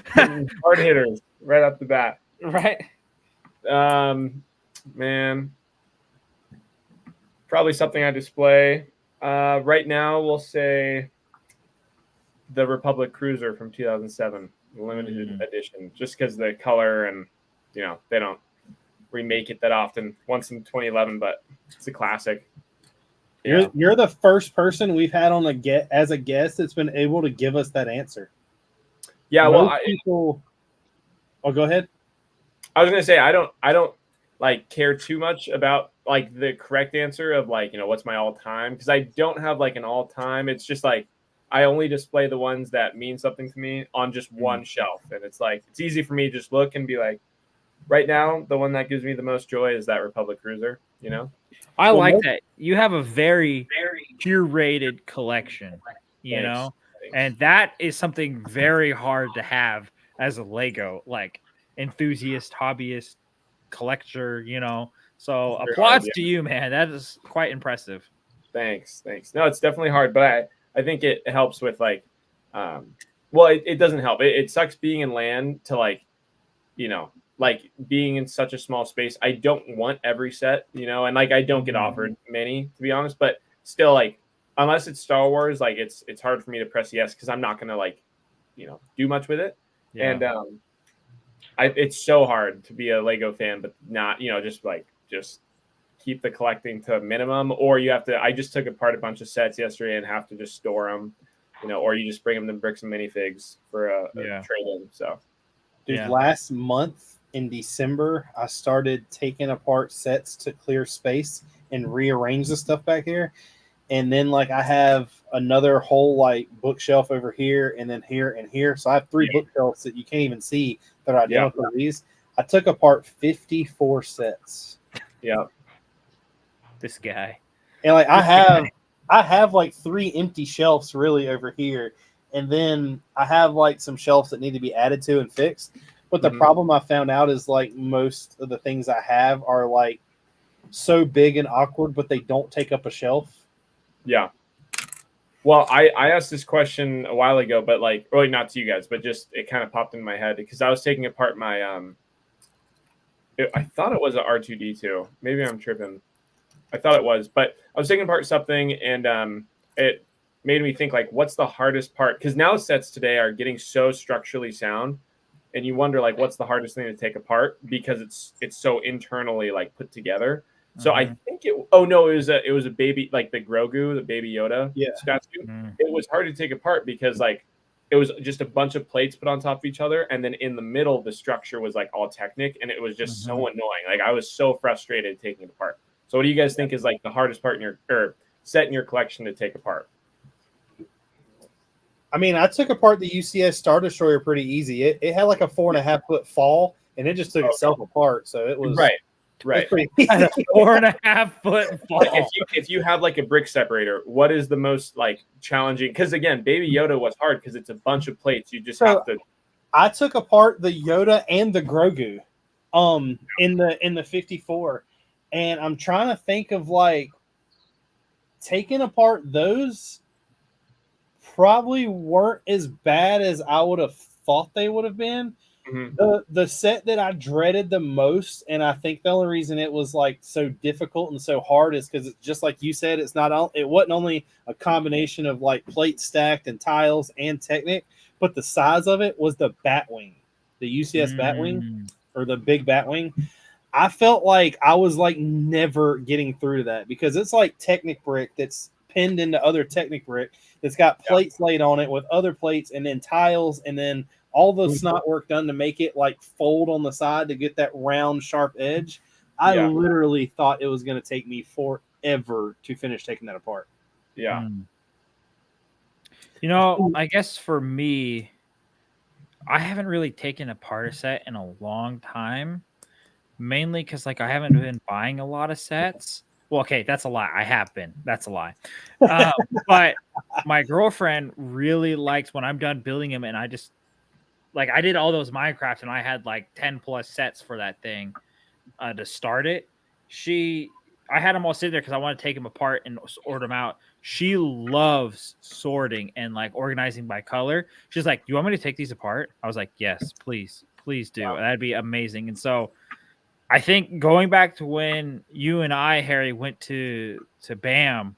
Hard hitters right off the bat. Right. Man. Probably something I display. Right now, we'll say the Republic Cruiser from 2007, limited edition, just because the color and, they don't remake it that often. Once in 2011, but it's a classic. You're the first person we've had on as a guest that's been able to give us that answer. Yeah, people. Oh, go ahead. I was gonna say I don't like care too much about like the correct answer of like what's my all time, because I don't have like an all time. It's just like I only display the ones that mean something to me on just one shelf, and it's like it's easy for me to just look and be like, right now the one that gives me the most joy is that Republic Cruiser. I like that. You have a very curated collection, Thanks. And that is something very hard to have as a Lego like enthusiast, hobbyist collector, you know. So Very applause hard, yeah. to you, man. That is quite impressive. Thanks. No, it's definitely hard, but I think it helps with like, well, it doesn't help. It sucks being in land to like, you know, like being in such a small space. I don't want every set, you know, and like I don't get offered many, to be honest, but still, like, unless it's Star Wars, like it's hard for me to press yes because I'm not gonna like, you know, do much with it. Yeah. And it's so hard to be a Lego fan, but not, you know, just keep the collecting to a minimum, or you have to. I just took apart a bunch of sets yesterday and have to just store them, you know, or you just bring them to Bricks and Minifigs for a trade-in. So, dude, last month in December, I started taking apart sets to clear space and rearrange the stuff back here. And then like I have another whole like bookshelf over here and then here and here. So I have 3 bookshelves that you can't even see that are identical to these. I took apart 54 sets. Yeah. This guy. And like I have like 3 empty shelves really over here. And then I have like some shelves that need to be added to and fixed. But the problem I found out is like most of the things I have are like so big and awkward, but they don't take up a shelf. Yeah. Well, I asked this question a while ago, but like, really not to you guys, but just it kind of popped in my head because I was taking apart my I thought it was an R2D2. Maybe I'm tripping. I thought it was, but I was taking apart something and it made me think like, what's the hardest part? Because now sets today are getting so structurally sound, and you wonder like, what's the hardest thing to take apart because it's so internally like put together. So I think it was a baby, like the Grogu, the baby Yoda statue. It was hard to take apart because like it was just a bunch of plates put on top of each other, and then in the middle the structure was like all Technic, and it was just so annoying. Like I was so frustrated taking it apart. So what do you guys think is like the hardest part in your set in your collection to take apart? I mean, I took apart the UCS Star Destroyer pretty easy. It had like a 4.5 foot fall, and it just took itself apart. So it was right. Pretty easy. 4.5 foot fall. Like if you have like a brick separator, what is the most like challenging? Because again, Baby Yoda was hard because it's a bunch of plates. You just have to. I took apart the Yoda and the Grogu, in the 54, and I'm trying to think of like taking apart those. Probably weren't as bad as I would have thought they would have been. The set that I dreaded the most, and I think the only reason it was like so difficult and so hard is because it's just like you said, it wasn't only a combination of like plates stacked and tiles and Technic, but the size of it was the Batwing, the UCS Batwing or the big Batwing. I felt like I was like never getting through to that because it's like Technic brick that's pinned into other Technic brick that's got plates laid on it with other plates and then tiles and then all the snot work done to make it like fold on the side to get that round sharp edge. I literally thought it was going to take me forever to finish taking that apart. Yeah. You know, I guess for me, I haven't really taken apart a set in a long time, mainly because like I haven't been buying a lot of sets. Well, okay, that's a lie. I have been. That's a lie. But my girlfriend really likes when I'm done building them, and I just like I did all those Minecraft, and I had like 10 plus sets for that thing to start it. I had them all sitting there because I want to take them apart and sort them out. She loves sorting and like organizing by color. She's like, "Do you want me to take these apart?" I was like, "Yes, please do. Wow. That'd be amazing." And so I think going back to when you and I, Harry, went to BAM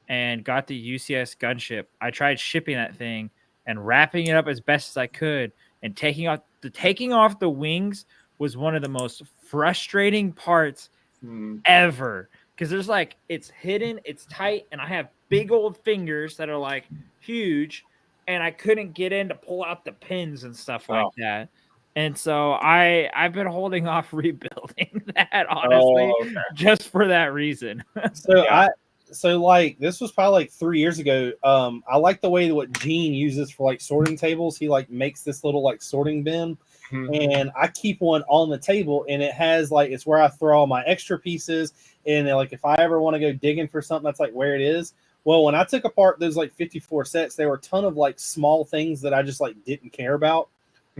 and got the UCS gunship, I tried shipping that thing and wrapping it up as best as I could, and taking off the wings was one of the most frustrating parts ever, because there's like it's hidden, it's tight, and I have big old fingers that are like huge, and I couldn't get in to pull out the pins and stuff like that. And so I've been holding off rebuilding that, honestly, just for that reason. So like this was probably like 3 years ago. I like the way what Gene uses for like sorting tables. He like makes this little like sorting bin, and I keep one on the table, and it has like it's where I throw all my extra pieces. And like if I ever want to go digging for something, that's like where it is. Well, when I took apart those like 54 sets, there were a ton of like small things that I just like didn't care about.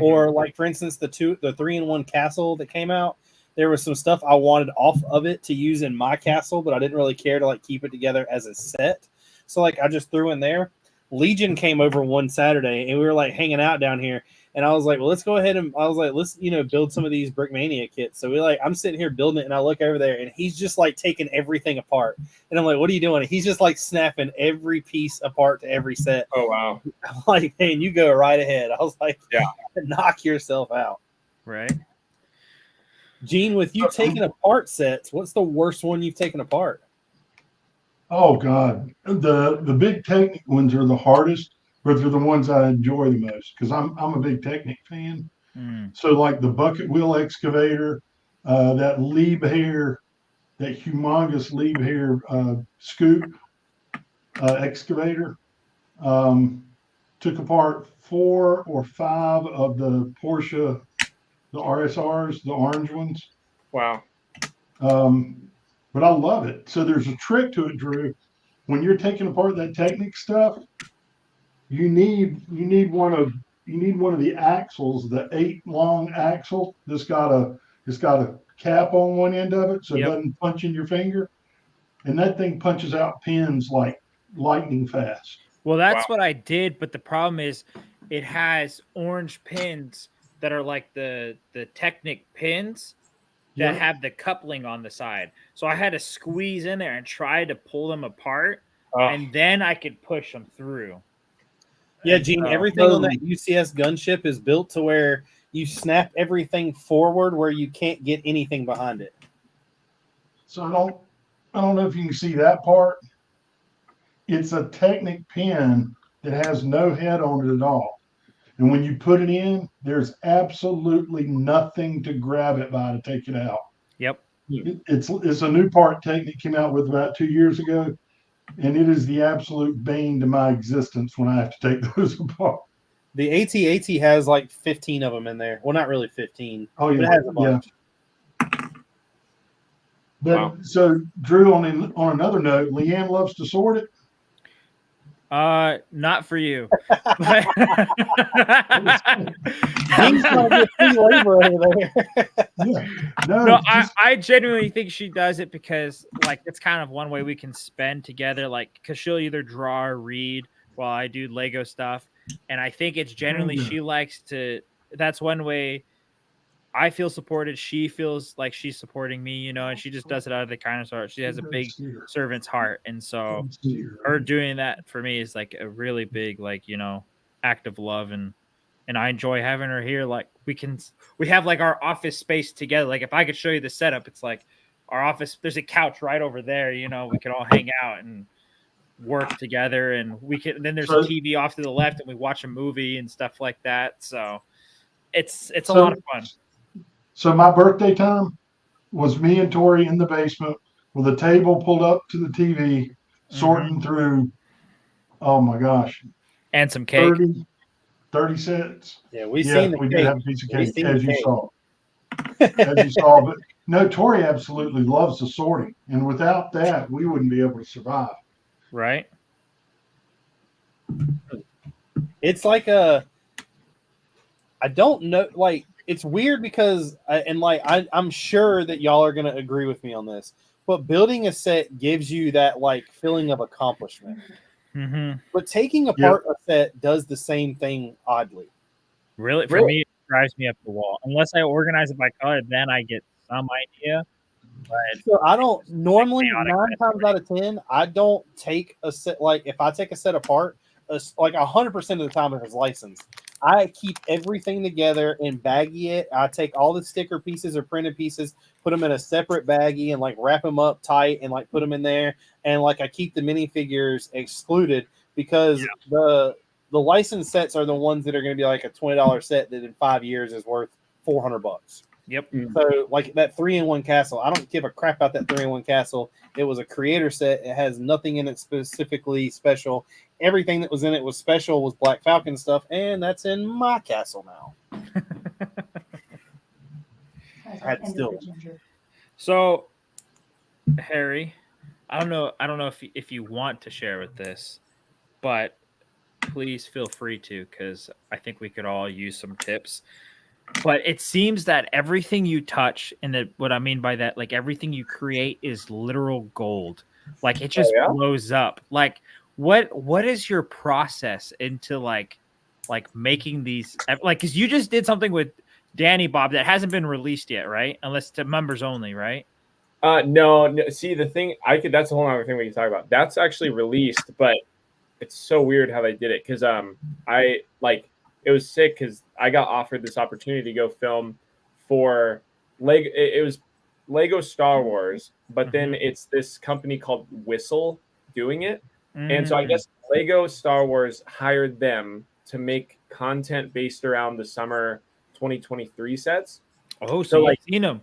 Or like for instance, the 3-in-1 castle that came out. there was some stuff I wanted off of it to use in my castle, but I didn't really care to like keep it together as a set. So like I just threw in there. Legion came over one Saturday and we were like hanging out down here. And I was like, well, let's go ahead and I was like, let's, build some of these Brickmania kits. So I'm sitting here building it and I look over there and he's just like taking everything apart. And I'm like, what are you doing? And he's just like snapping every piece apart to every set. Oh, wow. I'm like, man, you go right ahead. I was like, yeah, knock yourself out. Right. Gene, with you taking apart sets, what's the worst one you've taken apart? Oh God, the big Technic ones are the hardest, but they're the ones I enjoy the most because I'm a big Technic fan. So like the bucket wheel excavator, that Liebherr, that humongous Liebherr scoop excavator, took apart 4 or 5 of the Porsche, the RSRs, the orange ones. wow. But I love it. So there's a trick to it, Drew. When you're taking apart that Technic stuff, you need one of the axles, the 8 long axle that's got a cap on one end of it so it doesn't punch in your finger. And that thing punches out pins like lightning fast. Well, that's what I did, but the problem is it has orange pins that are like the Technic pins that have the coupling on the side. So I had to squeeze in there and try to pull them apart, and then I could push them through. Yeah, Gene, everything on that UCS gunship is built to where you snap everything forward where you can't get anything behind it. So I don't know if you can see that part. It's a Technic pin that has no head on it at all. And when you put it in, there's absolutely nothing to grab it by to take it out. Yep. It's a new part Technic came out with about 2 years ago, and it is the absolute bane to my existence when I have to take those apart. The AT-AT has like 15 of them in there. Well, not really 15. Oh, yeah. But it has a bunch. But so, Drew, on another note, Leanne loves to sort it. Not for you. He's gonna get free labor over there. No, I genuinely think she does it because like it's kind of one way we can spend together, like because she'll either draw or read while I do Lego stuff. And I think it's generally she likes to, that's one way I feel supported. She feels like she's supporting me, and she just does it out of the kindness of her heart. She has a big servant's heart. And so her doing that for me is like a really big, like, act of love. And I enjoy having her here. Like we have like our office space together. Like if I could show you the setup, it's like our office, there's a couch right over there, we could all hang out and work together, and then there's a TV off to the left and we watch a movie and stuff like that. So it's a lot of fun. So my birthday time was me and Tori in the basement with a table pulled up to the TV, sorting through, oh my gosh. And some cake. 30 cents. Yeah, we did have a piece of cake, as you saw. As you saw. But no, Tori absolutely loves the sorting. And without that, we wouldn't be able to survive. Right. It's like I don't know, like, it's weird because, I'm sure that y'all are going to agree with me on this, but building a set gives you that, like, feeling of accomplishment. But taking apart a set does the same thing, oddly. Really? For me, it drives me up the wall. Unless I organize it by color, then I get some idea. But so I don't, normally, 9 times out of 10, I don't take a set, like, if I take a set apart, like 100% of the time if it's licensed, I keep everything together and baggie it. I take all the sticker pieces or printed pieces, put them in a separate baggie and like wrap them up tight and like put them in there. And like I keep the minifigures excluded because the licensed sets are the ones that are going to be like a $20 set that in 5 years is worth $400. Yep. So like that 3-in-1 castle, I don't give a crap about that 3-in-1 castle. It was a creator set. It has nothing in it specifically special. Everything that was in it was special, was Black Falcon stuff, and that's in my castle now. So, Harri, I don't know if you want to share with this, but please feel free to, because I think we could all use some tips. But it seems that everything you touch, and what I mean by that, like everything you create is literal gold. Like it just yeah? blows up. Like what is your process into like making these like because you just did something with Danny Bob that hasn't been released yet, right? Unless to members only, right? No. See, the thing that's a whole other thing we can talk about. That's actually released, but it's so weird how they did it because I like it was sick because I got offered this opportunity to go film for Lego. It was Lego Star Wars, but then it's this company called Whistle doing it, and so I guess Lego Star Wars hired them to make content based around the summer 2023 sets. Oh, So you've like, seen them.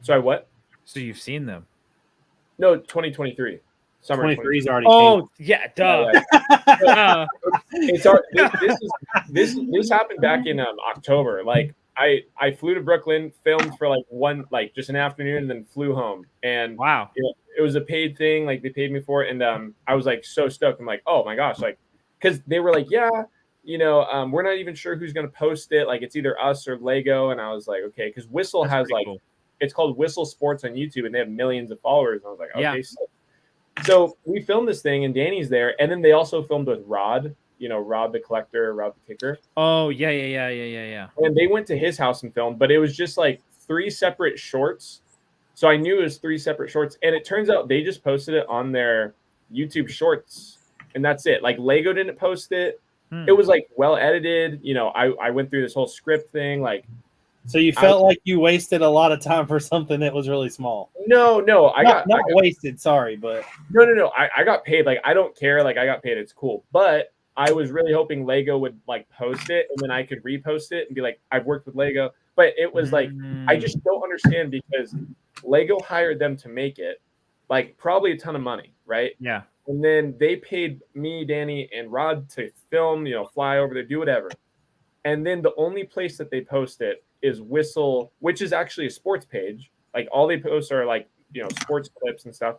sorry, what? So you've seen them. No, 2023. Summer 23's already. Oh, yeah, duh. It's this happened back in October. Like I flew to Brooklyn, filmed for like just an afternoon, and then flew home. And Wow. it was a paid thing. Like they paid me for it, and I was like so stoked. I'm like, oh my gosh, like because they were like, yeah, we're not even sure who's gonna post it. Like it's either us or Lego. And I was like, okay, because Whistle That's has pretty like cool. it's called Whistle Sports on YouTube, and they have millions of followers. And I was like, okay, Yeah. so we filmed this thing, and Danny's there, and then they also filmed with Rod, Rod the collector, Rod the kicker. Oh, yeah. And they went to his house and filmed, but it was just like 3 separate shorts. So I knew it was 3 separate shorts, and it turns out they just posted it on their YouTube Shorts, and that's it. Like Lego didn't post it. It was like well edited. I went through this whole script thing, like. So you felt like you wasted a lot of time for something that was really small. No, I got wasted. Sorry, but no. I got paid. Like I don't care. Like I got paid. It's cool. But I was really hoping Lego would like post it, and then I could repost it and be like, I've worked with Lego. But it was like I just don't understand because Lego hired them to make it, like probably a ton of money, right? Yeah. And then they paid me, Danny, and Rod to film, fly over there, do whatever. And then the only place that they post it is Whistle, which is actually a sports page. Like all they post are like, sports clips and stuff.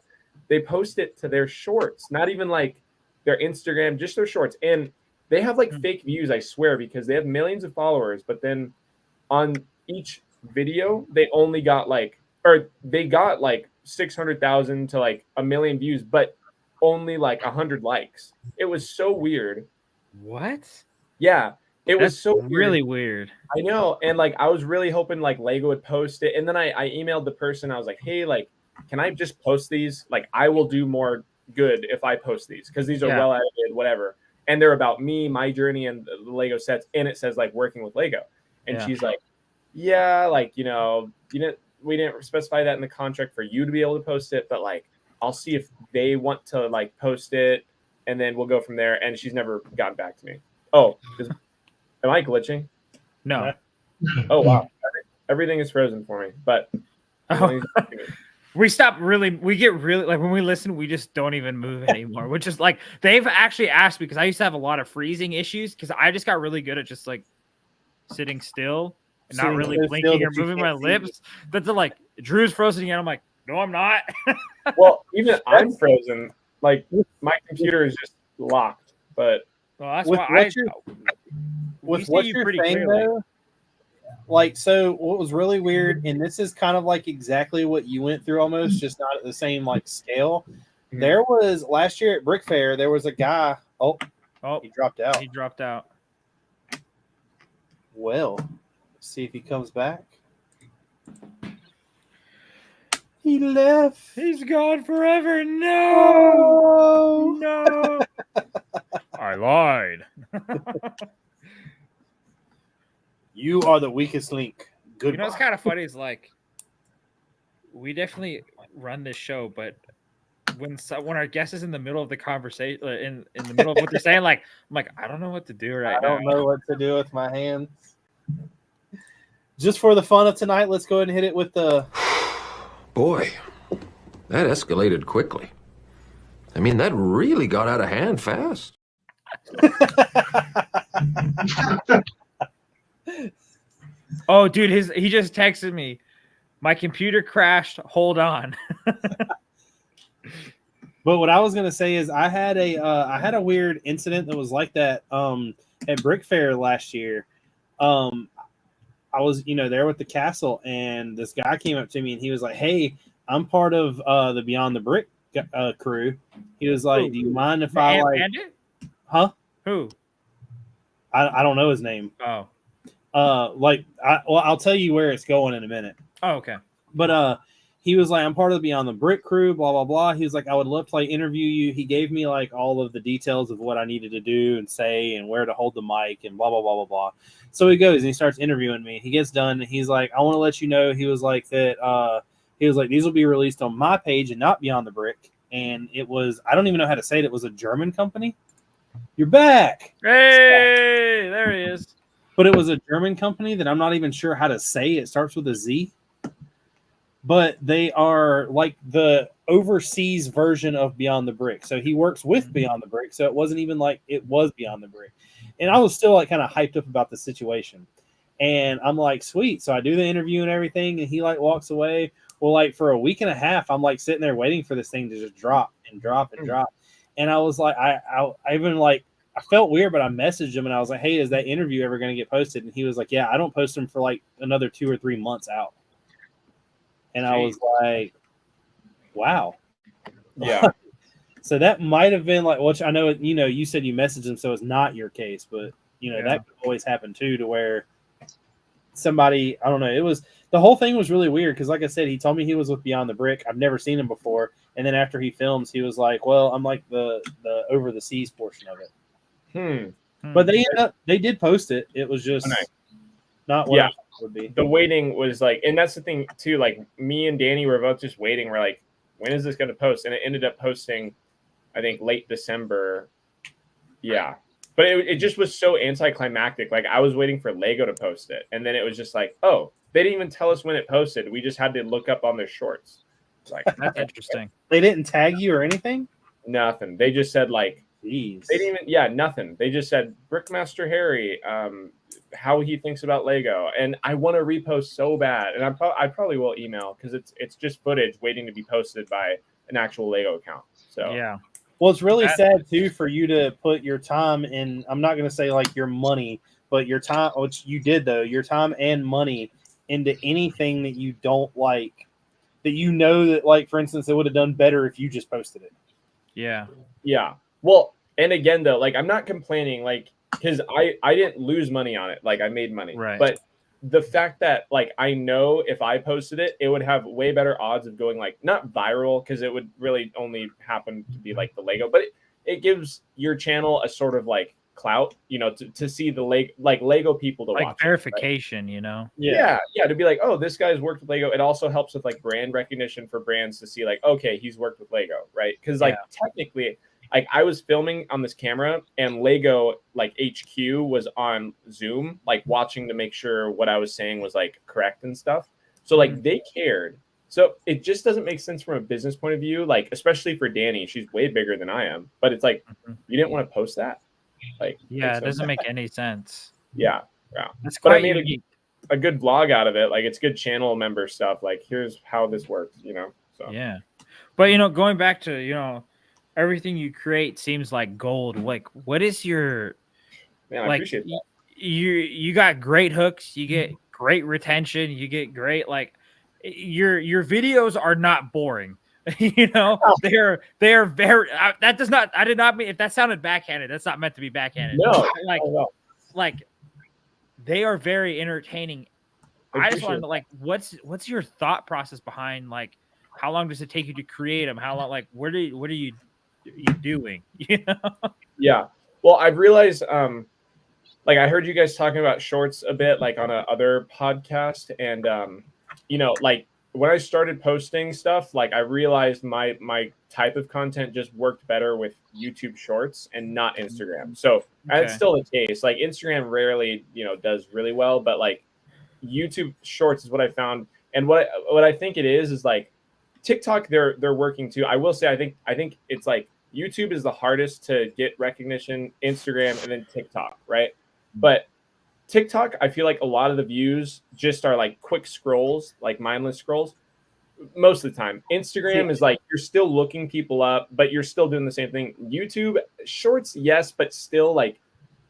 They post it to their shorts, not even like their Instagram, just their shorts. And they have like fake views, I swear, because they have millions of followers. But then on each video, they got like 600,000 to like 1 million views, but only like 100 likes. It was so weird. What? Yeah. It was so really weird. I know. And like, I was really hoping like Lego would post it. And then I emailed the person. I was like, hey, like, can I just post these? Like, I will do more good if I post these because these are well edited, whatever. And they're about me, my journey, and the Lego sets. And it says like working with Lego. And she's like, yeah, like, we didn't specify that in the contract for you to be able to post it. But like, I'll see if they want to like post it and then we'll go from there. And she's never gotten back to me. Oh, am I glitching? No. Oh, wow. Everything is frozen for me. But we get really like when we listen, we just don't even move anymore, which is like they've actually asked me because I used to have a lot of freezing issues because I just got really good at just like sitting still and not really blinking or moving my lips. But they're like, Drew's frozen again. I'm like, no, I'm not. Well, even I'm frozen. Like my computer is just locked. But well, that's with what you're saying though, like, so what was really weird, and this is kind of like exactly what you went through almost, just not at the same like scale. There was last year at Brick Fair, there was a guy. Oh, he dropped out. He dropped out. Well, let's see if he comes back. He left. He's gone forever. No. No. I lied. You are the weakest link. Good. You know what's kind of funny is like we definitely run this show, but when our guest is in the middle of the conversation, in the middle of what they're saying, like I'm like, I don't know what to do right now. I don't know what to do with my hands. Just for the fun of tonight, let's go ahead and hit it with the. Boy, that escalated quickly. I mean, that really got out of hand fast. Oh, dude, he just texted me. My computer crashed. Hold on. But what I was gonna say is I had a weird incident that was like that at Brick Fair last year. I was, there with the castle, and this guy came up to me and he was like, "Hey, I'm part of the Beyond the Brick crew." He was like, Who? "Do you mind if The I Ant like, Bandit? huh?" Who? I don't know his name. Oh. I'll tell you where it's going in a minute. Oh, okay. But he was like, "I'm part of the Beyond the Brick crew, blah blah blah." He was like, "I would love to like interview you." He gave me like all of the details of what I needed to do and say and where to hold the mic and blah blah blah blah blah. So he goes and he starts interviewing me. He gets done and he's like, "I want to let you know," he was like, "that he was like, these will be released on my page and not Beyond the Brick." And it was, I don't even know how to say it. It was a German company. You're back. Hey, there he is. But it was a German company that I'm not even sure how to say. It starts with a Z. But they are like the overseas version of Beyond the Brick. So he works with Beyond the Brick. So it wasn't even like it was Beyond the Brick. And I was still like kind of hyped up about the situation. And I'm like, sweet. So I do the interview and everything. And he like walks away. Well, like for a week and a half, I'm like sitting there waiting for this thing to just drop and drop and drop. And I was like, I even like, I felt weird, but I messaged him and I was like, "Hey, is that interview ever going to get posted?" And he was like, "Yeah, I don't post them for like another 2 or 3 months out." And I was like, wow. Yeah. So that might have been like, which I know, you said you messaged him, so it's not your case, but that could always happen too, to where somebody, I don't know. It was, the whole thing was really weird. Cause like I said, he told me he was with Beyond the Brick. I've never seen him before. And then after he films, he was like, "Well, I'm like the over the seas portion of it." But they did post it. It was just not what I thought it would be. The waiting was like, and that's the thing too. Like me and Danny were both just waiting. We're like, when is this going to post? And it ended up posting, I think, late December. Yeah. But it just was so anticlimactic. Like I was waiting for Lego to post it. And then it was just like, oh, they didn't even tell us when it posted. We just had to look up on their shorts. It's like, that's interesting. They didn't tag you or anything? Nothing. They just said like, jeez. They didn't even, nothing. They just said Brickmaster Harri, how he thinks about Lego. And I want to repost so bad. And I probably will email because it's just footage waiting to be posted by an actual Lego account. So yeah. Well, it's really sad too for you to put your time in. I'm not going to say like your money, but your time, which you did though, your time and money into anything that you don't like, that that like, for instance, it would have done better if you just posted it. Yeah. Yeah. Well, and again though, like I'm not complaining, like because I didn't lose money on it, like I made money, right? But the fact that like I know if I posted it, it would have way better odds of going like not viral because it would really only happen to be like the Lego, but it gives your channel a sort of like clout, to see the Lego people to like watch verification, it, right? Yeah, to be like, oh, this guy's worked with Lego. It also helps with like brand recognition for brands to see like, okay, he's worked with Lego, right? Because like technically, like I was filming on this camera and Lego like HQ was on Zoom, like watching to make sure what I was saying was like correct and stuff. So like they cared. So it just doesn't make sense from a business point of view, like especially for Danny. She's way bigger than I am, but it's like you didn't want to post that. Like it doesn't make any sense. Yeah. That's but I quite made unique. a good vlog out of it. Like it's good channel member stuff. Like here's how this works, So yeah. But going back to everything you create seems like gold. Like what is your Man, I appreciate that. You got great hooks, you get great retention, you get great like your videos are not boring. They're very that does not, I did not mean, if that sounded backhanded, that's not meant to be backhanded. No, like they are very entertaining. I just want to know, like, what's your thought process behind like how long does it take you to create them? How long, like what are you doing? Yeah. Well, I've realized like I heard you guys talking about shorts a bit like on a other podcast, and like when I started posting stuff, like I realized my type of content just worked better with YouTube Shorts and not Instagram. So that's still the case. Like Instagram rarely, does really well, but like YouTube Shorts is what I found. And what I think it is like TikTok, they're working too. I will say I think it's like YouTube is the hardest to get recognition, Instagram, and then TikTok, right? But TikTok, I feel like a lot of the views just are like quick scrolls, like mindless scrolls. Most of the time, Instagram is like you're still looking people up, but you're still doing the same thing. YouTube Shorts, yes, but still like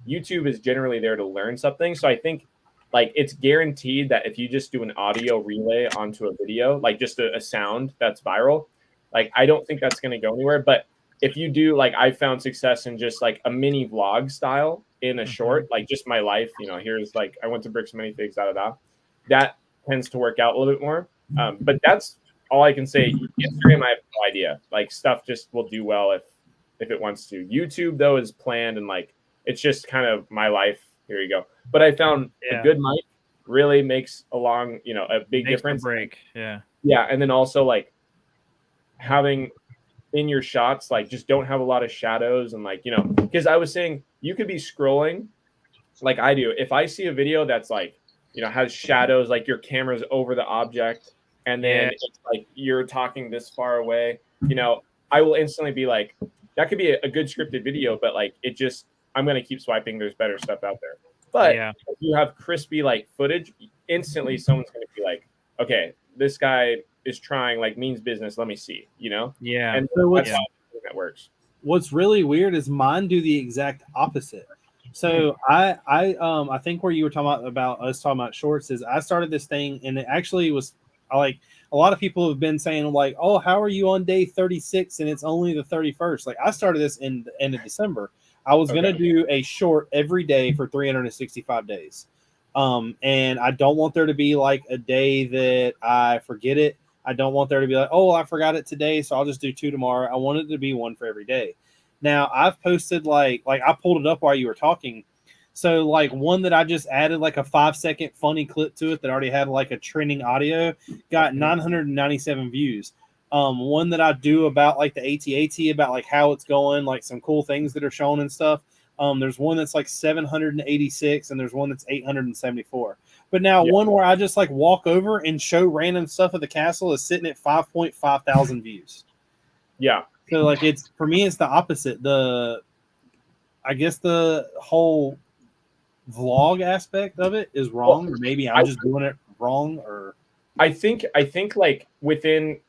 YouTube is generally there to learn something. So I think like it's guaranteed that if you just do an audio relay onto a video, like just a sound that's viral, like I don't think that's going to go anywhere. But if you do, like I found success in just like a mini vlog style in a short, like just my life, you know, here's like I went to Bricks many things, that tends to work out a little bit more. But that's all I can say. Instagram, I have no idea. Like stuff just will do well if it wants to. YouTube though is planned and like it's just kind of my life. Here you go. But I found a good mic really makes a big difference. Break. Yeah. Yeah, and then also like having in your shots, like just don't have a lot of shadows and like, you know, because I was saying you could be scrolling like I do. If I see a video that's like, you know, has shadows, like your camera's over the object and then it's like you're talking this far away, you know, I will instantly be like, that could be a good scripted video, but like it just, I'm going to keep swiping. There's better stuff out there. But if you have crispy like footage, instantly someone's going to be like, okay, this guy is trying, like means business. Let me see, you know? Yeah. And so that's how that works. What's really weird is mine do the exact opposite. So I think where you were talking about us talking about shorts is I started this thing and it actually was like a lot of people have been saying like, oh, how are you on day 36 and it's only the 31st? Like I started this in the end of December. I was going to do a short every day for 365 days. And I don't want there to be like a day that I forget it. I don't want there to be like, oh, I forgot it today, so I'll just do 2 tomorrow. I want it to be one for every day. Now I've posted like I pulled it up while you were talking. So like one that I just added like a 5-second funny clip to it that already had like a trending audio got 997 views. One that I do about like the AT-AT about like how it's going, like some cool things that are shown and stuff. There's one that's like 786 and there's one that's 874. But now one where I just like walk over and show random stuff at the castle is sitting at 5.5 thousand views. Yeah. So like it's for me, it's the opposite. I guess the whole vlog aspect of it is wrong, or maybe I'm just doing it wrong. Or I think like within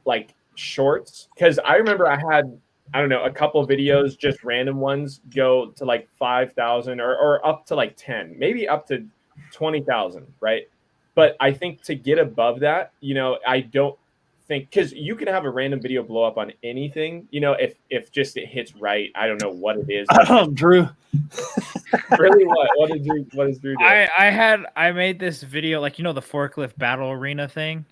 like shorts, because I remember I had, I don't know, a couple of videos, just random ones go to like 5,000 or up to like 10, maybe up to 20,000, right? But I think to get above that, you know, I don't think, because you can have a random video blow up on anything, you know, if just it hits right. I don't know what it is. Drew. Really, what is Drew doing? I made this video, like, you know, the forklift battle arena thing.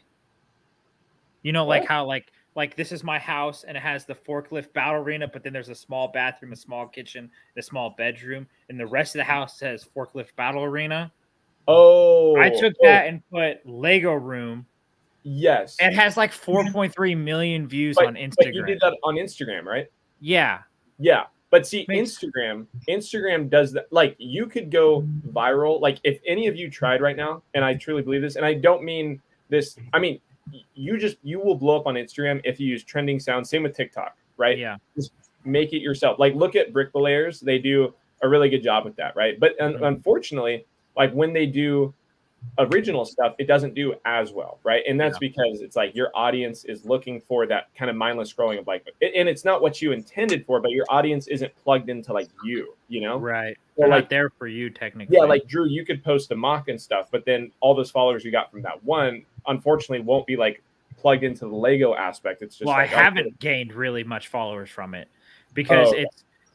You know, like how like this is my house and it has the forklift battle arena, but then there's a small bathroom, a small kitchen, a small bedroom, and the rest of the house says forklift battle arena. Oh, I took that and put Lego room. Yes. It has like 4.3 million views on Instagram. But you did that on Instagram, right? Yeah. Yeah. But see, Instagram does that. Like you could go viral. Like if any of you tried right now, and I truly believe this, and I don't mean this, I mean, you will blow up on Instagram if you use trending sounds. Same with TikTok, right? Yeah. Just make it yourself. Like look at Brickmaster. They do a really good job with that, right? But unfortunately, like when they do original stuff, it doesn't do as well, right? And that's because it's like your audience is looking for that kind of mindless scrolling of like, and it's not what you intended for, but your audience isn't plugged into like you know? Right. They're like like there for you technically. Yeah, like Drew, you could post a mock and stuff, but then all those followers you got from that one, unfortunately, won't be like plugged into the Lego aspect. It's just I haven't gained really much followers from it because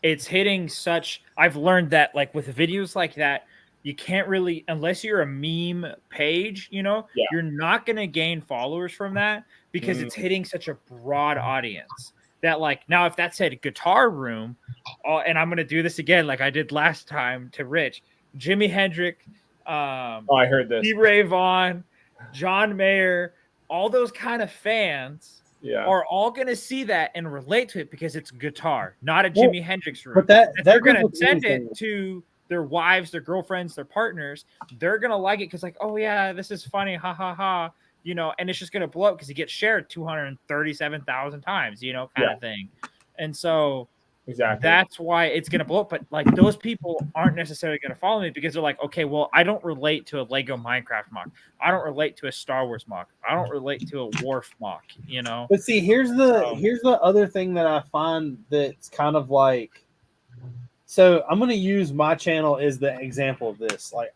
it's hitting such. I've learned that like with videos like that, you can't really, unless you're a meme page, you know, you're not going to gain followers from that because it's hitting such a broad audience that like, now if that said guitar room, and I'm going to do this again, like I did last time to Rich, Jimi Hendrix, I heard this. Stevie Ray Vaughan, John Mayer, all those kind of fans are all going to see that and relate to it because it's guitar, not a Jimi Hendrix room. But they're going to send it to their wives, their girlfriends, their partners. They're going to like it because like, oh yeah, this is funny. Ha ha ha. You know, and it's just going to blow up because it gets shared 237,000 times, you know, kind of thing. And so that's why it's going to blow up. But like those people aren't necessarily going to follow me because they're like, okay, well, I don't relate to a Lego Minecraft mock. I don't relate to a Star Wars mock. I don't relate to a Wharf mock, you know? But see, here's the other thing that I find that's kind of like So I'm going to use my channel as the example of this. Like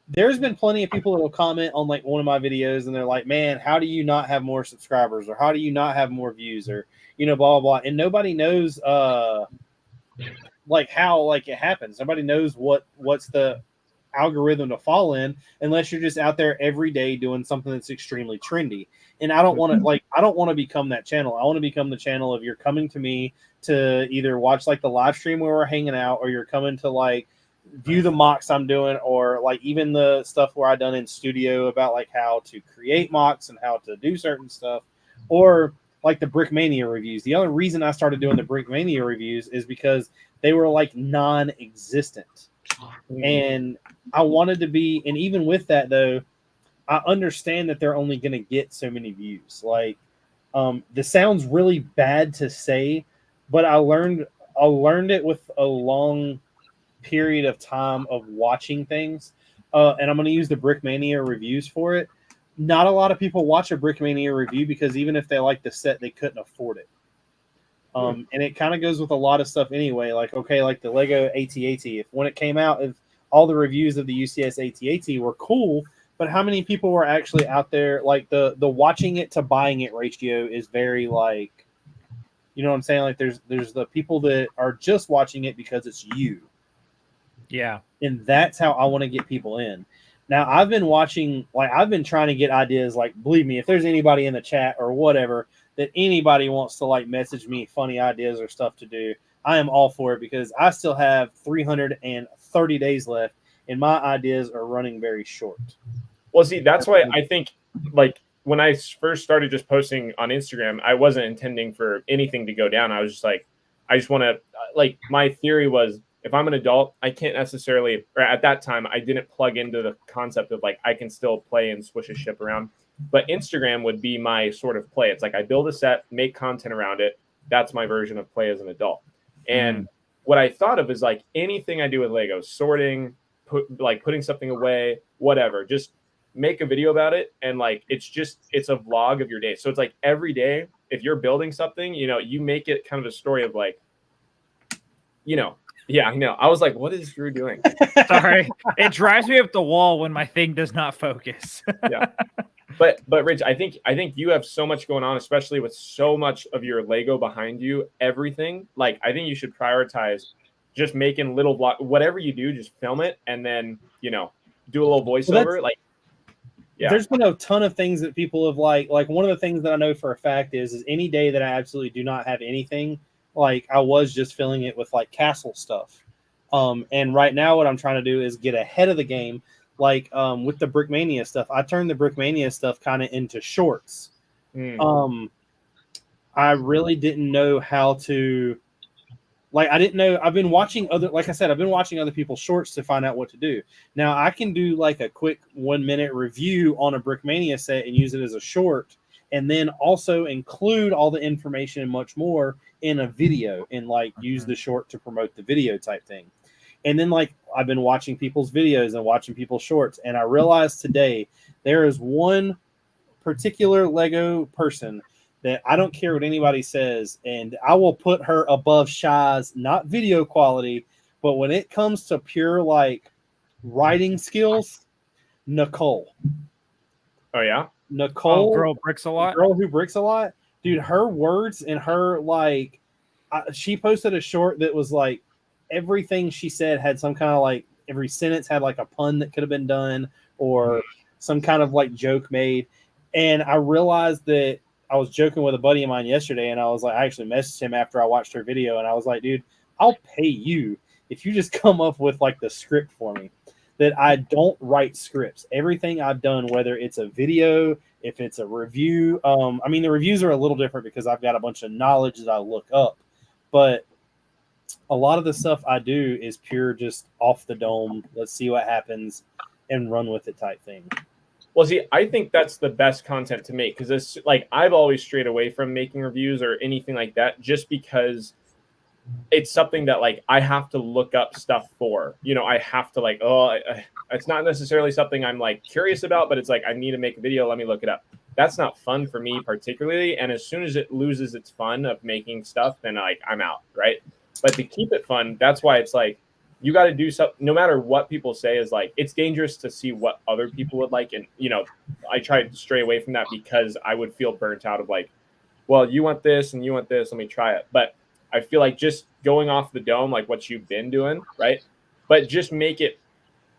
there's been plenty of people that will comment on like one of my videos and they're like, man, how do you not have more subscribers, or how do you not have more views, or, you know, blah, blah, blah. And nobody knows, like how, like it happens. Nobody knows what's the algorithm to fall in unless you're just out there every day doing something that's extremely trendy. And I don't want to become that channel. I want to become the channel of you're coming to me to either watch like the live stream where we're hanging out, or you're coming to like view the mocks I'm doing, or like even the stuff where I done in studio about like how to create mocks and how to do certain stuff, or like the Brickmania reviews. The only reason I started doing the Brickmania reviews is because they were like non-existent. And I wanted to be, and even with that though, I understand that they're only going to get so many views. Like, this sounds really bad to say, but I learned it with a long period of time of watching things. And I'm going to use the Brickmania reviews for it. Not a lot of people watch a Brickmania review because even if they like the set, they couldn't afford it. And it kind of goes with a lot of stuff anyway. Like, okay, like the Lego AT-AT. If when it came out, if all the reviews of the UCS AT-AT were cool, but how many people were actually out there? Like the watching it to buying it ratio is very like, you know what I'm saying? Like there's the people that are just watching it because it's you. Yeah. And that's how I want to get people in. Now I've been watching, like I've been trying to get ideas. Like, believe me, if there's anybody in the chat or whatever that anybody wants to like message me funny ideas or stuff to do, I am all for it, because I still have 330 days left and my ideas are running very short. Well, see, that's why I think, like, when I first started just posting on Instagram, I wasn't intending for anything to go down. I was just like, I just want to, like, my theory was, if I'm an adult, I can't necessarily, or at that time, I didn't plug into the concept of, like, I can still play and swish a ship around. But Instagram would be my sort of play. It's like I build a set, make content around it. That's my version of play as an adult. And what I thought of is, like, anything I do with Legos, sorting, putting something away, whatever, just make a video about it. And like it's a vlog of your day. So it's like every day, if you're building something, you know, you make it kind of a story of like, you know, yeah, I know. I was like, what is Drew doing? Sorry. It drives me up the wall when my thing does not focus. Yeah. But Rich, I think you have so much going on, especially with so much of your Lego behind you, everything. Like, I think you should prioritize just making little vlog, whatever you do, just film it and then, you know, do a little voiceover. Like, yeah. There's been a ton of things that people have like one of the things that I know for a fact is any day that I absolutely do not have anything, like I was just filling it with like castle stuff. And right now what I'm trying to do is get ahead of the game. Like with the Brickmania stuff, I turned the Brickmania stuff kind of into shorts. I really didn't know how to, like, I didn't know. I've been watching like I said, I've been watching other people's shorts to find out what to do. Now I can do like a quick 1 minute review on a Brickmania set and use it as a short, and then also include all the information and much more in a video and like use the short to promote the video type thing. And then like I've been watching people's videos and watching people's shorts, and I realized today there is one particular Lego person that I don't care what anybody says, and I will put her above Shy's, not video quality, but when it comes to pure like writing skills, Nicole. Oh yeah, Nicole, girl bricks a lot. Girl who bricks a lot, dude. Her words and her like, she posted a short that was like everything she said had some kind of like every sentence had like a pun that could have been done or some kind of like joke made, and I realized that. I was joking with a buddy of mine yesterday, and I was like, I actually messaged him after I watched her video, and I was like, dude, I'll pay you if you just come up with like the script for me. That I don't write scripts. Everything I've done, whether it's a video, if it's a review, I mean, the reviews are a little different because I've got a bunch of knowledge that I look up, but a lot of the stuff I do is pure just off the dome. Let's see what happens and run with it type thing. Well, see, I think that's the best content to make, because it's like I've always strayed away from making reviews or anything like that just because it's something that like I have to look up stuff for. You know, I have to like, it's not necessarily something I'm like curious about, but it's like I need to make a video. Let me look it up. That's not fun for me particularly. And as soon as it loses its fun of making stuff, then like I'm out, right? But to keep it fun, that's why it's like you got to do something. No matter what people say, is like it's dangerous to see what other people would like, and I try to stray away from that because I would feel burnt out of like, well, you want this and you want this, let me try it. But I feel like just going off the dome, like what you've been doing, right? But just make it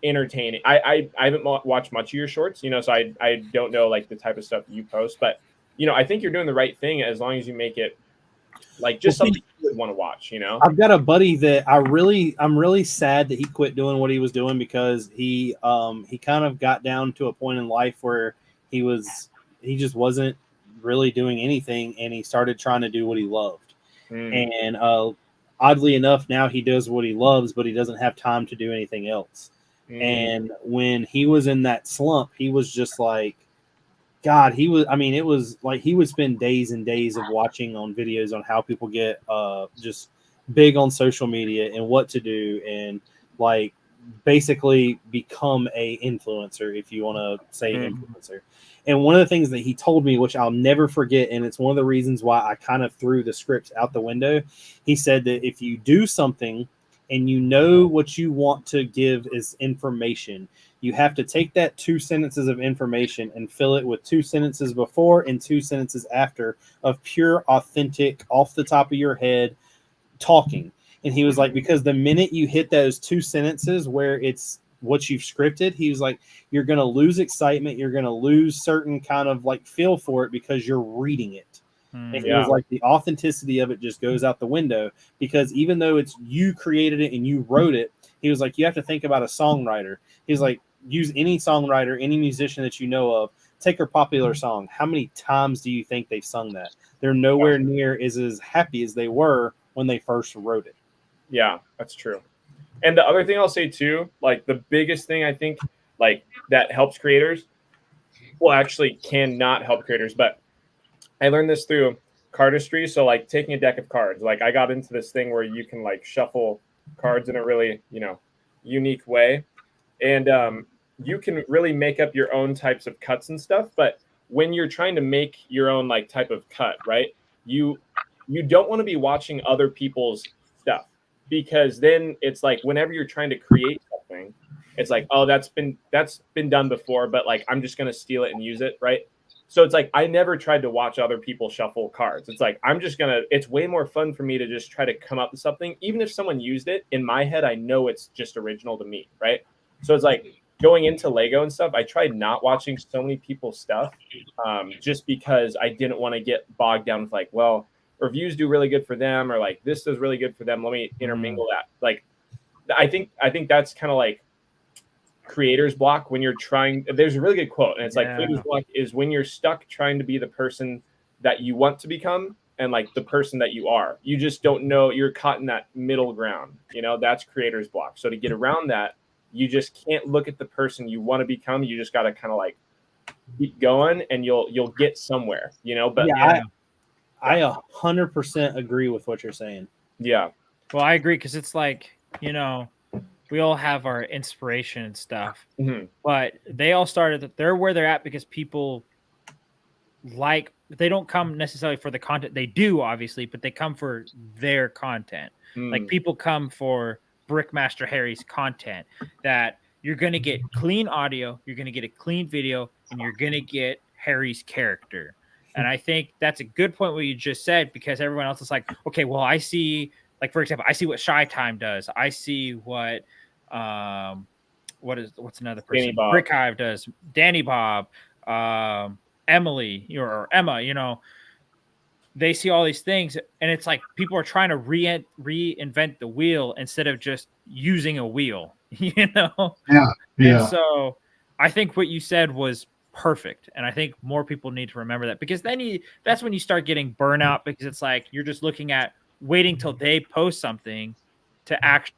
entertaining. I haven't watched much of your shorts, so I don't know like the type of stuff you post, but I think you're doing the right thing as long as you make it like just something you would want to watch. I've got a buddy that I'm really sad that he quit doing what he was doing because he kind of got down to a point in life where he just wasn't really doing anything, and he started trying to do what he loved. And oddly enough, now he does what he loves, but he doesn't have time to do anything else. And when he was in that slump, he was just like, God, it was like he would spend days and days of watching on videos on how people get just big on social media and what to do, and like basically become a influencer, if you want to say influencer. And one of the things that he told me, which I'll never forget, and it's one of the reasons why I kind of threw the scripts out the window, he said that if you do something and you know what you want to give is information, you have to take that 2 sentences of information and fill it with 2 sentences before and 2 sentences after of pure, authentic, off the top of your head talking. And he was like, because the minute you hit those 2 sentences where it's what you've scripted, he was like, you're going to lose excitement. You're going to lose certain kind of like feel for it because you're reading it. And he was like, the authenticity of it just goes out the window, because even though it's you created it and you wrote it, he was like, you have to think about a songwriter. He was like, use any songwriter, any musician that you know of, take a popular song. How many times do you think they've sung that? They're nowhere near as happy as they were when they first wrote it. Yeah, that's true. And the other thing I'll say too, like the biggest thing I think like that helps creators, well, actually cannot help creators, but I learned this through cardistry. So like taking a deck of cards, like I got into this thing where you can like shuffle cards in a really, unique way. And you can really make up your own types of cuts and stuff. But when you're trying to make your own like type of cut, right, you don't want to be watching other people's stuff, because then it's like whenever you're trying to create something, it's like, oh, that's been done before, but like I'm just gonna steal it and use it, right? So it's like I never tried to watch other people shuffle cards. It's like it's way more fun for me to just try to come up with something. Even if someone used it, in my head, I know it's just original to me, right? So it's like going into Lego and stuff, I tried not watching so many people's stuff just because I didn't want to get bogged down with like, well, reviews do really good for them, or like this does really good for them. Let me intermingle that. Like, I think that's kind of like creator's block when you're trying. There's a really good quote, and it's like creator's block is when you're stuck trying to be the person that you want to become and like the person that you are. You just don't know, you're caught in that middle ground. That's creator's block. So to get around that, you just can't look at the person you want to become. You just got to kind of like keep going, and you'll get somewhere. But I 100% agree with what you're saying. Yeah. Well, I agree, because it's like, we all have our inspiration and stuff, but they all started, they're where they're at because people they don't come necessarily for the content. They do, obviously, but they come for their content. Like people come for Brickmaster Harri's content, that you're going to get clean audio, you're going to get a clean video, and you're going to get Harri's character. And I think that's a good point what you just said, because everyone else is like, okay, well, I see, like, for example, I see what Shy Time does. I see what, what's another person? Brick Hive does. Danny Bob, Emily, or Emma, they see all these things, and it's like people are trying to reinvent the wheel instead of just using a wheel, Yeah. And so I think what you said was perfect, and I think more people need to remember that, because then that's when you start getting burnout, because it's like you're just looking at waiting till they post something to actually.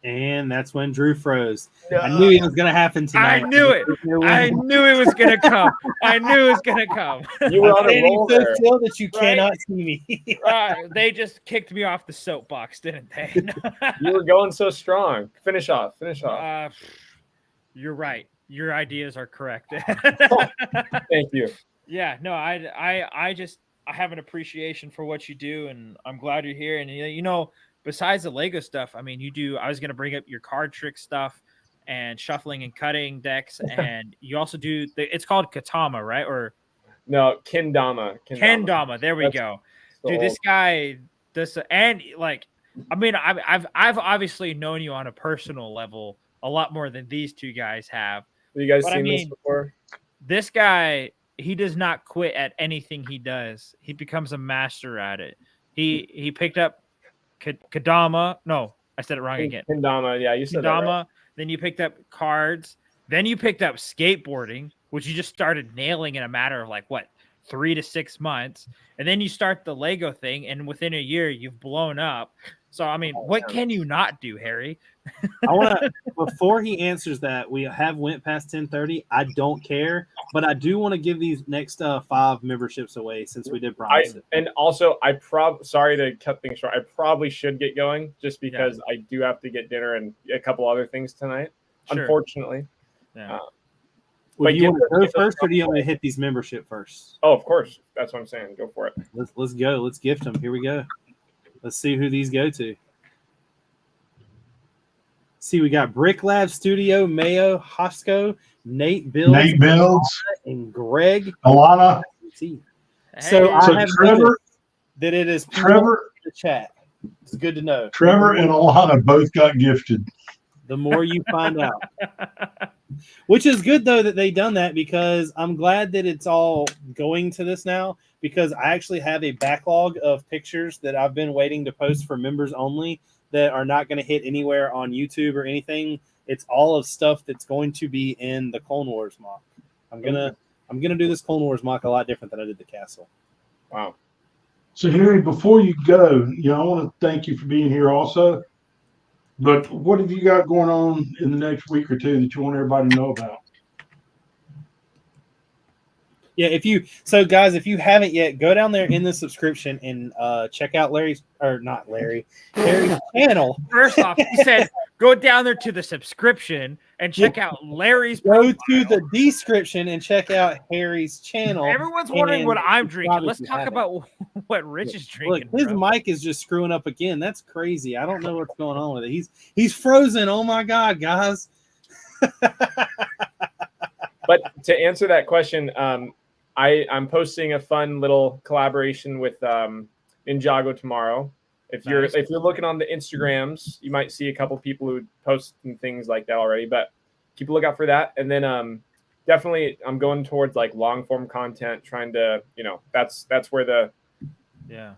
And that's when Drew froze. No. I knew it was going to happen tonight. I knew it. I knew it was going to come. I knew it was going to come. You were on a roll so still that you cannot see me. They just kicked me off the soapbox, didn't they? You were going so strong. Finish off. You're right. Your ideas are correct. Thank you. Yeah. No, I just, I have an appreciation for what you do, and I'm glad you're here. And you know, besides the Lego stuff, I mean, you do. I was gonna bring up your card trick stuff and shuffling and cutting decks, and you also do. It's called Katama, right? Or No, Kendama. Kendama. There we That's go, so dude. This old. guy, and like, I mean, I've obviously known you on a personal level a lot more than these two guys have. Have you guys But I seen this mean, before? this guy, he does not quit at anything he does. He becomes a master at it. He picked up Kadama. No, I said it wrong again. Kendama, yeah, you said that right. Kadama. Then you picked up cards. Then you picked up skateboarding, which you just started nailing in a matter of like what, 3 to 6 months. And then you start the Lego thing, and within a year you've blown up. So I mean, what can you not do, Harry? I want to before he answers that, we have went past 10:30. I don't care, but I do want to give these next 5 memberships away since we did promise it. And also, sorry to cut things short. I probably should get going just because I do have to get dinner and a couple other things tonight. Sure. Unfortunately. Yeah. But you want to go first, or do you want me to hit these membership first? Oh, of course. That's what I'm saying. Go for it. Let's go. Let's gift them. Here we go. Let's see who these go to. See, we got Brick Lab Studio, Mayo, Hosco, Nate Builds, and Greg. Alana. See. Hey. So I have Trevor, that it is Trevor in the chat. It's good to know. Trevor and Alana both got gifted. The more you find out. Which is good, though, that they done that, because I'm glad that it's all going to this now, because I actually have a backlog of pictures that I've been waiting to post for members only that are not going to hit anywhere on YouTube or anything. It's all of stuff that's going to be in the Clone Wars mock. I'm gonna do this Clone Wars mock a lot different than I did the castle. Wow. So Harry, before you go, I want to thank you for being here also. But what have you got going on in the next week or two that you want everybody to know about? Yeah, if you haven't yet, go down there in the subscription and check out Harry's channel. First off, he said go down there to the subscription and check out Larry's profile. Go to the description and check out Harry's channel. Everyone's wondering what I'm drinking. Let's talk about what Rich is drinking. Look, his mic is just screwing up again. That's crazy. I don't know what's going on with it. He's frozen. Oh my god, guys. But to answer that question, I'm posting a fun little collaboration with Ninjago tomorrow. If you're looking on the Instagrams, you might see a couple people who post and things like that already. But keep a lookout for that. And then definitely, I'm going towards like long form content. Trying to, that's where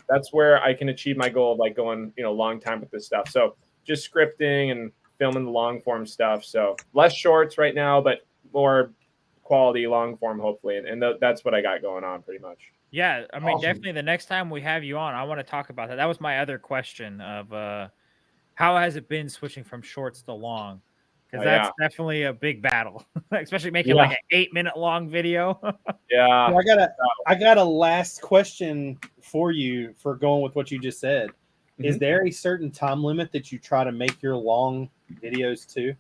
that's where I can achieve my goal of like going long time with this stuff. So just scripting and filming the long form stuff. So less shorts right now, but more quality long form hopefully, and that's what I got going on pretty much. Yeah, I mean, Awesome. Definitely the next time we have you on, I want to talk about that. That was my other question of how has it been switching from shorts to long? Because that's definitely a big battle, especially making like an 8-minute long video. Yeah. So I got a last question for you for going with what you just said. Mm-hmm. Is there a certain time limit that you try to make your long videos to?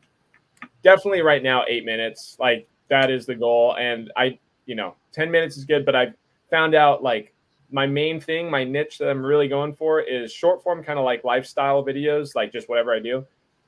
Definitely right now, 8 minutes. Like that is the goal. And 10 minutes is good, but I found out like my main thing, my niche that I'm really going for is short form, kind of like lifestyle videos, like just whatever I do.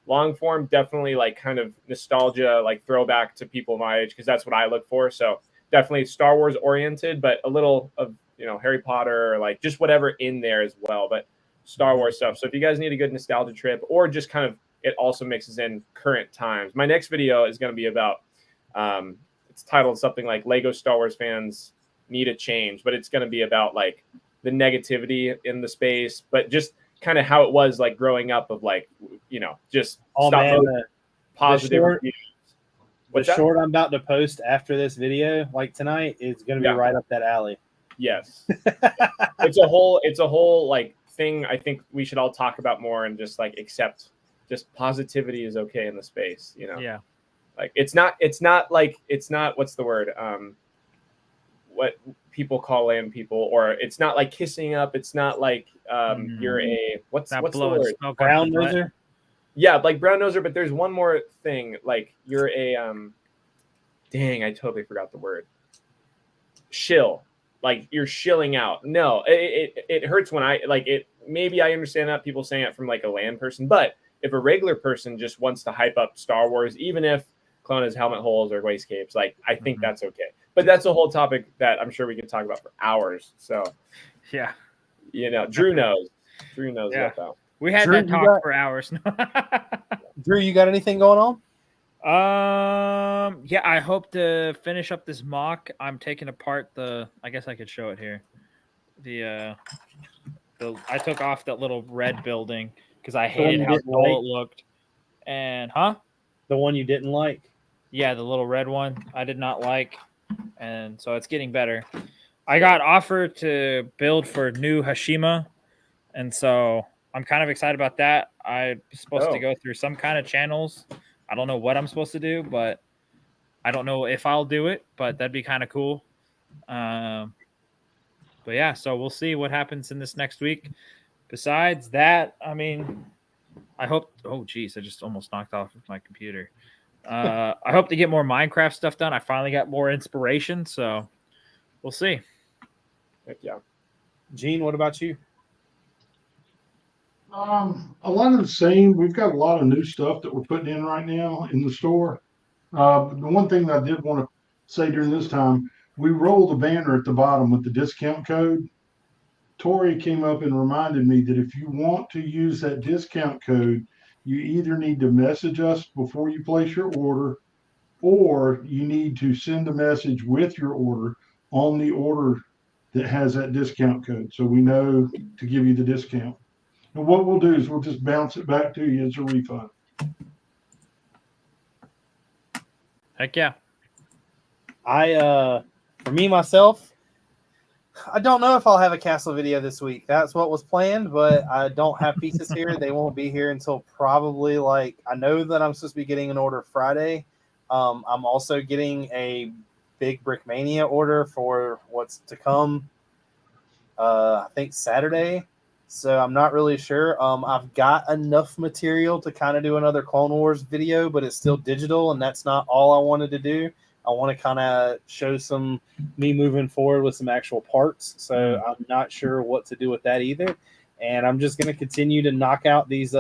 Long form, definitely like kind of nostalgia, like throwback to people my age, because that's what I look for. So definitely Star Wars oriented, but a little of, Harry Potter, or like just whatever in there as well, but Star Wars stuff. So if you guys need a good nostalgia trip, or just kind of, it also mixes in current times. My next video is going to be about, it's titled something like Lego Star Wars fans need a change, but it's going to be about like the negativity in the space, but just kind of how it was like growing up of like, just positive reviews. The short I'm about to post after this video, like tonight, is going to be right up that alley. Yes. It's a whole like thing I think we should all talk about more, and just like accept just positivity is okay in the space, Yeah. Like it's not what's the word? What people call land people, or it's not like kissing up. It's not like you're a what's the word? Brown noser? Yeah, like brown noser, but there's one more thing. Like you're a dang, I totally forgot the word. Shill. like you're shilling out. No, it hurts when I like it. Maybe I understand that people saying it from like a land person, but if a regular person just wants to hype up Star Wars, even if Clone has helmet holes or waist capes, like I think that's okay. But that's a whole topic that I'm sure we could talk about for hours. So Yeah. Drew knows. Drew knows Yeah. about that. We had Drew, that talk for hours. Drew, you got anything going on? Yeah, I hope to finish up this mock. I'm taking apart I guess I could show it here. I took off that little red building because I hated how dull it looked. And the one you didn't like? Yeah, the little red one I did not like. And so it's getting better. I got offered to build for new Hashima, and so I'm kind of excited about that. I'm supposed to go through some kind of channels. I don't know what I'm supposed to do, but I don't know if I'll do it, but that'd be kind of cool. But yeah, so we'll see what happens in this next week. Besides that, I mean, I hope. Oh, geez, I just almost knocked off my computer. I hope to get more Minecraft stuff done. I finally got more inspiration, so we'll see. Heck yeah. Gene, what about you? A lot of the same. We've got a lot of new stuff that we're putting in right now in the store. The one thing that I did want to say during this time, we rolled a banner at the bottom with the discount code. Tori came up and reminded me that if you want to use that discount code, you either need to message us before you place your order, or you need to send a message with your order on the order that has that discount code, so we know to give you the discount. And what we'll do is we'll just bounce it back to you as a refund. Heck yeah. For me, myself, I don't know if I'll have a castle video this week. That's what was planned, but I don't have pieces here. They won't be here until probably I know that I'm supposed to be getting an order Friday. I'm also getting a big Brickmania order for what's to come. I think Saturday. So I'm not really sure. I've got enough material to kind of do another Clone Wars video, but it's still digital, and that's not all I wanted to do. I want to kind of show me moving forward with some actual parts. So I'm not sure what to do with that either. And I'm just going to continue to knock out these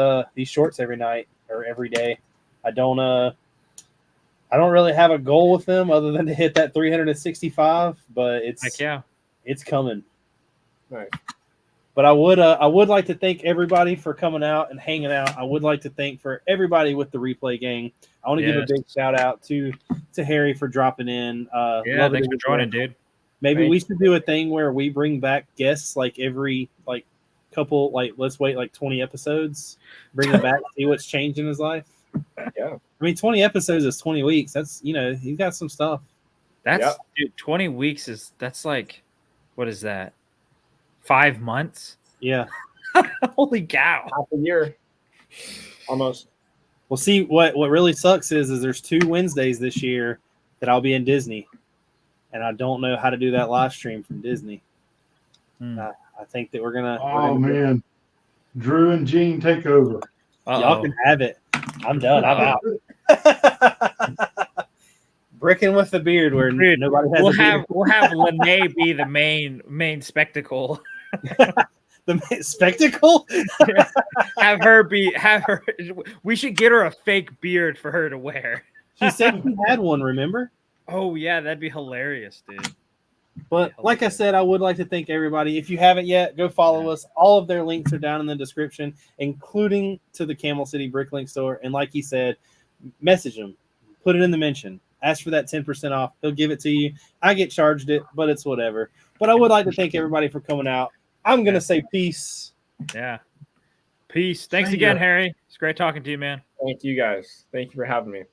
shorts every night or every day. I don't really have a goal with them other than to hit that 365, but it's coming. Nice. But I would like to thank everybody for coming out and hanging out. I would like to thank for everybody with the replay gang. I want to give a big shout out to Harri for dropping in. Thanks for joining, dude. Maybe we should do a thing where we bring back guests every couple, let's wait 20 episodes, bring them back, see what's changed in his life. Yeah. I mean, 20 episodes is 20 weeks. That's, he's got some stuff. Dude, 20 weeks that's what is that? 5 months? Yeah. Holy cow. Half a year. Almost. Well, see, what really sucks is there's 2 Wednesdays this year that I'll be in Disney, and I don't know how to do that live stream from Disney. I think that we're gonna. Man, Drew and Gene take over. Y'all can have it. I'm done. I'm out. Brickin with the beard, where nobody has. We'll have Lene be the main spectacle. The spectacle? have her. We should get her a fake beard for her to wear. She said she had one, remember? Oh yeah, that'd be hilarious, dude. But like I said, I would like to thank everybody. If you haven't yet, go follow us. All of their links are down in the description, including to the Camel City Bricklink store. And like he said, message him, put it in the mention, ask for that 10% off. He'll give it to you. I get charged it, but it's whatever. But I would like to thank everybody for coming out. I'm going to say peace. Yeah. Peace. Thanks again, Harri. It's great talking to you, man. Thank you guys. Thank you for having me.